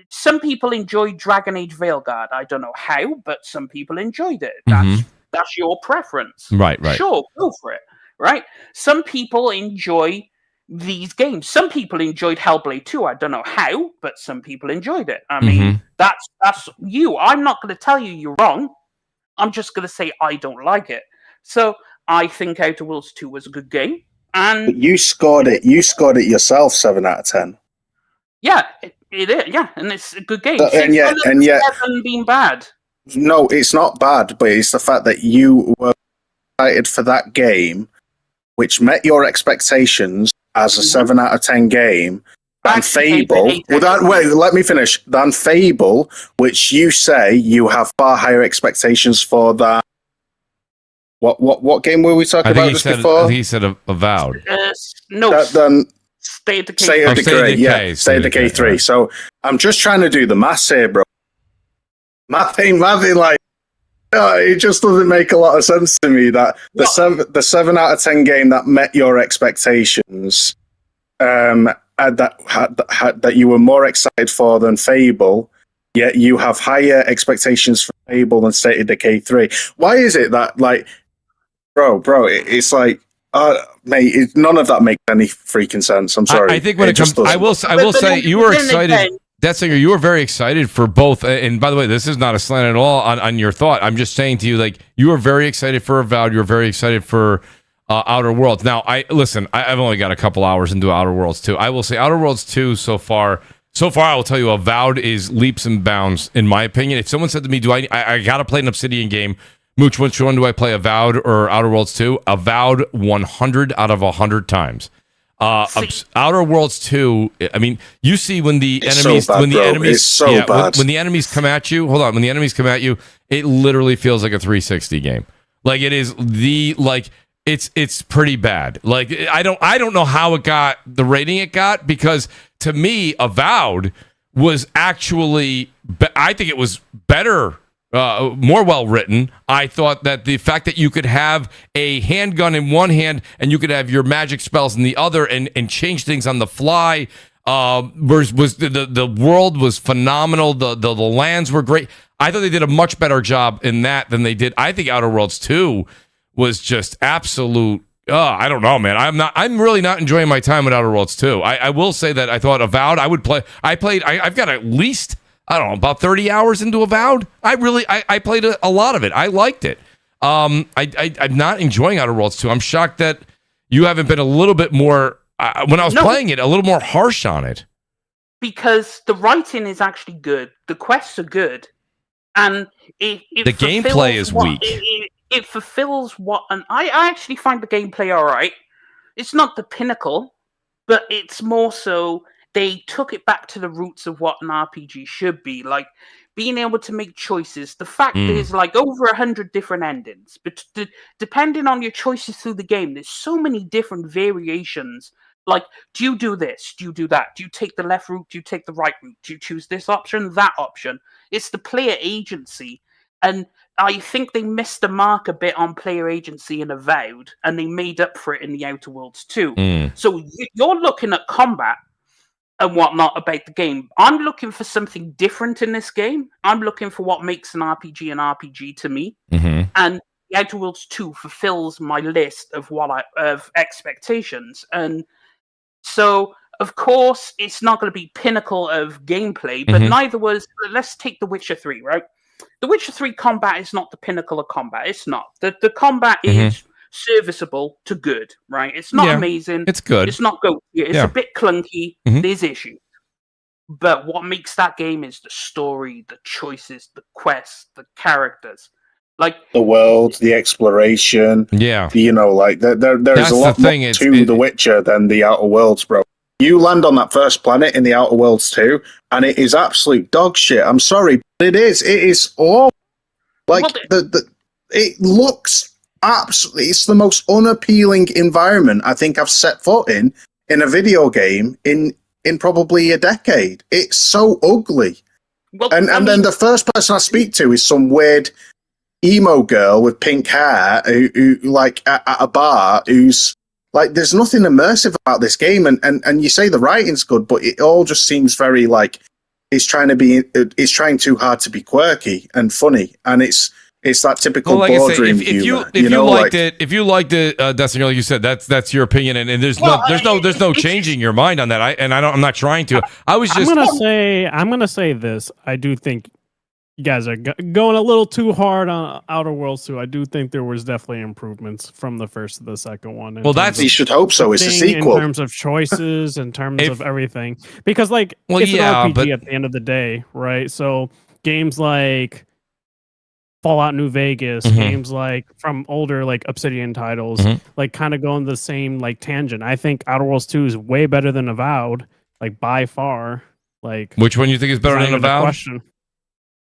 Some people enjoy Dragon Age Veilguard. I don't know how, but some people enjoyed it. That's your preference. Right. Right. Sure, go for it. Right? Some people enjoy these games. Some people enjoyed Hellblade 2. I don't know how, but some people enjoyed it. I mean, that's you. I'm not going to tell you you're wrong. I'm just going to say I don't like it. So I think Outer Worlds 2 was a good game. And You scored it. You scored it yourself. 7 out of 10. yeah, it is. Yeah, and it's a good game. And yet- It hasn't been bad. No, it's not bad, but it's the fact that you were excited for that game, which met your expectations as a 7 out of 10 game, than Fable. Wait, let me finish. Than Fable, which you say you have far higher expectations for that. What game were we talking about just before? I think he said Avowed. No. Then State of Decay. State of Decay. Yeah, State of Decay 3. Right. So I'm just trying to do the maths here, bro. Mathing, like, it just doesn't make a lot of sense to me that the 7 out of 10 game that met your expectations, that you were more excited for than Fable, yet you have higher expectations for Fable than State of Decay 3. Why is it that, like, bro, it's like, mate, none of that makes any freaking sense. I'm sorry. I think when it comes, I will say you were excited. Deathsinger, you were very excited for both. And by the way, this is not a slant at all on your thought. I'm just saying to you, like, you were very excited for Avowed. You were very excited for Outer Worlds. Now, I've only got a couple hours into Outer Worlds 2. I will say Outer Worlds 2 so far, I will tell you, Avowed is leaps and bounds, in my opinion. If someone said to me, I got to play an Obsidian game, Mooch, which one do I play, Avowed or Outer Worlds 2? Avowed 100 out of 100 times. Outer Worlds 2, I mean, you see when the enemies when the enemies come at you, when the enemies come at you, it literally feels like a 360 game. Like, it is it's pretty bad. Like, I don't know how it got the rating it got, because to me Avowed was actually I think it was better, more well written. I thought that the fact that you could have a handgun in one hand and you could have your magic spells in the other and change things on the fly was the world was phenomenal. The lands were great. I thought they did a much better job in that than they did. I think Outer Worlds 2 was just absolute. I don't know, man. I'm really not enjoying my time with Outer Worlds 2. I will say that I thought Avowed I would play. I've got at least, I don't know, about 30 hours into Avowed. I played a lot of it. I liked it. I'm not enjoying Outer Worlds 2. I'm shocked that you haven't been a little bit more, when I was playing it, a little more harsh on it. Because the writing is actually good. The quests are good. And the gameplay is weak. It fulfills what... And I actually find the gameplay all right. It's not the pinnacle, but it's more so... They took it back to the roots of what an RPG should be, like being able to make choices. The fact there's like over 100 different endings, but depending on your choices through the game, there's so many different variations. Like, do you do this? Do you do that? Do you take the left route? Do you take the right route? Do you choose this option, that option? It's the player agency. And I think they missed the mark a bit on player agency in Avowed, and they made up for it in the Outer Worlds too. So you're looking at combat and whatnot about the game. I'm looking for something different in this game. I'm looking for what makes an RPG to me. And the Outer Worlds 2 fulfills my list of expectations. And so, of course, it's not going to be pinnacle of gameplay, but neither was... Let's take The Witcher 3, right? The Witcher 3 combat is not the pinnacle of combat. It's not. The combat is serviceable to good, right? It's not amazing. It's good. It's not good. It's a bit clunky. There's issues. But what makes that game is the story, the choices, the quests, the characters. Like the world, the exploration. Yeah. You know, like there's a lot more to The Witcher than the Outer Worlds, bro. You land on that first planet in the Outer Worlds 2, and it is absolute dog shit. I'm sorry, but it is. It is awful. Like, it looks absolutely... It's the most unappealing environment I think I've set foot in a video game in probably a decade. It's so ugly. Well, and then the first person I speak to is some weird emo girl with pink hair who like, at a bar, who's... Like, there's nothing immersive about this game, and you say the writing's good, but it all just seems very like it's trying too hard to be quirky and funny, and it's that typical boardroom humor. If you liked it, Destiny, like you said, that's your opinion, and there's no changing your mind on that. I'm not trying to. I'm gonna say this. I do think you guys are going a little too hard on Outer Worlds 2. I do think there was definitely improvements from the first to the second one. Well, you should hope so. It's a sequel. In terms of choices, in terms of everything. Because, like, it's an RPG at the end of the day, right? So games like Fallout New Vegas, Mhm. games like from older like Obsidian titles, Mhm. like kind of going the same like tangent. I think Outer Worlds 2 is way better than Avowed, like by far. Like, Which one you think is it's better not than even a Avowed? question.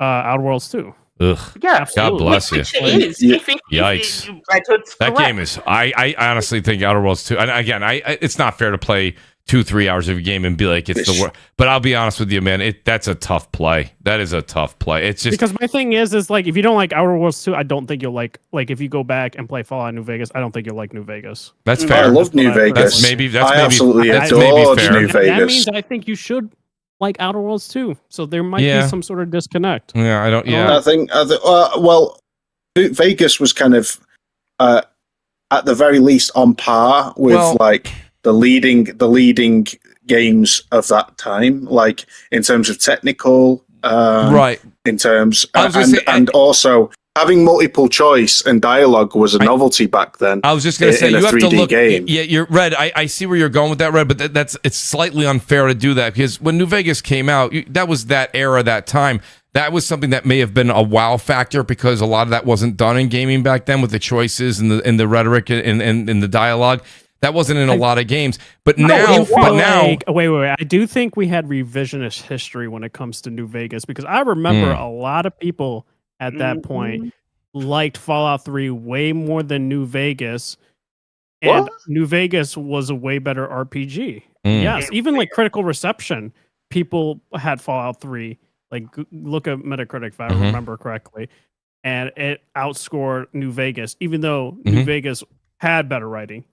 Outer Worlds 2. Ugh. Yeah, Absolutely. God bless you. which it is. Yeah. Yikes. Redhood's That correct. game is. I honestly think Outer Worlds 2. And again, it's not fair to play 2-3 hours of a game and be like it's the worst. But I'll be honest with you, man. That's a tough play. That is a tough play. It's just Because my thing is like if you don't like Outer Worlds 2, I don't think you'll like if you go back and play Fallout New Vegas, I don't think you'll like New Vegas. that's I fair. love New That's Vegas. maybe. I absolutely that's adored fair. New That Vegas. means I think you should like Outer Worlds 2. So there might Yeah. be some sort of disconnect. Yeah, I don't. Yeah, I think, well, Vegas was kind of, at the very least, on par with like the leading games of that time, like in terms of technical, right. in terms, I was gonna say, and also having multiple choice and dialogue was a novelty back then. I was just going to say in a you have 3D to look. game. Yeah, you're Red. I see where you're going with that, Red. But it's slightly unfair to do that because when New Vegas came out, that was that era, that time. That was something that may have been a wow factor because a lot of that wasn't done in gaming back then with the choices and the rhetoric and the dialogue. That wasn't in a lot of games. But now, wait. I do think we had revisionist history when it comes to New Vegas because I remember a lot of people at that point liked Fallout 3 way more than New Vegas. And What? New Vegas was a way better RPG. Yes, even like critical reception, people had Fallout 3. Like look at Metacritic if I remember correctly. And it outscored New Vegas, even though New Vegas had better writing,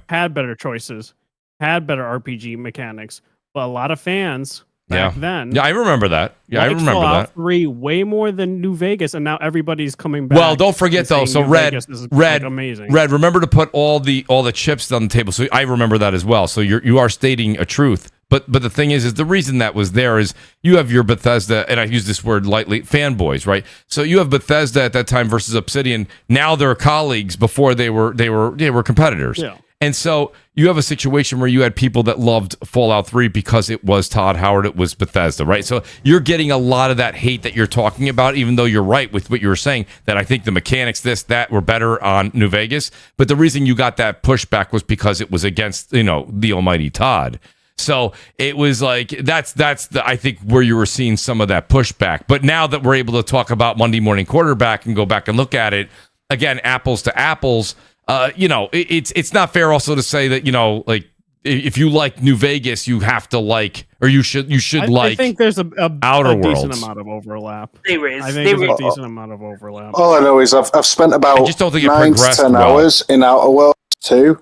had better choices, had better RPG mechanics. But a lot of fans back then. Yeah, I remember that. Yeah, I remember Fallout that. 3 way more than New Vegas, and now everybody's coming back. Well, don't forget though. So New Red, Vegas is, Red, like, amazing. Red. Remember to put all the chips on the table. So I remember that as well. So you are stating a truth. But the thing is the reason that was there is you have your Bethesda, and I use this word lightly, fanboys, right? So you have Bethesda at that time versus Obsidian. Now they're colleagues. Before they were competitors. Yeah. And so you have a situation where you had people that loved Fallout 3 because it was Todd Howard, it was Bethesda, right? So you're getting a lot of that hate that you're talking about, even though you're right with what you were saying, that I think the mechanics, that were better on New Vegas. But the reason you got that pushback was because it was against, the almighty Todd. So it was like that's I think where you were seeing some of that pushback. But now that we're able to talk about Monday Morning Quarterback and go back and look at it again, apples to apples, it's not fair also to say that like if you like New Vegas, you have to like, or you should like. I think there's a Outer decent Worlds. amount of overlap. There is. I think there's a decent amount of overlap. All I know is I've spent about I just don't think it 9 to progressed 10 well. hours in Outer Worlds 2,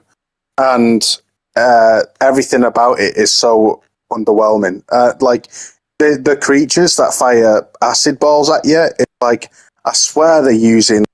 and everything about it is so underwhelming. Like the creatures that fire acid balls at you, it's like I swear they're using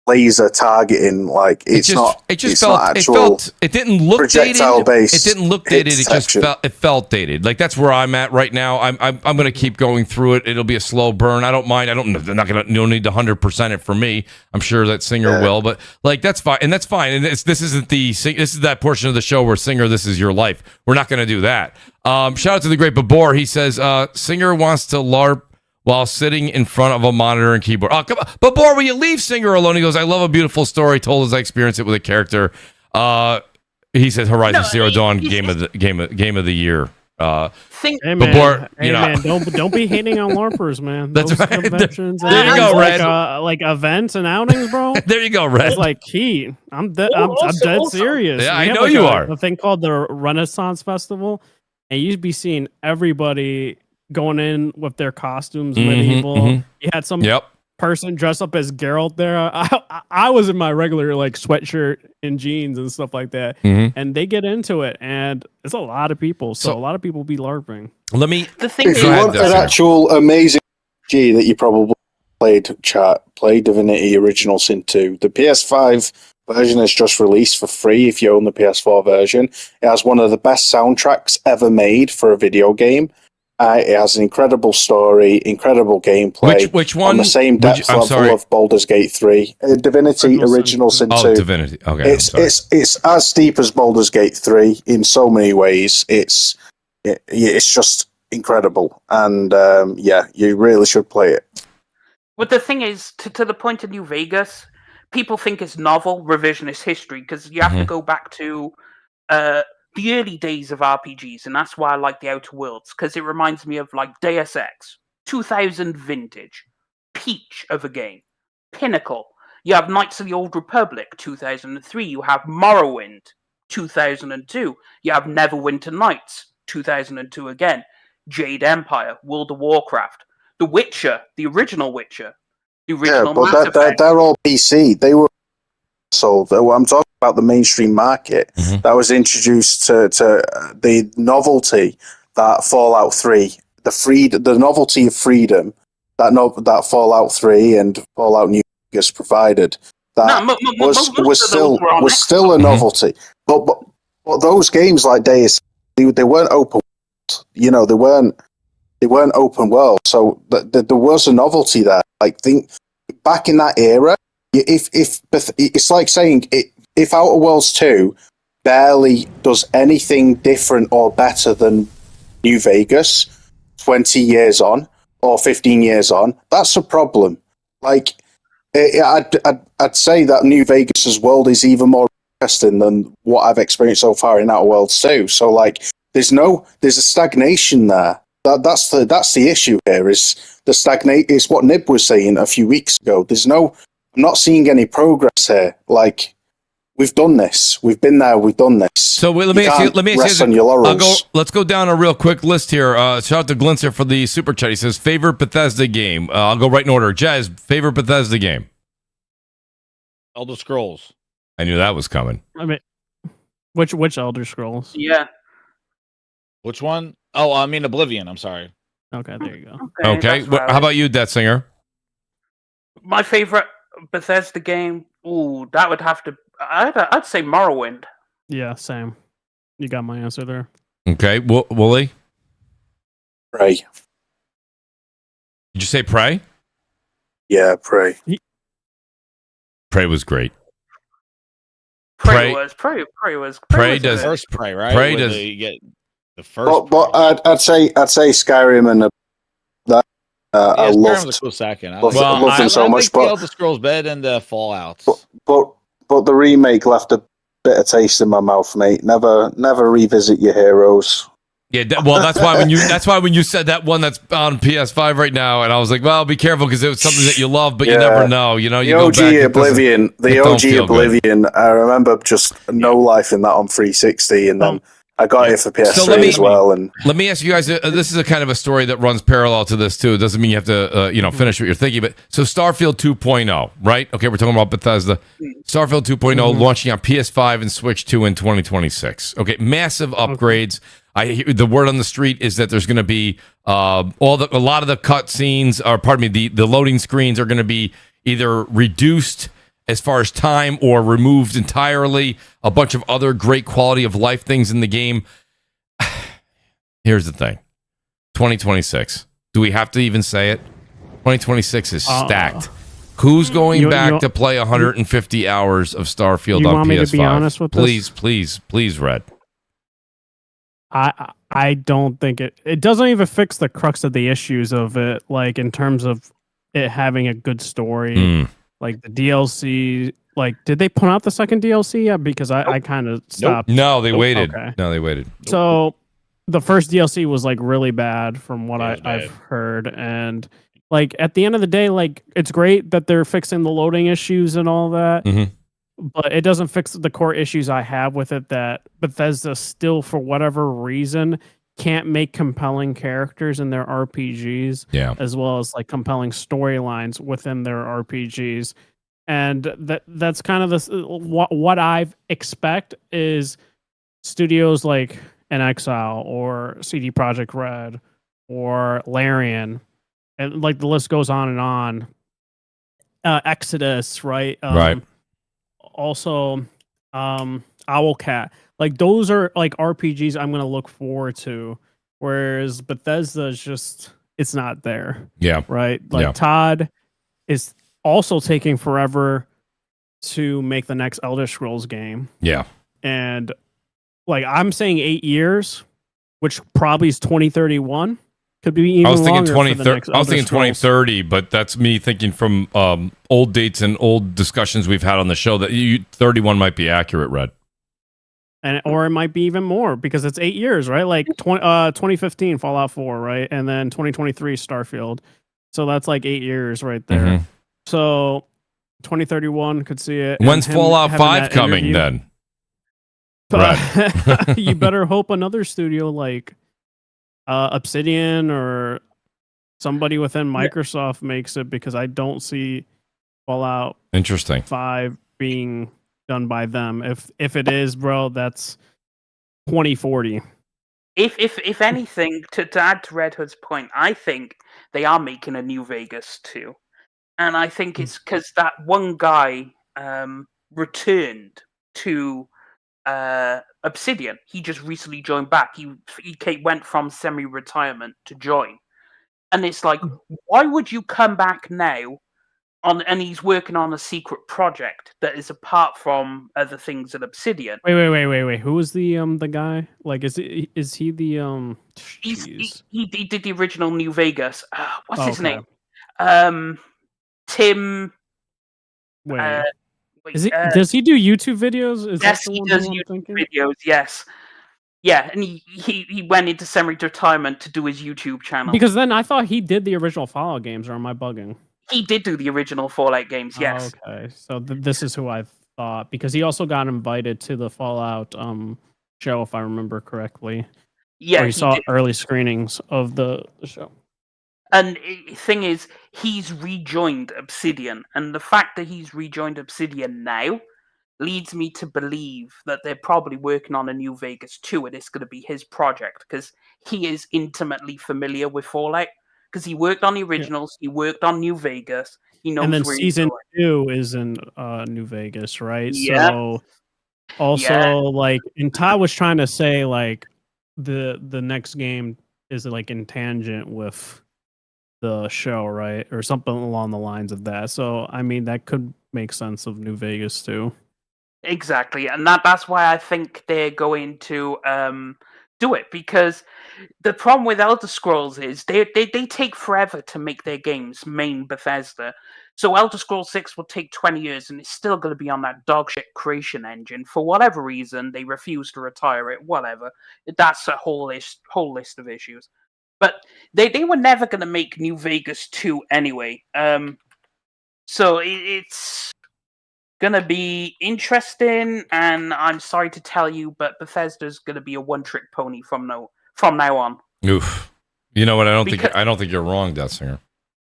laser targeting. Like it didn't look projectile dated. based. It didn't look dated. It felt dated. Like that's where I'm at right now. I'm going to keep going through it. It'll be a slow burn. I don't mind. They're not going to. You'll need to 100% it for me. I'm sure that Singer will, but like that's fine. And that's fine. And this isn't this is that portion of the show where Singer, this is your life. We're not going to do that. Shout out to the great Babor. He says Singer wants to LARP while sitting in front of a monitor and keyboard. Oh, come on. Babor, will you leave Singer alone? He goes, I love a beautiful story told as I experienced it with a character. He says Horizon Zero Dawn game of the year. Hey man, Babor, man, don't be hating on LARPers, man. That's Those right. conventions There you go, Red. like events and outings, bro. There you go, Red. It's like key. I'm dead serious. Yeah, I We have know like you are. A thing called the Renaissance Festival, and you'd be seeing everybody going in with their costumes, medieval. You had some person dressed up as Geralt there. I was in my regular like sweatshirt and jeans and stuff like that, and they get into it, and it's a lot of people. So a lot of people be LARPing. The thing If is, you want an actual amazing G that you probably play Divinity Original Sin 2. The PS5 version is just released for free if you own the PS4 version. It has one of the best soundtracks ever made for a video game. It has an incredible story, incredible gameplay. Which one? On the same depth level of Baldur's Gate 3. Divinity Original Sin 2. Oh, Divinity. Okay. It's as deep as Baldur's Gate 3 in so many ways. It's just incredible. And you really should play it. But the thing is, to the point of New Vegas, people think it's novel revisionist history because you have to go back to the early days of RPGs, and that's why I like the Outer Worlds, because it reminds me of like Deus Ex, 2000 vintage, peach of a game, Pinnacle. You have Knights of the Old Republic, 2003. You have Morrowind, 2002. You have Neverwinter Nights, 2002 again. Jade Empire, World of Warcraft, The Witcher, the original Witcher, the original Mass but Effect. they're all PC. They were sold. I'm talking about the mainstream market that was introduced to the novelty that Fallout 3, the novelty of freedom that Fallout 3 and Fallout New Vegas provided. That was still a novelty. But those games like Deus, they weren't open. You know, they weren't open world. So there was a novelty there. Like think back in that era. If it's like saying if Outer Worlds 2 barely does anything different or better than New Vegas 20 years on or 15 years on, that's a problem. Like I'd say that New Vegas's world is even more interesting than what I've experienced so far in Outer Worlds 2. So like there's a stagnation there. That's the issue here is the stagnate is what Nib was saying a few weeks ago. I'm not seeing any progress here. Like we've done this, we've been there, we've done this. So let me ask you on your laurels. let's go down a real quick list here. Shout out to Glinster for the super chat. He says favorite Bethesda game. I'll go right in order. Jazz, favorite Bethesda game. Elder Scrolls. I knew that was coming. I mean, which Elder Scrolls? Yeah. Which one? Oh, I mean Oblivion. I'm sorry. Okay, there you go. Okay, how about you, Death Singer? My favorite Bethesda game? Ooh, that would have to. I'd say Morrowind. Yeah, same. You got my answer there. Okay, Wooly? Prey. Did you say Prey? Yeah, Prey. Prey was great. Prey was does First Prey, right? Prey Where does you get the first. But I'd say Skyrim and that I loved. Was a cool second. I loved them so much. But Elder Scrolls better than the Fallouts. But the remake left a bitter taste in my mouth, mate. Never revisit your heroes. Yeah, well, that's why when you said that one that's on PS5 right now, and I was like, well, be careful because it was something that you love, but you never know. You know, the OG Oblivion. The OG Oblivion. I remember just no life in that on 360, and then I got it for PS3 as well. And let me ask you guys. This is a kind of a story that runs parallel to this too. It doesn't mean you have to, finish what you're thinking. But so Starfield 2.0, right? Okay, we're talking about Bethesda. Starfield 2.0 launching on PS5 and Switch 2 in 2026. Okay, massive upgrades. The word on the street is that there's going to be a lot of the cut scenes, or pardon me, the loading screens are going to be either reduced as far as time or removed entirely. A bunch of other great quality of life things in the game. Here's the thing. 2026. Do we have to even say it? 2026 is stacked. Who's going back to play 150 hours of Starfield on PS5? Me to be honest with please, Red. I don't think it doesn't even fix the crux of the issues of it, like in terms of it having a good story. Like the DLC, like did they put out the second DLC yet? Because I kind of stopped. No, they waited. Okay. No, they waited. So the first DLC was like really bad from what I've heard, and like at the end of the day, like it's great that they're fixing the loading issues and all that. But it doesn't fix the core issues I have with it, that Bethesda still, for whatever reason, can't make compelling characters in their RPGs, as well as like compelling storylines within their RPGs. And that's kind of what I've expect is studios like An Exile or CD Projekt Red or Larian, and like the list goes on and on. Exodus, right? Right. Also, Owlcat. Like those are like RPGs I'm gonna look forward to. Whereas Bethesda is just it's not there. Yeah. Right. Like Todd is also taking forever to make the next Elder Scrolls game. Yeah. And like I'm saying 8 years, which probably is 2031. Could be even I was thinking longer for the 2030. next I was Elder thinking Scrolls. 2030, but that's me thinking from old dates and old discussions we've had on the show that 31 might be accurate, Red. Or it might be even more because it's 8 years, right? Like 2015 Fallout 4, right? And then 2023 Starfield. So that's like 8 years right there. Mhm. So 2031 could see it. and When's him Fallout having 5 that coming interview. then? You better hope another studio like Obsidian or somebody within Microsoft makes it, because I don't see Fallout Interesting. 5 being done by them. If it is, bro, that's 2040. If anything, to add to Red Hood's point, I think they are making a New Vegas too, and I think it's because that one guy returned to Obsidian. He just recently joined back. He went from semi-retirement to join, and it's like, why would you come back now? And he's working on a secret project that is apart from other things at Obsidian. Wait. Who is the guy? Like, is he the He did the original New Vegas. What's his okay. name? Tim. Wait. Wait, Is he? Does he do YouTube videos? Is yes, that the he one does who I'm YouTube thinking? videos. Yes, yeah, and he went into semi-retirement to do his YouTube channel. Because then I thought he did the original Fallout games, or am I bugging? He did do the original Fallout games. Yes. Okay, so this is who I thought, because he also got invited to the Fallout show, if I remember correctly. Yeah, or he saw did. early screenings of the show. And the thing is, he's rejoined Obsidian, and the fact that he's rejoined Obsidian now leads me to believe that they're probably working on a New Vegas 2, and it's going to be his project, because he is intimately familiar with Fallout, because he worked on the originals, he worked on New Vegas, he knows And then where season he's 2 going. is in New Vegas, right? Yeah. So also, like, and Todd was trying to say, like, the next game is like in tangent with the show, right? Or something along the lines of that. So I mean, that could make sense of New Vegas too. Exactly, and that's why I think they're going to do it, because the problem with Elder Scrolls is they take forever to make their games, main Bethesda. So Elder Scrolls 6 will take 20 years, and it's still going to be on that dogshit creation engine. For whatever reason, they refuse to retire it. Whatever, that's a whole list of issues. But they were never going to make New Vegas 2 anyway. So it's gonna be interesting, and I'm sorry to tell you, but Bethesda's gonna be a one-trick pony from now on. Oof. You know what? I don't think you're wrong, Death Singer.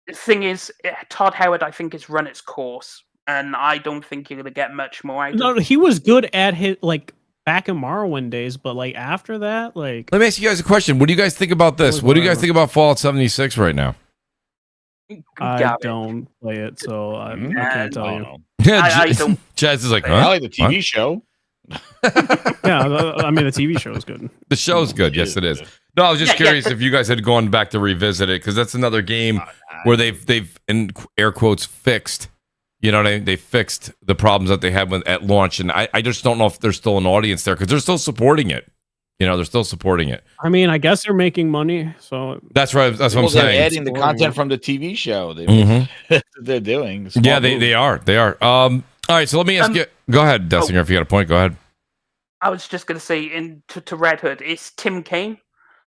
The thing is, Todd Howard, I think, has run its course, and I don't think you're gonna get much more out of No, it. he was good at his, like, back in Morrowind days, but like after that, like, Let me ask you guys a question. What do you guys think about this? What do you guys think about Fallout 76 right now? I don't play it, so I can't tell you. Yeah, I don't. Chaz is like, huh? I like the TV What? show. Yeah, I mean, the TV show is good. The show's good. Yes, it is. No, I was just Yeah, curious yeah, if you guys had gone back to revisit it, because that's another game where they've in air quotes fixed. You know what I mean? They fixed the problems that they had at launch, and I just don't know if there's still an audience there, because they're still supporting it. You know, they're still supporting it. I mean, I guess they're making money, so That's right. That's what I'm They're saying. adding the content from the TV show. Mhm. They're doing. Yeah, Smart move. they are. They are. All right, so let me ask you. Go ahead, Dessinger, if you got a point. Go ahead. I was just gonna say, to Red Hood, it's Tim Kaine,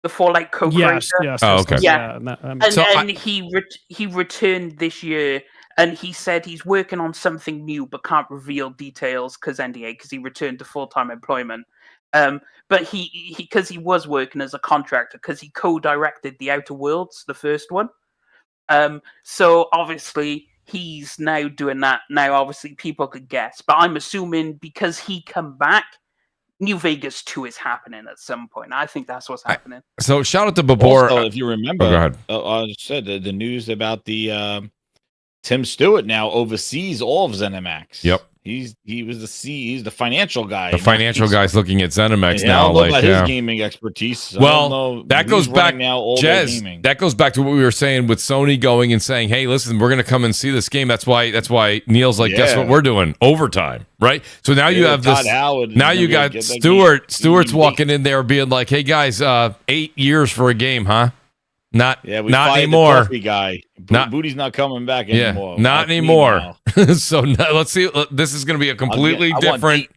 the Fallout co-creator. yes. Oh, okay. Yeah. That And he returned this year, and he said he's working on something new but can't reveal details because NDA, because he returned to full-time employment. But he because he was working as a contractor, because he co-directed The Outer Worlds, the first one. So obviously he's now doing that. Now obviously people could guess, but I'm assuming because he come back, New Vegas 2 is happening at some point. I think that's what's happening. So shout out to Babor. Also, if you remember, go ahead. I said the news about the Tim Stewart now oversees all of ZeniMax. Yep. He's the financial guy. The financial guy's looking at ZeniMax I now. don't know Like, about yeah. his gaming expertise. Well, that goes back, now all their Jez. gaming. That goes back to what we were saying with Sony going and saying, "Hey, listen, we're going to come and see this game." That's why Neil's like, "Guess what we're doing? Overtime, right?" So now you have Todd this. Howard Now you got Stewart. Stewart's game. walking in there, being like, "Hey guys, 8 years for a game, huh?" Not Yeah, we not fired anymore. The coffee guy. Booty's not coming back anymore. Not anymore. So let's see. This is going to be a completely different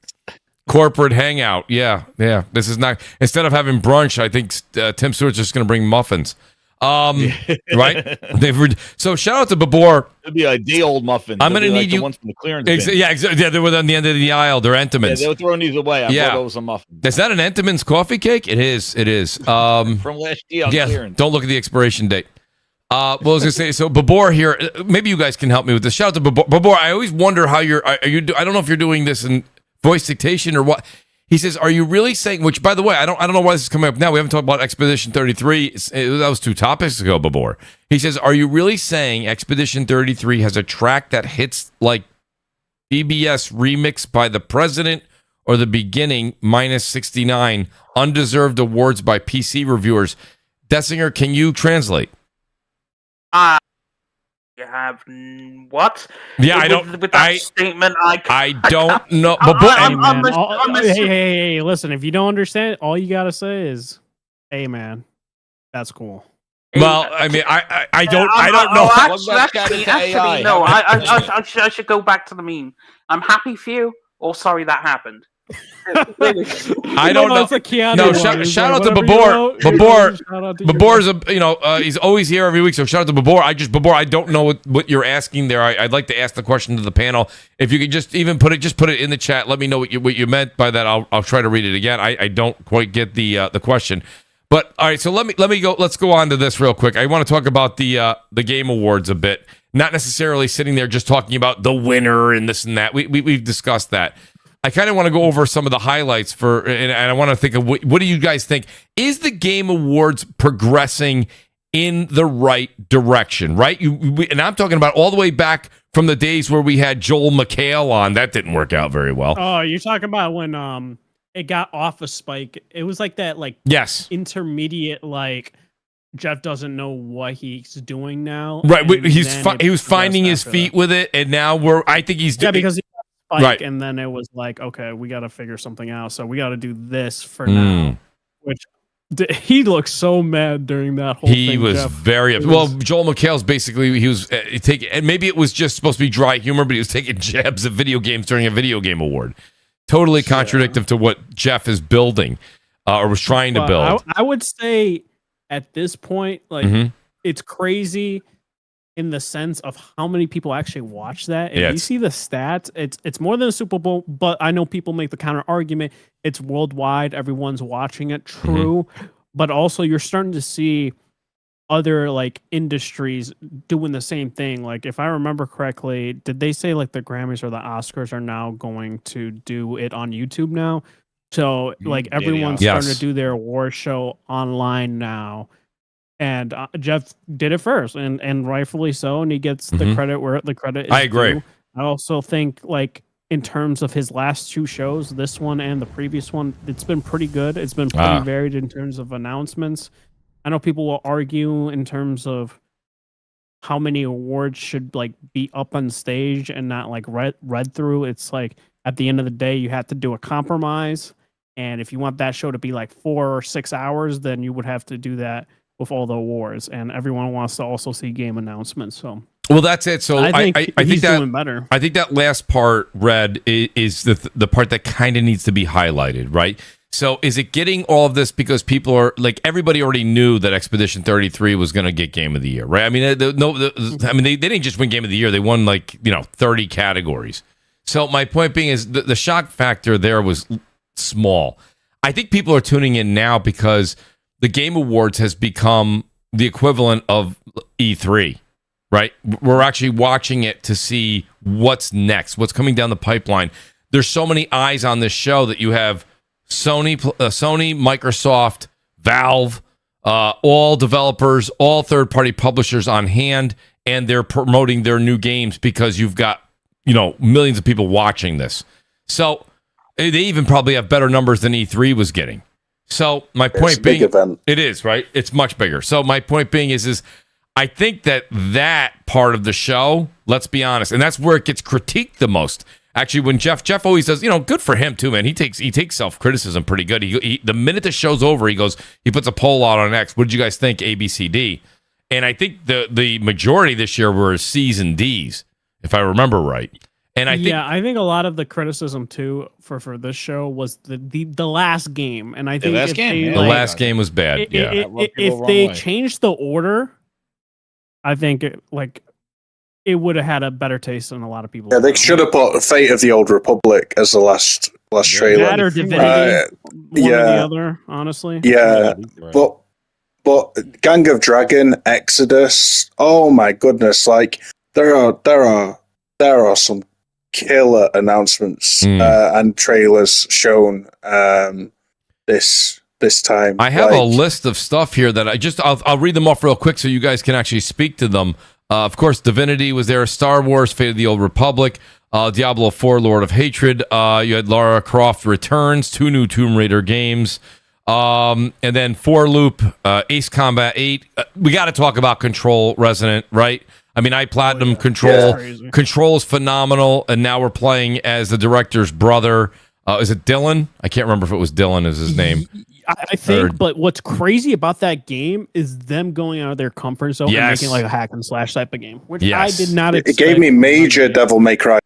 corporate hangout. Yeah. This is not. Instead of having brunch, I think Tim Stewart's just going to bring muffins. Right? So shout out to Babor. It'll be a day-old muffin. I'm going to need the you. ones from the clearance bin. Yeah, exactly. Yeah, they were on the end of the aisle. They're Entenmann's. Yeah, they were throwing these away. I brought over some muffins. Is that an Entenmann's coffee cake? It is. It is. From last year on clearance. Don't look at the expiration date. Well, I was gonna say, so Babor here. Maybe you guys can help me with this. Shout out to Babor. Babor, I always wonder how are you? I don't know if you're doing this in voice dictation or what. He says, "Are you really saying?" Which, by the way, I don't know why this is coming up now. We haven't talked about Expedition 33. That was 2 topics ago, Babor. He says, "Are you really saying Expedition 33 has a track that hits like BBS remix by the president or the beginning -69 undeserved awards by PC reviewers?" Dessinger, can you translate? You have what? Yeah, I don't. With that statement, I don't know. Hey, listen. If you don't understand, all you gotta say is, "Hey, man, that's cool." Well, I mean, I don't know. Actually, no. I should go back to the meme. I'm happy for you, or sorry that happened. I don't know. No, shout out to Babor. Babor's he's always here every week. So shout out to Babor. Babor, I don't know what you're asking there. I'd like to ask the question to the panel. If you could just even put it in the chat. Let me know what you meant by that. I'll try to read it again. I don't quite get the question. But all right, so let me go. Let's go on to this real quick. I want to talk about the Game Awards a bit. Not necessarily sitting there just talking about the winner and this and that. We've discussed that. I kind of want to go over some of the highlights and I want to think of what do you guys think? Is the Game Awards progressing in the right direction, right? And I'm talking about all the way back from the days where we had Joel McHale on. That didn't work out very well. Oh, you're talking about when it got off a spike. It was like that, intermediate, Jeff doesn't know what he's doing now. Right, he was finding his feet with it, and now I think he's doing because. Right. And then it was like, okay, we got to figure something out. So we got to do this for now. Which he looked so mad during that whole thing. He was very upset. Well, Joel McHale's basically, he was taking, and maybe it was just supposed to be dry humor, but he was taking jabs at video games during a video game award. Totally contradictory to what Jeff is building or was trying to build. I would say at this point, it's crazy in the sense of how many people actually watch that. If you see the stats, it's more than a Super Bowl, but I know people make the counter argument. It's worldwide. Everyone's watching it. True. But also you're starting to see other industries doing the same thing. Like if I remember correctly, did they say the Grammys or the Oscars are now going to do it on YouTube now? So everyone's starting to do their award show online now. And Jeff did it first, and rightfully so, and he gets the credit where the credit is I agree. due. I also think, in terms of his last 2 shows, this one and the previous one, it's been pretty good. It's been pretty varied in terms of announcements. I know people will argue in terms of how many awards should be up on stage and not read through. It's at the end of the day, you have to do a compromise, and if you want that show to be 4 or 6 hours, then you would have to do that with all the awards, and everyone wants to also see game announcements. So, well, that's it. So I think he's that doing better. I think that last part, Red, is the part that kind of needs to be highlighted, right? So, is it getting all of this because people are everybody already knew that Expedition 33 was going to get Game of the Year, right? I mean, they didn't just win Game of the Year; they won 30 categories. So, my point being is the shock factor there was small. I think people are tuning in now because the Game Awards has become the equivalent of E3, right? We're actually watching it to see what's next, what's coming down the pipeline. There's so many eyes on this show that you have Sony, Microsoft, Valve, all developers, all third-party publishers on hand, and they're promoting their new games because you've got, millions of people watching this. So they even probably have better numbers than E3 was getting. So my point being, it is, right? It's much bigger. So my point being is I think that part of the show, let's be honest, and that's where it gets critiqued the most. Actually, when Jeff always does, good for him too, man. He takes self-criticism pretty good. He the minute the show's over, he puts a poll out on X. What did you guys think? A, B, C, D. And I think the majority this year were C's and D's, if I remember right. And I think a lot of the criticism too for this show was the last game, and I think the last game was bad. If they changed the order, I think it would have had a better taste than a lot of people. Yeah, they should have put Fate of the Old Republic as the last trailer. That or Divinity, one or the other, honestly. Yeah, but Gang of Dragon, Exodus. Oh my goodness! Like there are some killer announcements and trailers shown this time. I have a list of stuff here that I'll read them off real quick so you guys can actually speak to them. Of course, Divinity was there, Star Wars, Fate of the Old Republic, Diablo 4, Lord of Hatred. You had Lara Croft Returns, 2 new Tomb Raider games, and then 4 Loop, Ace Combat 8. We got to talk about Control Resonant, right? I mean, I platinum Control. Yeah. Control is phenomenal, and now we're playing as the director's brother. Is it Dylan? I can't remember if it was Dylan is his name. I think, but what's crazy about that game is them going out of their comfort zone and making like a hack and slash type of game, which I did not expect. It gave me major Devil May Cry.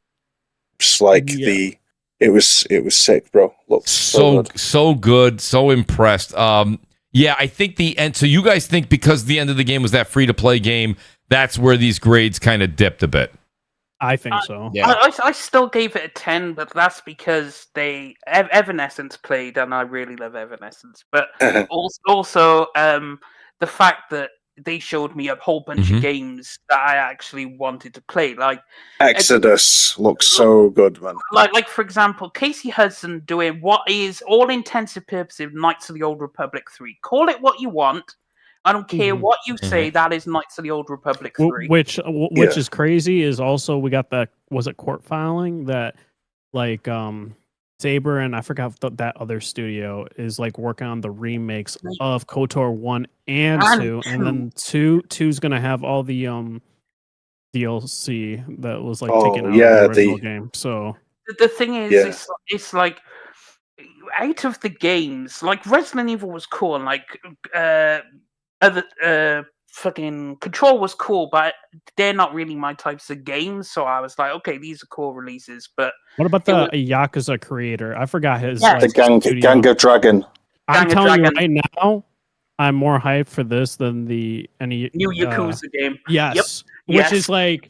It was sick, bro. Looked so good, so impressed. I think the end. So you guys think because the end of the game was that free to play game, that's where these grades kind of dipped a bit. I think so. Yeah. I still gave it a 10, but that's because Evanescence played, and I really love Evanescence. But also the fact that they showed me a whole bunch of games that I actually wanted to play, like Exodus looks so good, man. Like for example, Casey Hudson doing what is all intensive purposes Knights of the Old Republic 3. Call it what you want. I don't care what you say. That is Knights of the Old Republic 3. Which is crazy is also we got the court filing that Saber and I forgot that other studio is working on the remakes of KOTOR 1 and 2, and then 2's gonna have all the DLC that was taken out of the original game. So the thing is, it's like out of the games, Resident Evil was cool, and fucking Control was cool, but they're not really my types of games. So I was like, okay, these are cool releases. But what about the Yakuza creator? I forgot his. The Gang of Dragon. I'm telling you right now, I'm more hyped for this than any new Yakuza game. Yes, which is to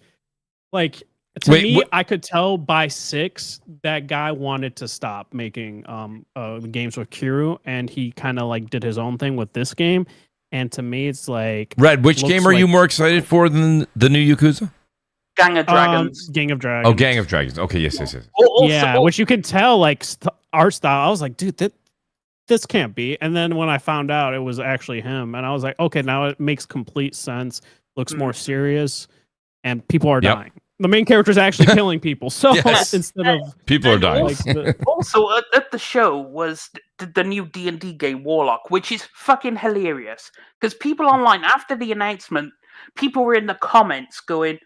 me, I could tell by 6 that guy wanted to stop making games with Kiryu, and he kind of did his own thing with this game. And to me, it's Red. Which game are you more excited for than the new Yakuza? Gang of Dragons. Gang of Dragons. Oh, Gang of Dragons. Okay, yes. Which you can tell, art style. I was like, dude, this can't be. And then when I found out it was actually him, and I was like, okay, now it makes complete sense. Looks more serious, and people are dying. The main character is actually killing people. So instead of people are dying. Also at the show was the new D&D game Warlock, which is fucking hilarious. Because people online after the announcement, people were in the comments going,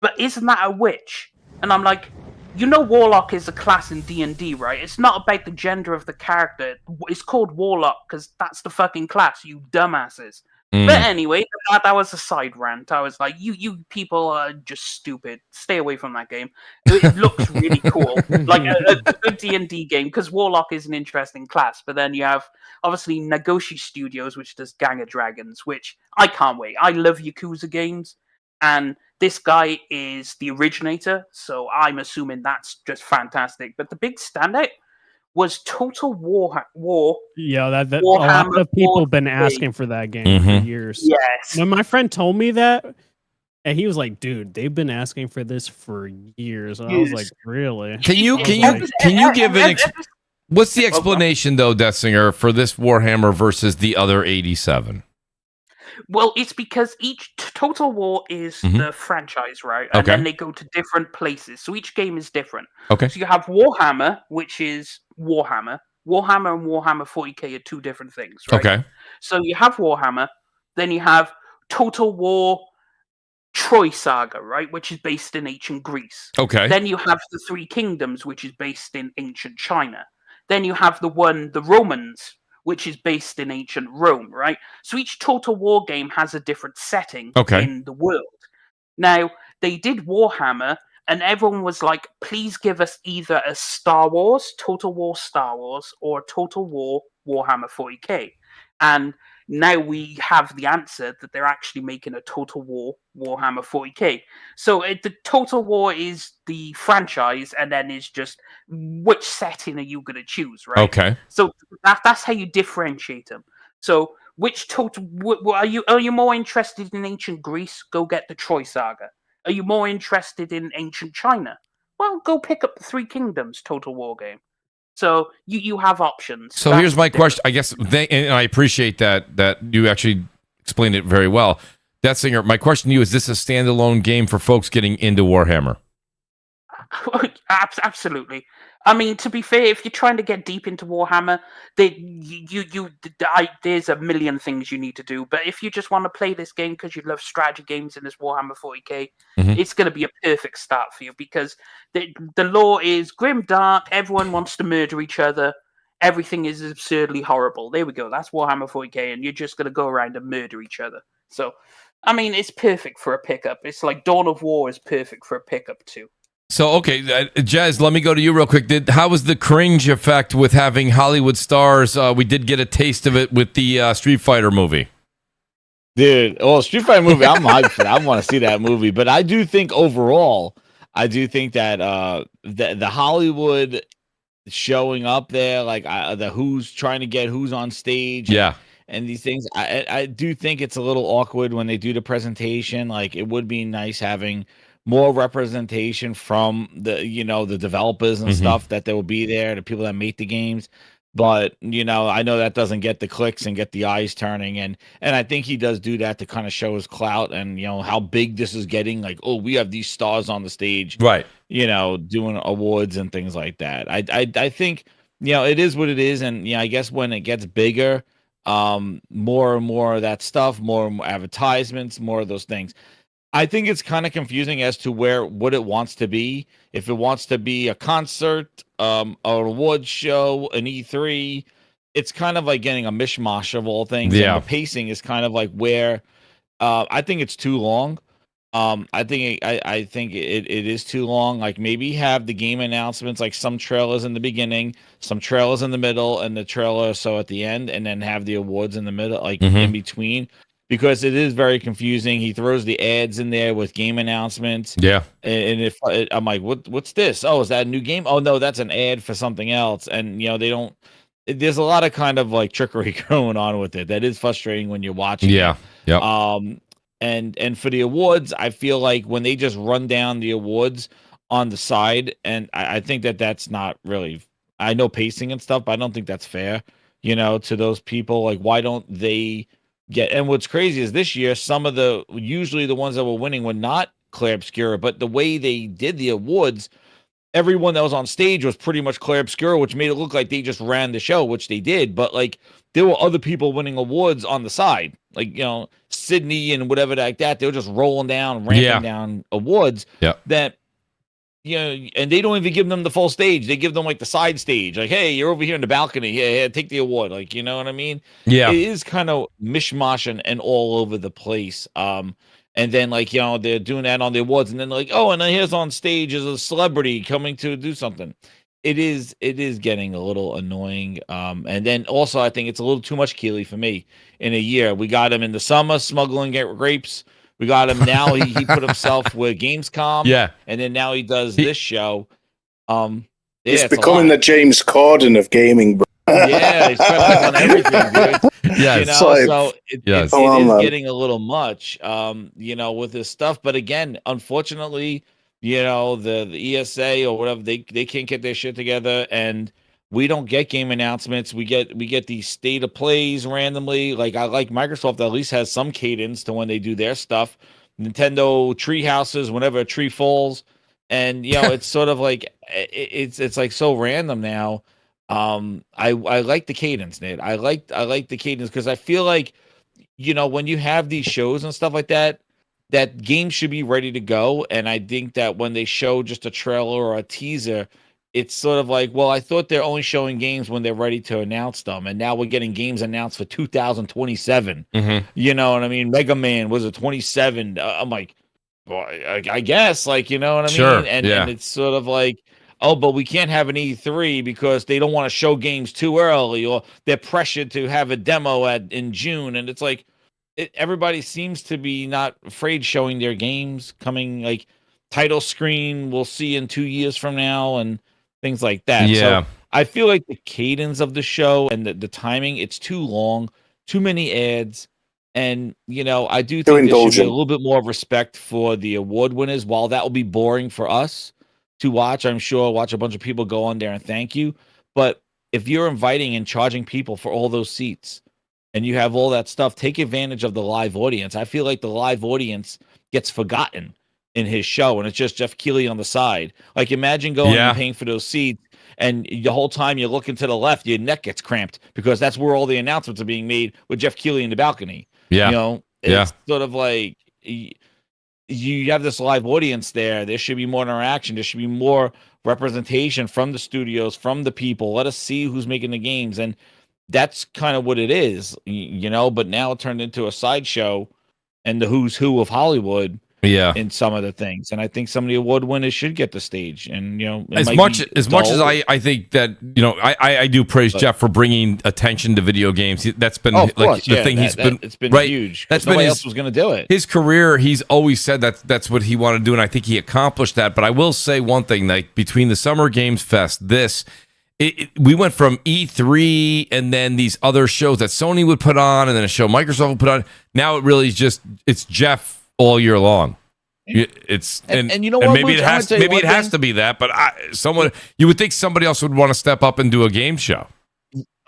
"But isn't that a witch?" And I'm like, Warlock is a class in D&D, right? It's not about the gender of the character. It's called Warlock because that's the fucking class, you dumbasses. But anyway, that was a side rant. I was like, you people are just stupid. Stay away from that game. It looks really cool. A good D&D game, because Warlock is an interesting class. But then you have, obviously, Nagoshi Studios, which does Gang of Dragons, which I can't wait. I love Yakuza games. And this guy is the originator, so I'm assuming that's just fantastic. But the big standout was Total War. Yeah, a lot of people have been asking for that game for years. Yes. When my friend told me that, and he was like, "Dude, they've been asking for this for years." And I was like, "Really?" Can you give what's the explanation though, Deathsinger, for this Warhammer versus the other 87? Well, it's because each Total War is the franchise, right? And then they go to different places. So each game is different. Okay. So you have Warhammer, which is Warhammer. Warhammer and Warhammer 40k are 2 different things, right? Okay. So you have Warhammer, then you have Total War Troy Saga, right, which is based in ancient Greece. Okay. Then you have the Three Kingdoms, which is based in ancient China. Then you have the Romans, which is based in ancient Rome, right? So each Total War game has a different setting in the world. Now, they did Warhammer, and everyone was like, please give us either a Star Wars, Total War Star Wars, or Total War Warhammer 40k. And now we have the answer that they're actually making a Total War Warhammer 40k. So the Total War is the franchise, and then is just which setting are you going to choose, right? Okay. So that's how you differentiate them. So which total are you more interested in ancient Greece? Go get the Troy Saga. Are you more interested in ancient China? Well, go pick up the Three Kingdoms Total War game. So you have options. So here's my question. I guess and I appreciate that you actually explained it very well. That Singer, my question to you is: this a standalone game for folks getting into Warhammer? Absolutely. I mean, to be fair, if you're trying to get deep into Warhammer, there's a million things you need to do. But if you just want to play this game because you love strategy games in this Warhammer 40k, it's going to be a perfect start for you, because the lore is grim, dark. Everyone wants to murder each other. Everything is absurdly horrible. There we go. That's Warhammer 40k, and you're just going to go around and murder each other. So, I mean, it's perfect for a pickup. It's like Dawn of War is perfect for a pickup too. So, okay, Jazz, let me go to you real quick. How was the cringe effect with having Hollywood stars? We did get a taste of it with the Street Fighter movie. Dude, well, Street Fighter movie, I'm hyped for that. I want to see that movie. But I do think overall, that the Hollywood showing up there, like the who's trying to get who's on stage. Yeah. And these things, I do think it's a little awkward when they do the presentation. Like, it would be nice having more representation from the developers and stuff, that they will be there, the people that make the games. But I know that doesn't get the clicks and get the eyes turning, and I think he does do that to kind of show his clout and how big this is getting. Like, oh, we have these stars on the stage, right? Doing awards and things like that. I think it is what it is, and I guess when it gets bigger, more and more of that stuff, more and more advertisements, more of those things. I think it's kind of confusing as to what it wants to be. If it wants to be a concert, an award show, an E3, it's kind of like getting a mishmash of all things. Yeah. And the pacing is kind of like where I think it's too long. I think it is too long. Like, maybe have the game announcements, like some trailers in the beginning, some trailers in the middle, and the trailer at the end, and then have the awards in the middle, like in between. Because it is very confusing. He throws the ads in there with game announcements. Yeah. And if I'm like, what's this? Oh, is that a new game? Oh, no, that's an ad for something else. And, they don't, there's a lot of kind of like trickery going on with it. That is frustrating when you're watching. Yeah. Yeah. And for the awards, I feel like when they just run down the awards on the side, and I think that's not really, I know pacing and stuff, but I don't think that's fair, to those people. Like, why don't they and what's crazy is this year, usually the ones that were winning were not Claire Obscura, but the way they did the awards, everyone that was on stage was pretty much Claire Obscura, which made it look like they just ran the show, which they did. But like, there were other people winning awards on the side, like, Sydney and whatever like that. They were just rolling down, ramping down awards that, and they don't even give them the full stage. They give them like the side stage. Like, hey, you're over here in the balcony. Yeah, take the award. Like, you know what I mean? Yeah. It is kind of mishmash and all over the place. And then like, they're doing that on the awards, and then like, oh, and then here's on stage is a celebrity coming to do something. It is getting a little annoying. And then also I think it's a little too much Keeley for me in a year. We got him in the summer smuggling grapes. We got him now. He put himself with Gamescom. Yeah. And then now he does this show. He's becoming the James Corden of gaming, bro. Yeah, he's putting on everything, dude. Yes. So it is man. getting a little much, with this stuff. But again, unfortunately, the ESA or whatever, they can't get their shit together, and we don't get game announcements. We get these state of plays randomly. Like, I like Microsoft at least has some cadence to when they do their stuff. Nintendo tree houses whenever a tree falls, and it's sort of like it's like so random now. I like the cadence, Nate. I like the cadence because I feel like when you have these shows and stuff like that, that game should be ready to go. And I think that when they show just a trailer or a teaser, it's sort of like, well, I thought they're only showing games when they're ready to announce them, and now we're getting games announced for 2027. You know what I mean? Mega Man was a 27. I'm like, well, I guess, like, you know what I mean? And it's sort of like, oh, but we can't have an E3 because they don't want to show games too early, or they're pressured to have a demo in June. And it's like, everybody seems to be not afraid showing their games coming, like title screen we'll see in 2 years from now and things like that. Yeah. So I feel like the cadence of the show and the timing, it's too long, too many ads. And, you know, I do think there should be a little bit more respect for the award winners. While that will be boring for us to watch, I'm sure watch a bunch of people go on there and thank you. But if you're inviting and charging people for all those seats and you have all that stuff, take advantage of the live audience. I feel like the live audience gets forgotten in his show, and it's just Jeff Keighley on the side. Like, imagine going and paying for those seats, and the whole time you're looking to the left, your neck gets cramped because that's where all the announcements are being made with Jeff Keighley in the balcony. You know, it's sort of like you have this live audience there. There should be more interaction. There should be more representation from the studios, from the people. Let us see who's making the games, and that's kind of what it is, you know. But now it turned into a sideshow and the who's who of Hollywood. In some of the things, and I think some of the award winners should get the stage. And you know, as much as I think that, you know, I do praise Jeff for bringing attention to video games. That's been the thing it's been huge. That's nobody else was going to do it. His career, he's always said that's what he wanted to do, and I think he accomplished that. But I will say one thing: like between the Summer Games Fest, we went from E3 and then these other shows that Sony would put on, and then a show Microsoft would put on. Now it really is it's Jeff all year long. It's and you know what, maybe it has to be that, but you would think somebody else would want to step up and do a game show.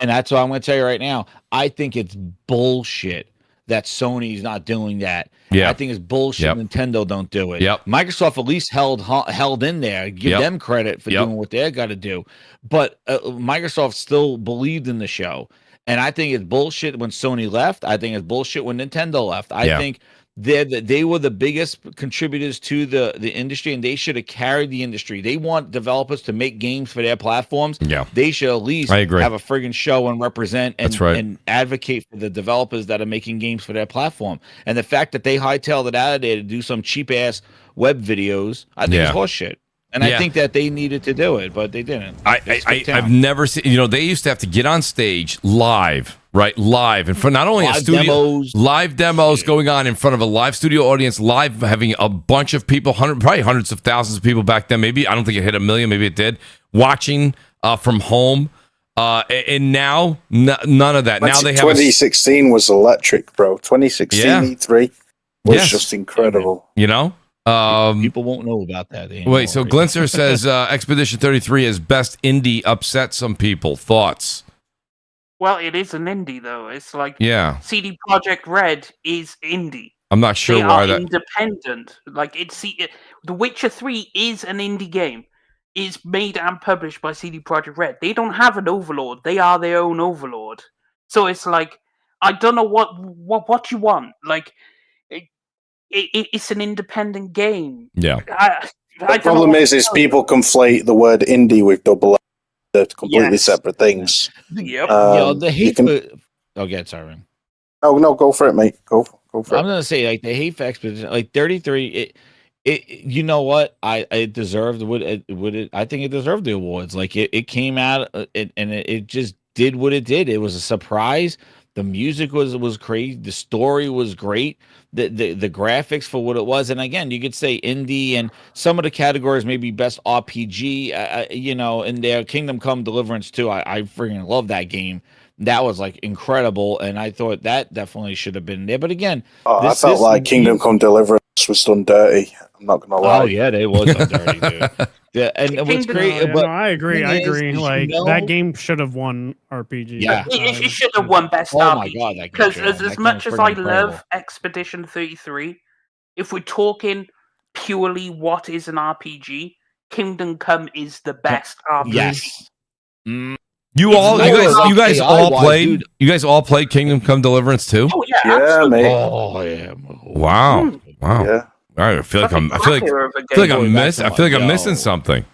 And that's what I'm going to tell you right now. I think it's bullshit that Sony's not doing that. I think it's bullshit Nintendo don't do it. Microsoft at least held in there. Give them credit for doing what they got to do. But Microsoft still believed in the show. And I think it's bullshit when Sony left. I think it's bullshit when Nintendo left. I think they were the biggest contributors to the industry, and they should have carried the industry. They want developers to make games for their platforms. They should at least have a friggin' show and represent and advocate for the developers that are making games for their platform. And the fact that they hightailed it out of there to do some cheap ass web videos, I think is horseshit. And I think that they needed to do it, but they didn't. I've never seen, you know, they used to have to get on stage live, in front, not only a studio, live demos going on in front of a live studio audience, live, having a bunch of people, probably hundreds of thousands of people back then. Maybe, I don't think it hit 1 million, maybe it did, watching from home. And now, none of that. Now they have 2016 was electric, bro. 2016 E3 was just incredible. You know? People won't know about that anymore. Wait, so Glinster says Expedition 33 is best indie, upset some people. Thoughts? Well, it is an indie, though. It's like CD Projekt Red is indie. I'm not sure they why are that independent. Like The Witcher 3 is an indie game. It's made and published by CD Projekt Red. They don't have an overlord. They are their own overlord. So it's like, I don't know what you want. Like, it's an independent game. The problem is people conflate the word indie with double A. They're completely separate things. The hate sorry. No, go for it, mate. Go for it. I'm gonna say, like, the hate for Expedition, like 33. You know what? It deserved I think it deserved the awards. Like it came out and it just did what it did. It was a surprise. The music was crazy. The story was great. The graphics for what it was. And again, you could say indie, and some of the categories maybe best RPG. You know, in there, Kingdom Come Deliverance 2. I freaking love that game. That was like incredible, and I thought that definitely should have been there. But again, I felt like Kingdom Come Deliverance was done dirty. I'm not gonna lie. Oh yeah, they was done dirty, dude. Yeah, and what's great, but I agree. Like that game should have won RPG. Yeah, it should have won best RPG. Oh my god, because as much as I love Expedition 33, if we're talking purely what is an RPG, Kingdom Come is the best RPG. Yes. You guys all played Kingdom Come Deliverance too? Oh yeah, absolutely. mate. Oh yeah. Wow. Wow. Yeah. All right, I feel like I'm Going back to I'm missing something.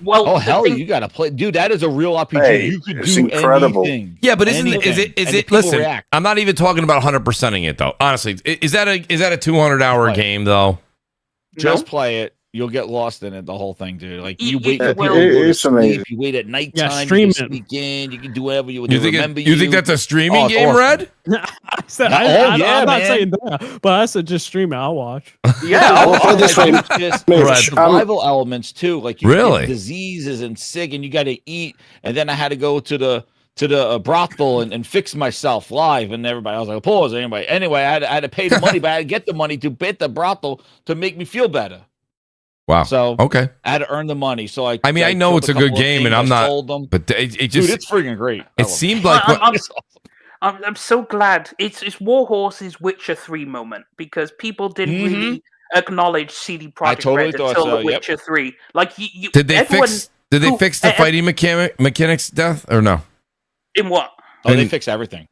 Well, Oh the hell, thing- you gotta play, dude. That is a real RPG. Hey, you could it's do incredible. anything. Yeah, but is Anything. it And the people listen, react. I'm not even talking about 100%ing it though. Honestly, is that a 200-hour Right. game though? Just No? play it. You'll get lost in it. The whole thing, dude. Like you Y- wait y- for well- people to go to It's amazing. sleep. You wait at nighttime. stream you it. can sneak in. You can do whatever you. You think remember you think that's a streaming Oh, it's game, awesome. Red? I said, Oh, I'm yeah, not man. saying that, but I said just stream it. I'll watch. Yeah, Well, put it this way, Just Mitch, survival elements too. Like you Really? get diseases and sick, and you got to eat. And then I had to go to the brothel and fix myself live, and everybody. I was like, pause. Anyway, I had to pay the money, but I had to get the money to bid the brothel to make me feel better. Wow. So Okay. I had to earn the money. So I mean, I know killed it's a good couple of game, and things, I'm I not- sold them. But it Dude, just it's freaking great. it seemed like I'm- what, It's awesome. I'm so glad it's Warhorse's Witcher 3 moment because people didn't really acknowledge CD Projekt totally Red thought until so, The yep. Witcher 3. Like you did they everyone fix the who- fighting mechanics death or no? in what? Oh, they And- fixed everything.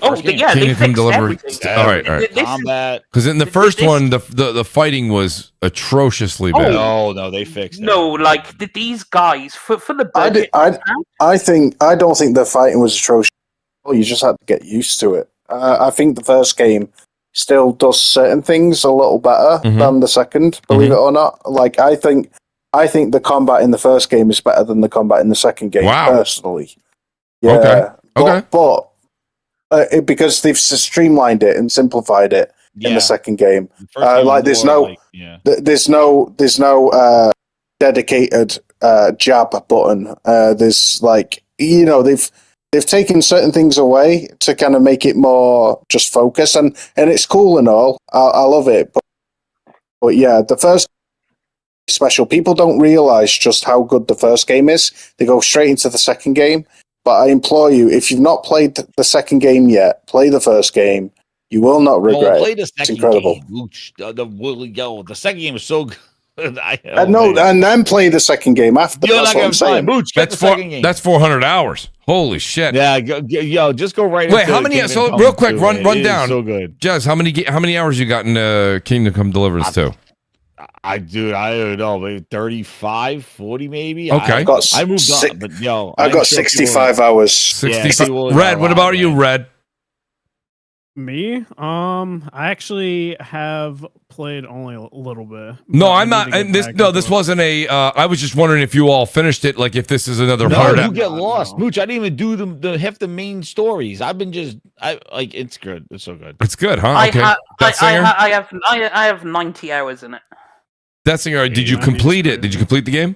Oh, First game. yeah, they Kingdom Come fixed Deliverance. everything. All right, all right. This is- Combat. Because in the Th- first this- one, the fighting was atrociously bad. No, they fixed it. No, like these guys for the I, budget. I don't think the fighting was atrocious. Well, you just had to get used to it. I think the first game still does certain things a little better Mhm. than the second. Believe it or not, like I think the combat in the first game is better than the combat in the second game. Wow. Personally, yeah. Okay. Okay. But because they've streamlined it and simplified it in the second game. The first game like, was there's more no- like- yeah. There's no dedicated jab button. There's like they've taken certain things away to kind of make it more just focused, and it's cool and all. I love it, but yeah, the first special. People don't realize just how good the first game is. They go straight into the second game. But I implore you, if you've not played the second game yet, play the first game. You will not regret play it. the second incredible. game. Mooch, the WoolleyGamer. The second game is so good. No, and then play the second game after. You're That's not what gonna I'm saying. Mooch, get That's the second game. that's 400 hours. Holy shit. Yeah, yo, just go right. Wait, into how many? Kingdom So Come real quick, 2, run man. It is down. So good. Jazz, how many hours you got in Kingdom Come Deliverance 2? I don't know, maybe 35, 40 maybe. Okay. I moved on, but yo, I I'm got sure 65 hours. 65. people Red, are what a about lot, you, man. Red? Me? I actually have played only a little bit. No, but I I'm need not. to get And this back no, into this it. wasn't a. I was just wondering if you all finished it. Like if this is another No, 100. you get No, lost, no. Mooch. I didn't even do the half the main stories. I've been like it's good. It's so good. It's good, huh? I, Okay. ha- That singer. I have 90 hours in it. That singer. Did you Yeah, complete it's it? Did you complete the game?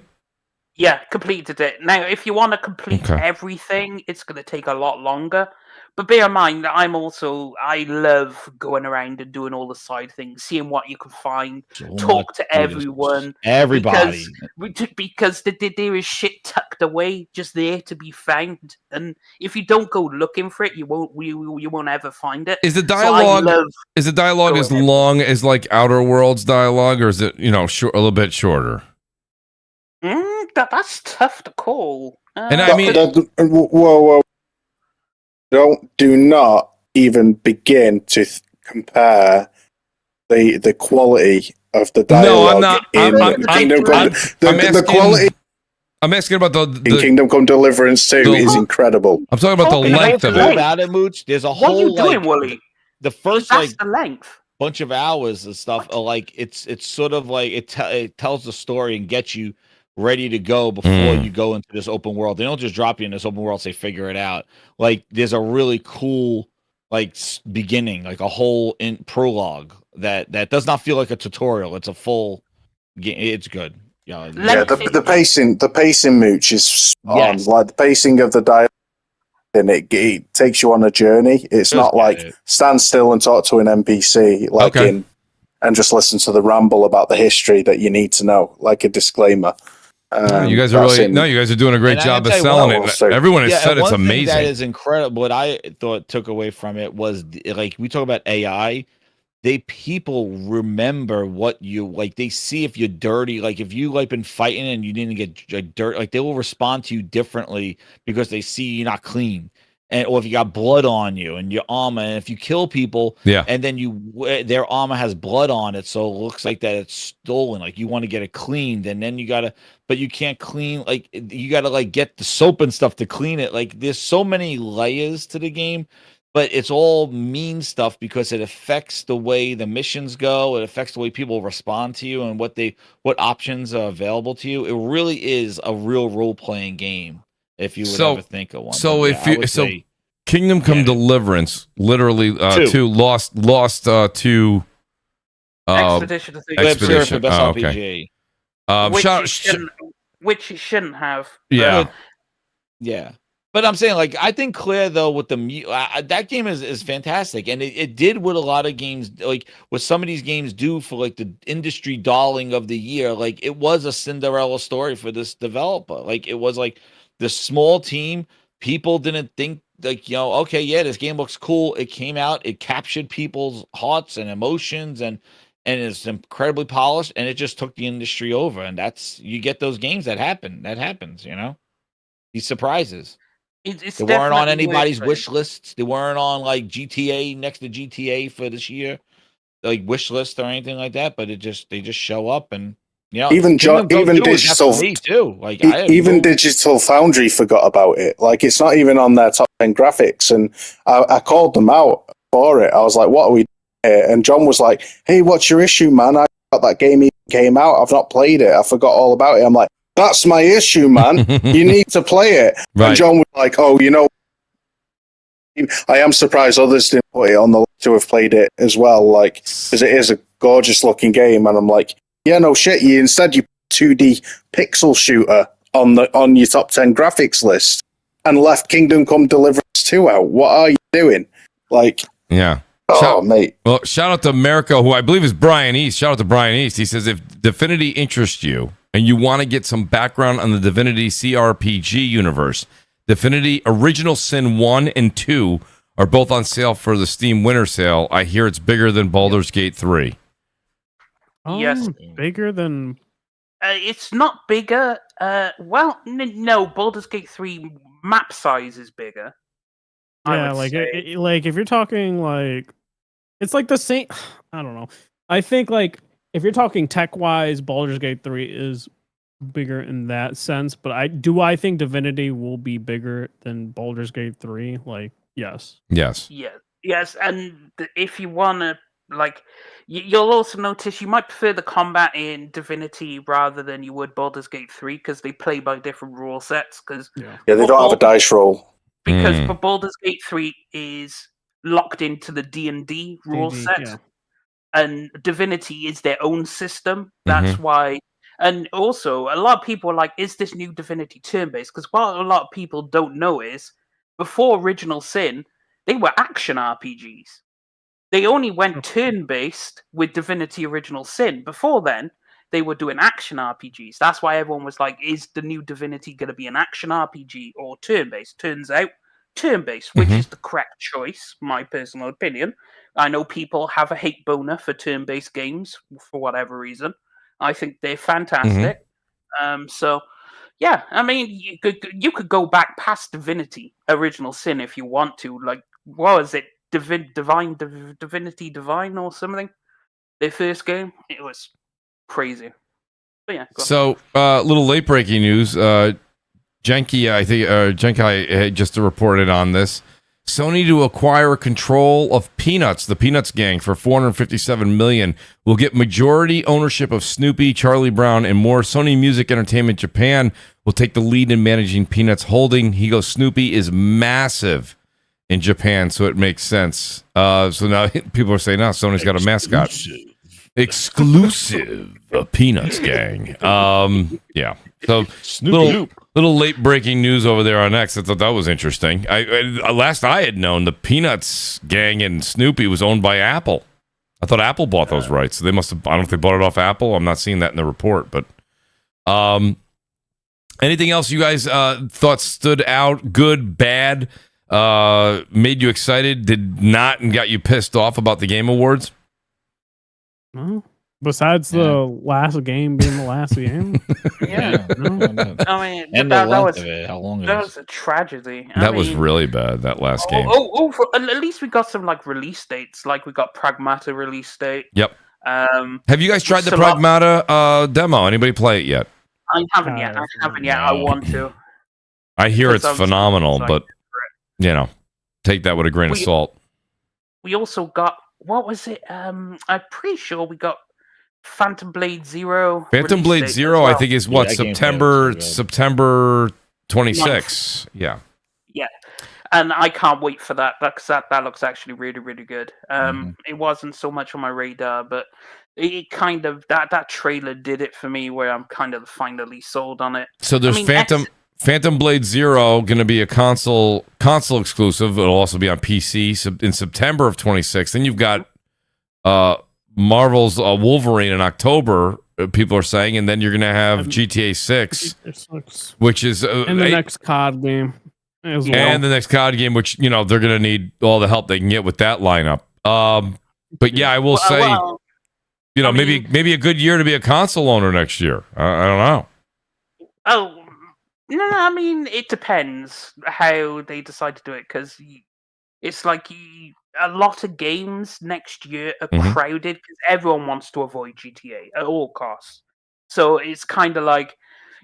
Yeah, completed it. Now, if you want to complete Okay. everything, it's going to take a lot longer. But bear in mind, I love going around and doing all the side things, seeing what you can find, So talk much to good. everyone. Everybody. Because there is shit tucked away, just there to be found. And if you don't go looking for it, you won't ever find it. Is the So I dialogue love is the dialogue Go as ahead. long as like Outer Worlds dialogue, or is it short, a little bit shorter? that's tough to call. And I mean- whoa. Do not even begin to compare the quality of the dialogue No, I'm not. in I'm Kingdom Come. I'm The asking- quality I'm asking about in the Kingdom Come Deliverance 2 the- is incredible. I'm talking about the Okay, length of okay. it. About it, Mooch. There's a What are whole you doing, like, Wooly? the first That's like the length. bunch of hours and stuff are like it's sort of like it tells the story and gets you ready to go before Mm. you go into this open world. They don't just drop you in this open world, say figure it out. Like there's a really cool beginning, like a whole prologue that does not feel like a tutorial. It's a full game. It's good. Yeah, Yeah, the pacing Mooch is spot on. Yes. Like the pacing of the dialogue, and it takes you on a journey. It's Just not get like it. stand still and talk to an NPC Okay. and just listen to the ramble about the history that you need to know, like a disclaimer. You guys are you guys are doing a great And I job gotta of tell you selling what, it. also- Everyone has said and it's one thing amazing. That is incredible. What I thought took away from it was like we talk about AI. People remember what you like. They see if you're dirty. Like if you been fighting and you didn't get dirt, like they will respond to you differently because they see you're not clean. or if you got blood on you and your armor, and if you kill people, Yeah. and then their armor has blood on it, so it looks like that it's stolen. Like you want to get it cleaned, and then but you can't clean. Like you gotta like get the soap and stuff to clean it. Like there's so many layers to the game, but it's all mean stuff because it affects the way the missions go. It affects the way people respond to you and what options are available to you. It really is a real role playing game. If you would ever think of one. So But if I you would say Kingdom Come get it. Deliverance, literally Two. lost to Expedition to the Web Expedition. Surfer, best Oh, okay. RPG. Which it shouldn't have. Yeah. Yeah. But I'm saying, like, I think Claire, though, with the that game is fantastic. And it did what a lot of games, like, what some of these games do for, like, the industry darling of the year. Like, it was a Cinderella story for this developer. Like, it was, like, the small team. People didn't think, like, you know, okay, yeah, this game looks cool. It came out. It captured people's hearts and emotions. And it's incredibly polished. And it just took the industry over. And you get those games that happen. That happens, you know? These surprises. It's They weren't on definitely anybody's worth wish lists. They weren't on like GTA next to GTA for this year, like wish list or anything like that. But they just show up, and you know, Even Kingdom Come even 2 is digital for me too. Like even Digital Foundry forgot about it. Like it's not even on their top 10 graphics, and I called them out for it. I was like, "What are we doing here?" And John was like, "Hey, what's your issue, man? I thought that game even came out. I've not played it. I forgot all about it." I'm like, "That's my issue, man. You need to play it." Right. And John was like, "Oh, you know, I am surprised others didn't put it on the list to have played it as well, like, because it is a gorgeous looking game." And I'm like, "Yeah, no shit. You 2D pixel shooter on your top 10 graphics list and left Kingdom Come Deliverance 2 out. What are you doing?" Like, Yeah. mate. Well, shout out to America, who I believe is Brian East. Shout out to Brian East. He says, if Divinity interests you and you want to get some background on the Divinity CRPG universe, Divinity Original Sin 1 and 2 are both on sale for the Steam Winter Sale. I hear it's bigger than Baldur's Gate 3. Yes. Bigger than... it's not bigger. Well, no. Baldur's Gate 3 map size is bigger. Yeah, like like if you're talking like, it's like the same. I don't know. I think like if you're talking tech wise, Baldur's Gate 3 is bigger in that sense. But I think Divinity will be bigger than Baldur's Gate 3. Like, yes. Yes. Yes. And if you want to, like, you'll also notice you might prefer the combat in Divinity rather than you would Baldur's Gate 3 because they play by different rule sets. Yeah, they don't have a dice roll. Because Baldur's Gate 3 is locked into the D&D rule set. Yeah. And Divinity is their own system. That's why. And also, a lot of people are like, is this new Divinity turn-based? Because what a lot of people don't know is, before Original Sin, they were action RPGs. They only went turn-based with Divinity Original Sin. Before then, they were doing action RPGs. That's why everyone was like, is the new Divinity going to be an action RPG or turn-based? Turns out, turn-based, which is the correct choice, my personal opinion. I know people have a hate boner for turn-based games for whatever reason. I think they're fantastic. So, yeah, I mean, you could go back past Divinity Original Sin if you want to. Like, what was it? Divinity Divine or something? Their first game? It was crazy. But yeah. So, little late breaking news. Genki, I think Genki just reported on this. Sony to acquire control of Peanuts, the Peanuts gang, for $457 million. Will get majority ownership of Snoopy, Charlie Brown, and more. Sony Music Entertainment Japan will take the lead in managing Peanuts Holding. He goes, Snoopy is massive in Japan, so it makes sense. So now people are saying, now Sony's got a mascot. Exclusive Peanuts gang. Yeah. So little late breaking news over there on X. I thought that was interesting. Last I had known, the Peanuts gang and Snoopy was owned by Apple. I thought Apple bought those rights. They must have. I don't know if they bought it off Apple. I'm not seeing that in the report. But anything else you guys thought stood out? Good, bad, made you excited? Did not and got you pissed off about the Game Awards? No. Besides the last game being the last game. Yeah. No. I mean, And that the length was of it, how long it that was. was a tragedy. That was really bad. That last game. At least we got some like release dates. Like we got Pragmata release date. Yep. Have you guys tried the Solana- Pragmata demo? Anybody play it yet? I haven't yet. I want to. I hear Because it's I'm phenomenal, excited but take that with a grain of salt. We also got, what was it? I'm pretty sure we got Phantom Blade Zero. Phantom release Blade date Zero, as well. I think is what, September 26th. Yeah. Yeah. And I can't wait for that because that looks actually really, really good. It wasn't so much on my radar, but it kind of that trailer did it for me, where I'm kind of finally sold on it. So there's Phantom Blade Zero going to be a console exclusive. It'll also be on PC in September of 26. Then you've got Marvel's Wolverine in October. People are saying, and then you're going to have GTA 6, which is and the next COD game as well. And the next COD game, which they're going to need all the help they can get with that lineup. But yeah, I will say, maybe a good year to be a console owner next year. I don't know. Oh. No, I mean, it depends how they decide to do it, because it's like a lot of games next year are crowded because everyone wants to avoid GTA at all costs. So it's kind of like,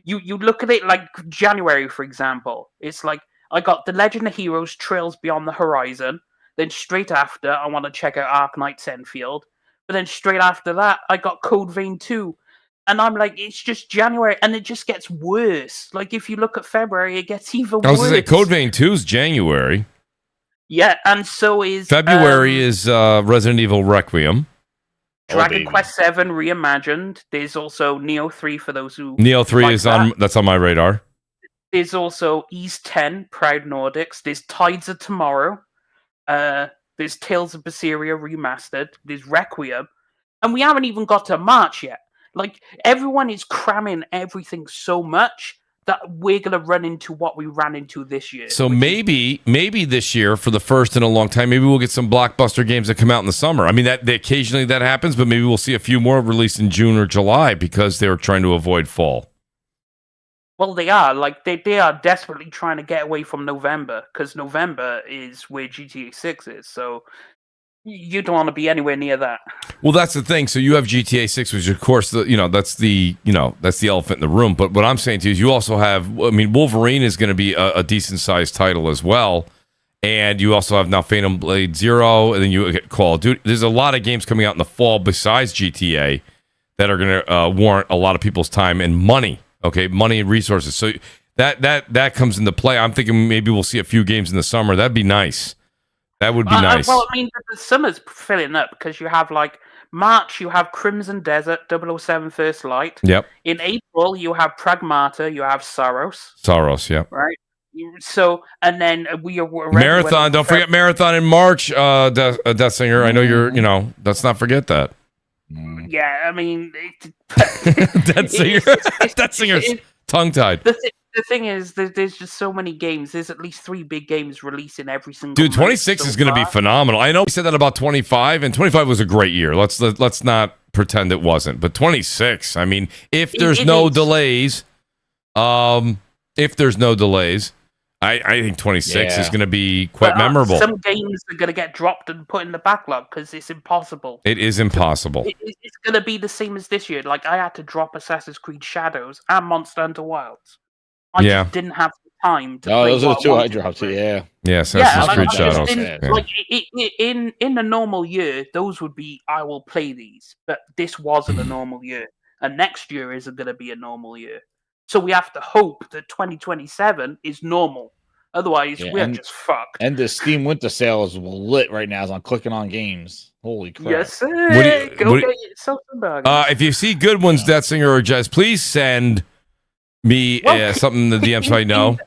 you look at it like January, for example. It's like, I got The Legend of Heroes Trails Beyond the Horizon, then straight after, I want to check out Arknights Enfield, but then straight after that, I got Code Vein 2. And I'm like, it's just January, and it just gets worse. Like, if you look at February, it gets even worse. I was going to say, Code Vein 2 is January. Yeah, and so is... February is Resident Evil Requiem. Dragon Quest 7 Reimagined. There's also Neo 3 for those who... Neo 3 is that's on my radar. There's also East 10, Proud Nordics. There's Tides of Tomorrow. There's Tales of Berseria Remastered. There's Requiem. And we haven't even got to March yet. Like, everyone is cramming everything so much that we're going to run into what we ran into this year. So maybe this year, for the first in a long time, maybe we'll get some blockbuster games that come out in the summer. I mean, occasionally that happens, but maybe we'll see a few more released in June or July because they're trying to avoid fall. Well, they are. Like, they are desperately trying to get away from November, because November is where GTA 6 is. So you don't want to be anywhere near that. Well, that's the thing. So you have GTA 6, which of course that's the elephant in the room. But what I'm saying to you is you also have, Wolverine is going to be a decent sized title as well, and you also have now Phantom Blade Zero, and then you get Call of Duty. There's a lot of games coming out in the fall besides GTA that are going to warrant a lot of people's time and money. Okay, money and resources. So that comes into play. I'm thinking maybe we'll see a few games in the summer. That'd be nice. That would be nice. Well, I mean, the summer's filling up because you have, like, March, you have Crimson Desert, 007 First Light. Yep. In April, you have Pragmata, you have Saros. Yep. Right? So, and then we are... Marathon, don't forget Marathon in March, Death Singer. I know you're, let's not forget that. Yeah, I mean... Death Singer's tongue-tied. The thing is, there's just so many games. There's at least 3 big games releasing every single Dude, 26 is going to be phenomenal. I know we said that about 25, and 25 was a great year. Let's not pretend it wasn't. But 26, I mean, if there's no delays, I think 26 is going to be quite memorable. Some games are going to get dropped and put in the backlog because it's impossible. It is impossible. It's going to be the same as this year. Like, I had to drop Assassin's Creed Shadows and Monster Hunter Wilds. I just didn't have the time to play. Those are the 2 I dropped. Yeah, Assassin's Creed Shadows. Like, in a normal year, those would be, I will play these. But this wasn't a normal year. And next year isn't going to be a normal year. So we have to hope that 2027 is normal. Otherwise, we're just fucked. And the Steam Winter Sale is lit right now as I'm clicking on games. Holy crap. Yes, sir. Go get yourself some bargains. If you see good ones, Death Singer or Jez, please send me something in the DM so I know.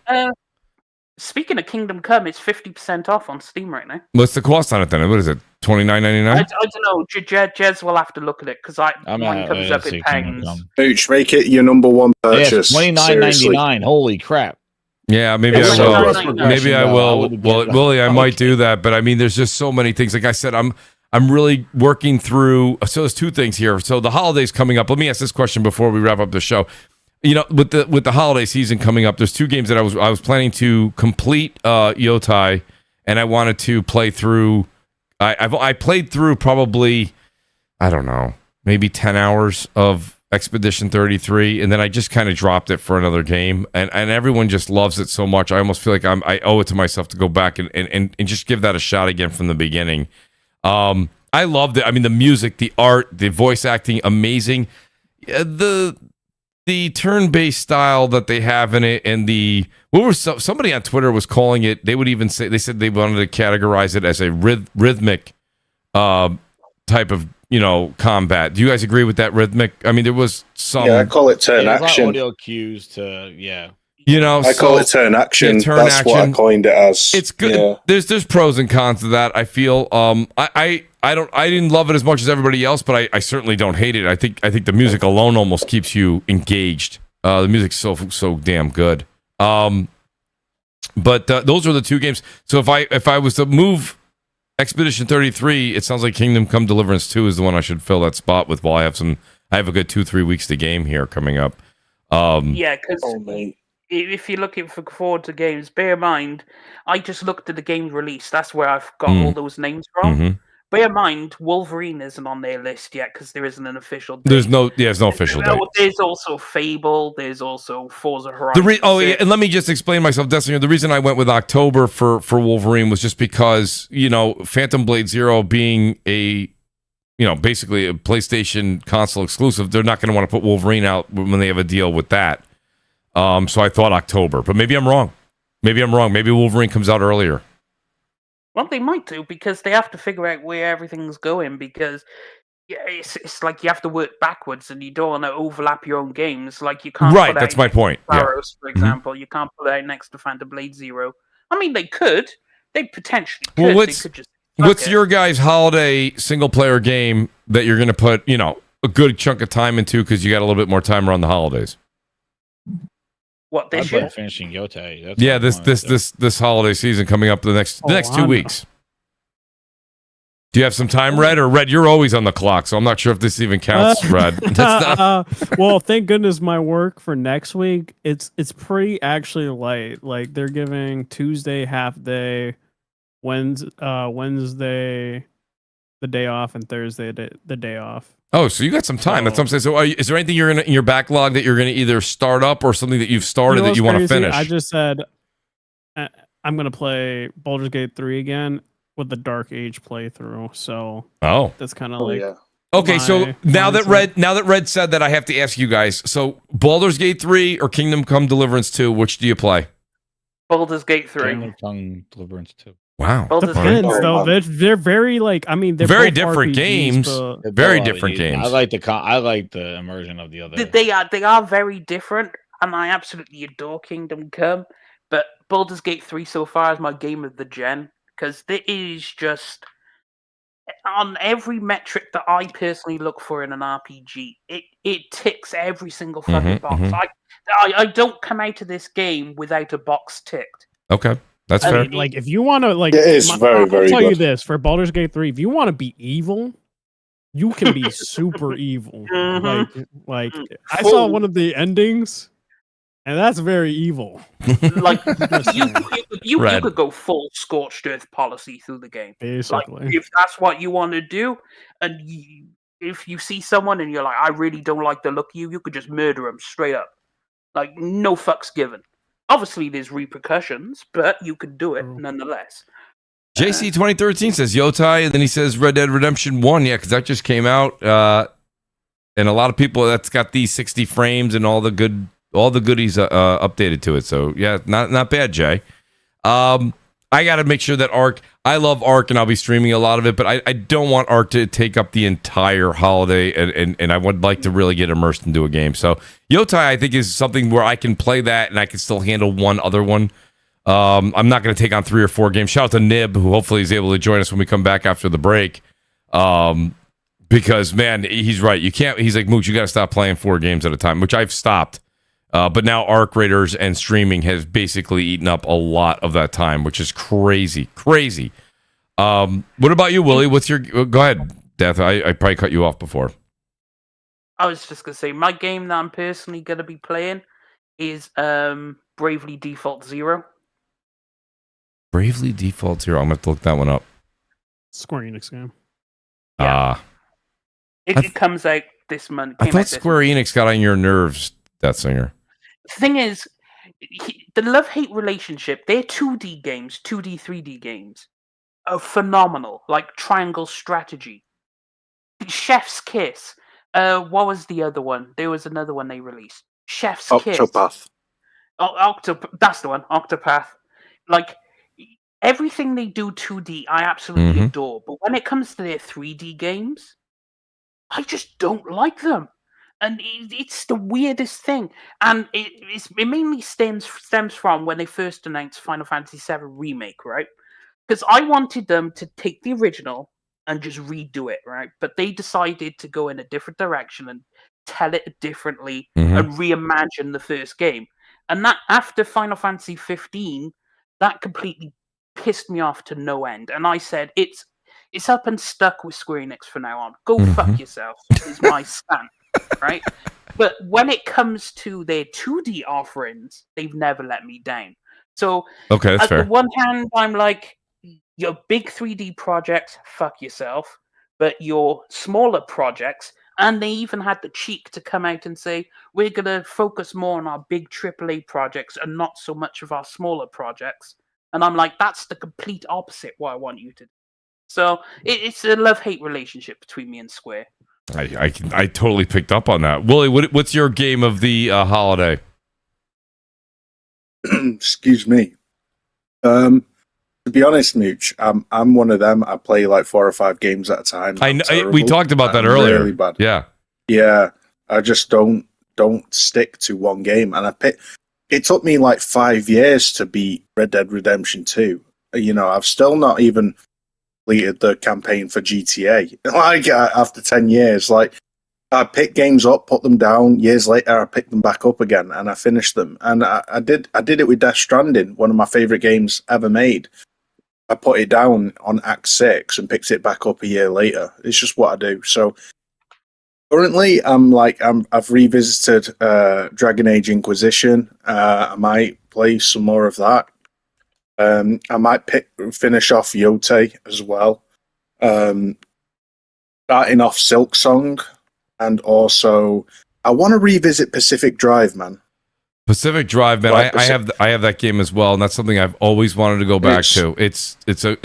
Speaking of Kingdom Come, it's 50% off on Steam right now. What's the cost on it then? What is it? $29.99? I don't know. Jez will have to look at it because mine comes up in pangs. Mooch, make it your number one purchase. $29.99. Holy crap. Yeah, maybe I will. Maybe I will. Well, Willie, I might do that. But I mean, there's just so many things. Like I said, I'm really working through. So there's two things here. So the holidays coming up. Let me ask this question before we wrap up the show. You know, with the holiday season coming up, there's two games that I was planning to complete Yotai, and I wanted to play through. I played through probably, I don't know, maybe 10 hours of Expedition 33, and then I just kind of dropped it for another game, and everyone just loves it so much. I almost feel like I owe it to myself to go back and just give that a shot again from the beginning. I loved it. I mean, the music, the art, the voice acting, amazing. The turn-based style that they have in it, and somebody on Twitter was calling it. They would even say, they said they wanted to categorize it as a rhythmic type of, you know, combat. Do you guys agree with that rhythmic? I mean, there was some. Yeah, I call it turn action. Audio cues to You know, I call it turn action. That's what I coined it as. It's good. Yeah. There's pros and cons to that. I feel. I didn't love it as much as everybody else, but I certainly don't hate it. I think the music alone almost keeps you engaged. The music's so damn good. But those are the two games. So if I was to move Expedition 33, it sounds like Kingdom Come Deliverance 2 is the one I should fill that spot with while I have a good 2-3 weeks to game here coming up. Yeah, because if you're looking forward to games, bear in mind, I just looked at the games release. That's where I've got all those names from. Mm-hmm. Bear in mind, Wolverine isn't on their list yet because there isn't an official date. There's no official date. There's also Fable. There's also Forza Horizon. Yeah, and let me just explain myself, Destiny. The reason I went with October for Wolverine was just because, you know, Phantom Blade Zero being basically a PlayStation console exclusive, they're not going to want to put Wolverine out when they have a deal with that. So I thought October, but maybe I'm wrong. Maybe Wolverine comes out earlier. Well, they might do because they have to figure out where everything's going because it's like you have to work backwards and you don't want to overlap your own games. Like you can't. Right, that's my point. Barrows, for example, you can't put it next to Phantom Blade Zero. I mean, they could. They potentially could. Well, what's your guys' holiday single-player game that you're going to put, you know, a good chunk of time into because you got a little bit more time around the holidays? What this year? Finishing Yotai. This holiday season coming up the next 2 weeks. Do you have some time, Red? Or Red, you're always on the clock, so I'm not sure if this even counts, Red. Well, thank goodness my work for next week, it's pretty actually light. Like they're giving Tuesday half day, Wednesday the day off, and Thursday the day off. Oh, so you got some time. That's what I'm saying. So is there anything in your backlog that you're going to either start up or something that you've started that you want to finish? I just said I'm going to play Baldur's Gate 3 again with the Dark Age playthrough. So that's kind of Okay, so now that Red said that, I have to ask you guys. So Baldur's Gate 3 or Kingdom Come Deliverance 2, which do you play? Baldur's Gate 3. Kingdom Come Deliverance 2. Wow. Depends, though. They're very they're very different games. Very different games. I like the immersion of the other. They are very different, and I absolutely adore Kingdom Come. But Baldur's Gate 3 so far is my game of the gen because it is just on every metric that I personally look for in an RPG. It ticks every single fucking box. I don't come out of this game without a box ticked. Okay. That's fair. Like, if you want to, it is very, very good. I'll tell you this, for Baldur's Gate 3, if you want to be evil, you can be super evil. Like I saw one of the endings, and that's very evil. Like, you could go full scorched earth policy through the game. Basically. Like, if that's what you want to do, and if you see someone and you're like, I really don't like the look of you, you could just murder them straight up. Like, no fucks given. Obviously, there's repercussions, but you could do it nonetheless. JC 2013 says Yotai, and then he says Red Dead Redemption 1. Yeah, because that just came out, and a lot of people, that's got these 60 frames and all the goodies updated to it. So yeah, not bad, Jay. I got to make sure that Ark. I love Ark, and I'll be streaming a lot of it, but I don't want Ark to take up the entire holiday, and I would like to really get immersed into a game. So Yotai, I think, is something where I can play that, and I can still handle one other one. I'm not going to take on 3 or 4 games. Shout out to Nib, who hopefully is able to join us when we come back after the break. Because man, he's right. You can't. He's like, Mooch, you got to stop playing 4 games at a time, which I've stopped. But now Arc Raiders and streaming has basically eaten up a lot of that time, which is crazy. What about you, Willie? What's your? Go ahead, Death. I probably cut you off before. I was just gonna say my game that I'm personally gonna be playing is Bravely Default Zero. Bravely Default Zero. I'm gonna have to look that one up. Square Enix game. Yeah. It comes out this month. I thought Square Enix got on your nerves, Death Singer. The thing is, the love-hate relationship, their 2D games, 2D, 3D games, are phenomenal. Like Triangle Strategy. Chef's Kiss. What was the other one? There was another one they released. Chef's Kiss. Octopath. That's the one. Octopath. Like, everything they do 2D, I absolutely adore. But when it comes to their 3D games, I just don't like them. And it's the weirdest thing. And it mainly stems from when they first announced Final Fantasy VII Remake, right? Because I wanted them to take the original and just redo it, right? But they decided to go in a different direction and tell it differently and reimagine the first game. And that after Final Fantasy 15, that completely pissed me off to no end. And I said, it's up and stuck with Square Enix for now on. Go fuck yourself is my stand, right? But when it comes to their 2D offerings, they've never let me down. So okay, that's at fair. the one hand, I'm like, your big 3D projects, fuck yourself. But your smaller projects, and they even had the cheek to come out and say, we're going to focus more on our big AAA projects and not so much of our smaller projects. And I'm like, that's the complete opposite what I want you to do. So it's a love-hate relationship between me and Square. I totally picked up on that. Willie, what's your game of the holiday? Excuse me. To be honest, Mooch, I'm one of them. I play like 4 or 5 games at a time. I know we talked about that earlier. Really bad. Yeah. I just don't stick to one game, and it took me like 5 years to beat Red Dead Redemption 2. You know, I've still not even completed the campaign for GTA. Like after 10 years, like I pick games up, put them down. Years later, I pick them back up again, and I finished them. And I did it with Death Stranding, one of my favorite games ever made. I put it down on Act 6 and picked it back up a year later. It's just what I do. So currently, I've revisited Dragon Age Inquisition. I might play some more of that. I might finish off Yote as well. Starting off Silk Song, and also I want to revisit Pacific Drive, man. Pacific Drive, man. Right, I have that game as well, and that's something I've always wanted to go back to. It's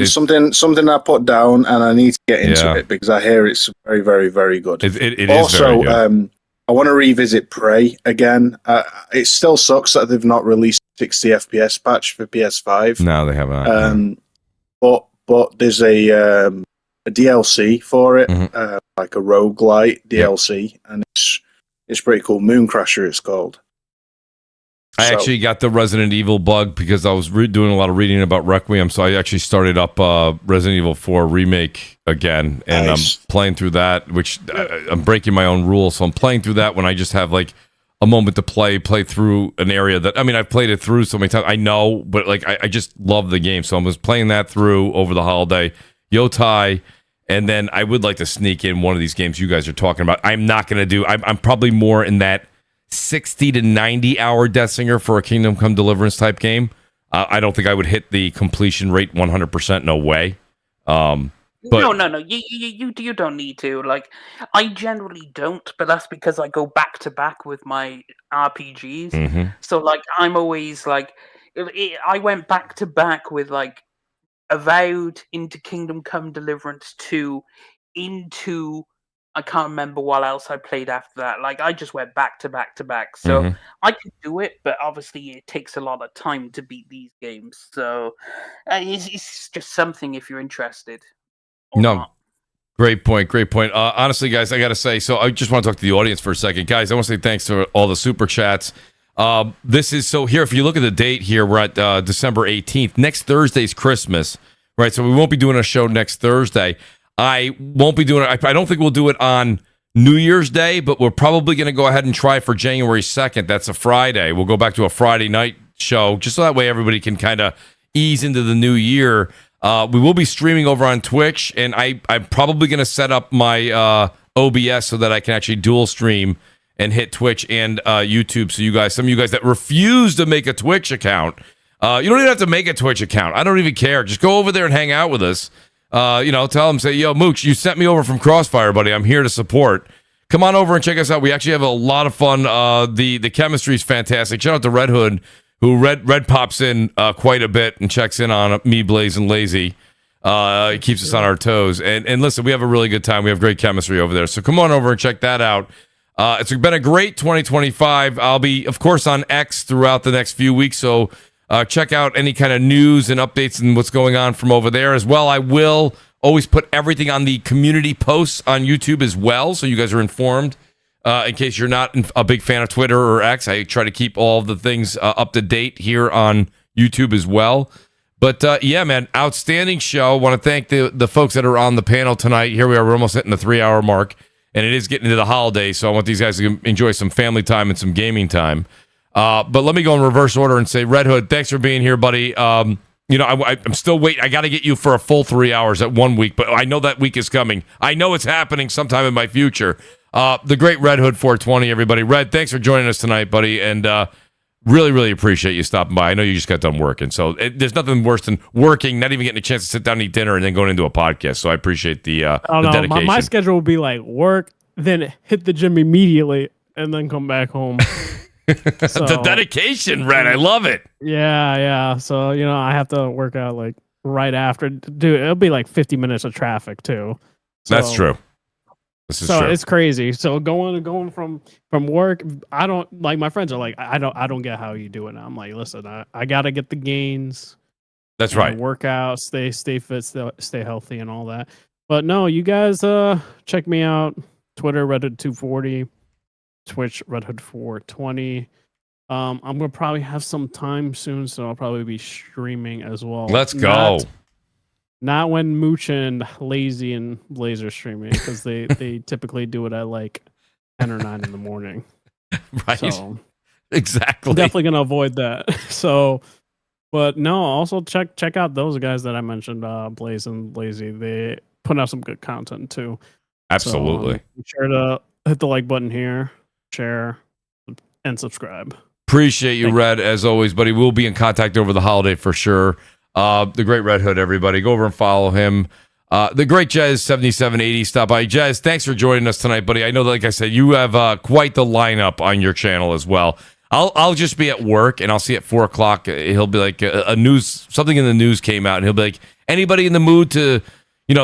something I put down, and I need to get into it because I hear it's very, very, very good. It also, is very good. I want to revisit Prey again. It still sucks that they've not released 60 FPS patch for PS5. No, they haven't. But there's a DLC for it, like a roguelite DLC, and it's pretty cool. Mooncrasher, it's called. I actually got the Resident Evil bug because I was doing a lot of reading about Requiem, so I actually started up Resident Evil 4 Remake again, and I'm playing through that, which I'm breaking my own rules, so I'm playing through that when I just have like a moment to play through an area that, I mean, I've played it through so many times, I know, but like I just love the game, so I was playing that through over the holiday, Yotai, and then I would like to sneak in one of these games you guys are talking about. I'm not going to do, I'm probably more in that 60 to 90 hour Death Singer for a Kingdom Come Deliverance type game. I don't think I would hit the completion rate 100%. No way. But no. You don't need to. Like, I generally don't, but that's because I go back to back with my RPGs. Mm-hmm. So like, I'm always like, I went back to back with like Avowed into Kingdom Come Deliverance 2 into. I can't remember what else I played after that. Like, I just went back to back to back. So I can do it, but obviously it takes a lot of time to beat these games. So it's just something if you're interested. Not. Great point. Honestly, guys, I got to say, so I just want to talk to the audience for a second. Guys, I want to say thanks to all the super chats. This is, so here, if you look at the date here, we're at December 18th. Next Thursday's Christmas, right? So we won't be doing a show next Thursday. I won't be doing it. I don't think we'll do it on New Year's Day, but we're probably going to go ahead and try for January 2nd. That's a Friday. We'll go back to a Friday night show, just so that way everybody can kind of ease into the new year. We will be streaming over on Twitch, and I'm probably going to set up my OBS so that I can actually dual stream and hit Twitch and YouTube. So you guys, some of you guys that refuse to make a Twitch account, you don't even have to make a Twitch account. I don't even care. Just go over there and hang out with us. Tell them, say, yo, Mooch, you sent me over from CrossFire, buddy. I'm here to support. Come on over and check us out. We actually have a lot of fun. The chemistry is fantastic. Shout out to Red Hood, who Red pops in quite a bit and checks in on me, Blaze, and Lazy. He keeps us on our toes. And listen, we have a really good time. We have great chemistry over there. So come on over and check that out. It's been a great 2025. I'll be, of course, on X throughout the next few weeks. So check out any kind of news and updates and what's going on from over there as well. I will always put everything on the community posts on YouTube as well, so you guys are informed. In case you're not a big fan of Twitter or X, I try to keep all of the things up to date here on YouTube as well. But yeah, man, outstanding show. Want to thank the folks that are on the panel tonight. Here we are. We're almost hitting the 3-hour mark, and it is getting into the holidays, so I want these guys to enjoy some family time and some gaming time. But let me go in reverse order and say, Red Hood, thanks for being here, buddy. I'm still waiting. I got to get you for a full 3 hours at 1 week, but I know that week is coming. I know it's happening sometime in my future. The great Red Hood 420, everybody. Red, thanks for joining us tonight, buddy, and really, really appreciate you stopping by. I know you just got done working, so there's nothing worse than working, not even getting a chance to sit down and eat dinner, and then going into a podcast. So I appreciate the dedication. My schedule will be like work, then hit the gym immediately, and then come back home. So, the dedication, Red. I love it. Yeah. So, I have to work out like right after. Dude, it'll be like 50 minutes of traffic too. So, that's true. This is true. It's crazy. So going from work, I don't like, my friends are like, I don't get how you do it. And I'm like, listen, I gotta get the gains. That's right. Work out, stay fit, stay healthy, and all that. But no, you guys check me out. Twitter, Redhood240, Twitch, Redhood420. I'm gonna probably have some time soon, so I'll probably be streaming as well. Let's go. Not when Mooch and Lazy and Blaze are streaming, because they typically do it at like 10 or 9 in the morning. Right. So exactly. I'm definitely gonna avoid that. So, but no, also check out those guys that I mentioned, Blaze and Lazy. They put out some good content too. Absolutely. So, be sure to hit the like button here, share, and subscribe. Appreciate you, Red, as always, buddy. We'll be in contact over the holiday for sure. The great Red Hood, everybody. Go over and follow him. The great Jez7780, stop by. Jez, thanks for joining us tonight, buddy. I know that, like I said, you have quite the lineup on your channel as well. I'll just be at work, and I'll see at 4 o'clock. He'll be like, something in the news came out, and he'll be like, anybody in the mood to,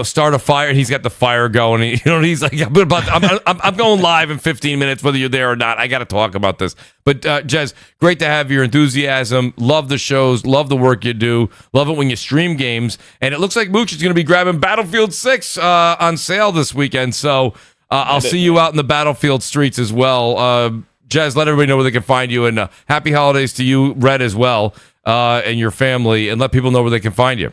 start a fire? And he's got the fire going. And, he's like, I'm going live in 15 minutes, whether you're there or not. I got to talk about this. But Jez, great to have your enthusiasm. Love the shows. Love the work you do. Love it when you stream games. And it looks like Mooch is going to be grabbing Battlefield 6 on sale this weekend. So I'll see you out in the Battlefield streets as well. Jez, let everybody know where they can find you. And happy holidays to you, Red, as well, and your family. And let people know where they can find you.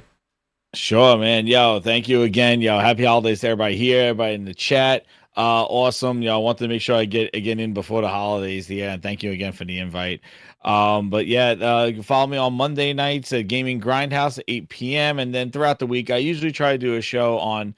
Sure, man. Yo, thank you again. Yo, happy holidays to everybody here, everybody in the chat. Awesome. I wanted to make sure I get in before the holidays. Yeah, and thank you again for the invite. But yeah, you can follow me on Monday nights at Gaming Grindhouse at 8 p.m. And then throughout the week, I usually try to do a show on.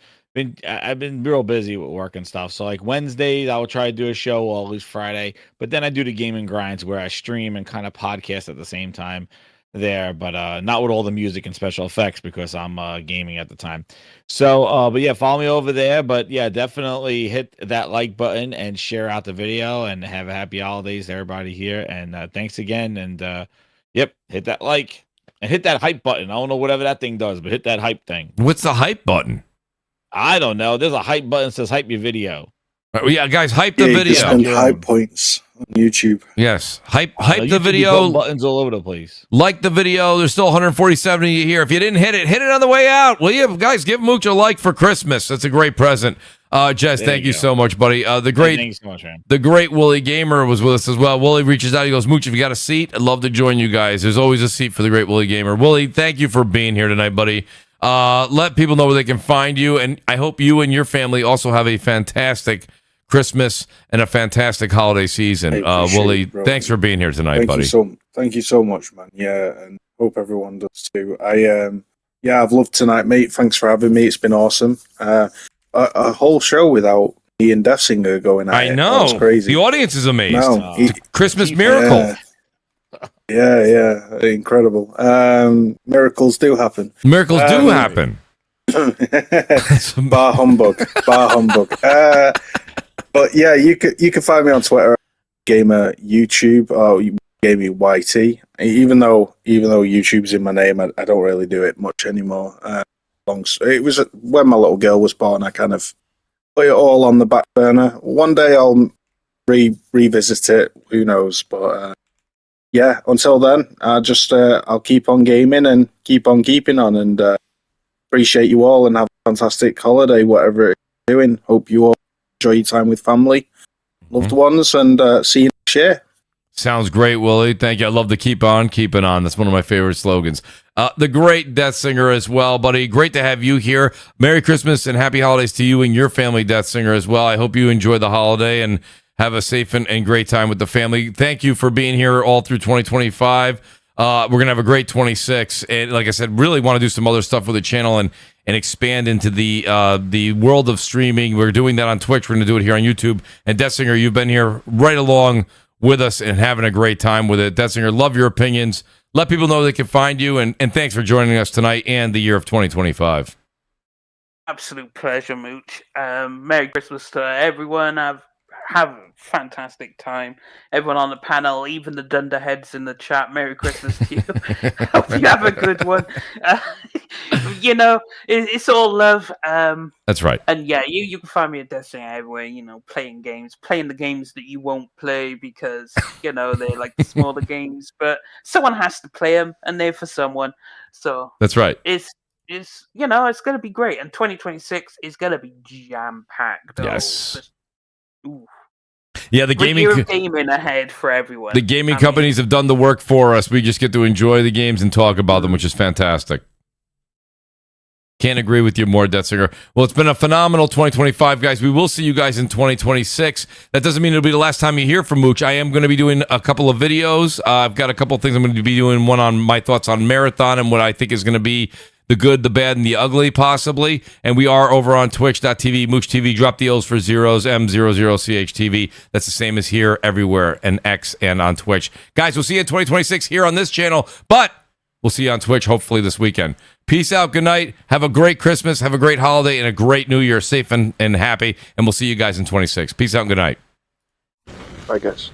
I've been real busy with work and stuff. So like Wednesdays, I will try to do a show, or at least Friday. But then I do the Gaming Grinds where I stream and kind of podcast at the same time there, but not with all the music and special effects, because I'm gaming at the time. So but yeah, follow me over there. But yeah, definitely hit that like button and share out the video, and have a happy holidays to everybody here. And thanks again. And yep, hit that like and hit that hype button. I don't know whatever that thing does, but hit that hype thing. What's the hype button? I don't know. There's a hype button that says hype your video. Yeah, guys, hype the video. Spend hype points on YouTube. Yes, hype the video. Buttons all over the place. Like the video. There's still 147 of you here. If you didn't hit it on the way out. Will you guys give Mooch a like for Christmas? That's a great present. Jez, thank you so much, buddy. Thank you so much, man. The great WoolleyGamer was with us as well. Wooly reaches out. He goes, Mooch, if you got a seat, I'd love to join you guys. There's always a seat for the great WoolleyGamer. Wooly, thank you for being here tonight, buddy. Let people know where they can find you, and I hope you and your family also have a fantastic Christmas and a fantastic holiday season. Wooly, thanks for being here tonight, buddy. Thank you so much, man. Yeah, and hope everyone does too. Yeah, I've loved tonight, mate. Thanks for having me. It's been awesome. A whole show without me and Death Singer going at I it. know. That's crazy. The audience is amazed. No, Christmas miracle. Yeah, incredible. Miracles do happen. Miracles do happen. Bar humbug. But yeah, you can find me on Twitter, Gamer, YouTube, or Gaming YT. Even though YouTube's in my name, I don't really do it much anymore. It was when my little girl was born. I kind of put it all on the back burner. One day I'll revisit it. Who knows? But yeah, until then, I'll keep on gaming and keep on keeping on. And appreciate you all and have a fantastic holiday, whatever you're doing. Hope you all enjoy your time with family, loved ones, and see you next year. Sounds great, Willie. Thank you. I love to keep on keeping on. That's one of my favorite slogans. The great Death Singer as well, buddy. Great to have you here. Merry Christmas and happy holidays to you and your family, Death Singer, as well. I hope you enjoy the holiday and have a safe and great time with the family. Thank you for being here all through 2025. We're going to have a great 26. And like I said, really want to do some other stuff with the channel and expand into the world of streaming. We're doing that on Twitch. We're going to do it here on YouTube. And Death Singer, you've been here right along with us and having a great time with it. Death Singer, love your opinions. Let people know they can find you. And thanks for joining us tonight and the year of 2025. Absolute pleasure, Mooch. Merry Christmas to everyone. Have a fantastic time. Everyone on the panel, even the dunderheads in the chat, Merry Christmas to you. Hope you have a good one. It's all love. That's right. And yeah, you can find me at Destiny everywhere, playing the games that you won't play because, they're like the smaller games, but someone has to play them and they're for someone. So that's right. It's going to be great. And 2026 is going to be jam-packed. Yes. Ooh. Yeah, the gaming ahead for everyone. The gaming companies have done the work for us. We just get to enjoy the games and talk about them, which is fantastic. Can't agree with you more, Death Singer. Well, it's been a phenomenal 2025, guys. We will see you guys in 2026. That doesn't mean it'll be the last time you hear from Mooch. I am going to be doing a couple of videos. I've got a couple of things I'm going to be doing. One on my thoughts on Marathon and what I think is going to be the good, the bad, and the ugly, possibly. And we are over on twitch.tv, Mooch TV. Drop the O's for zeros, M00CHTV. That's the same as here, everywhere, and X and on Twitch. Guys, we'll see you in 2026 here on this channel, but we'll see you on Twitch hopefully this weekend. Peace out. Good night. Have a great Christmas. Have a great holiday and a great New Year. Safe and happy. And we'll see you guys in 26. Peace out and good night. Bye, guys.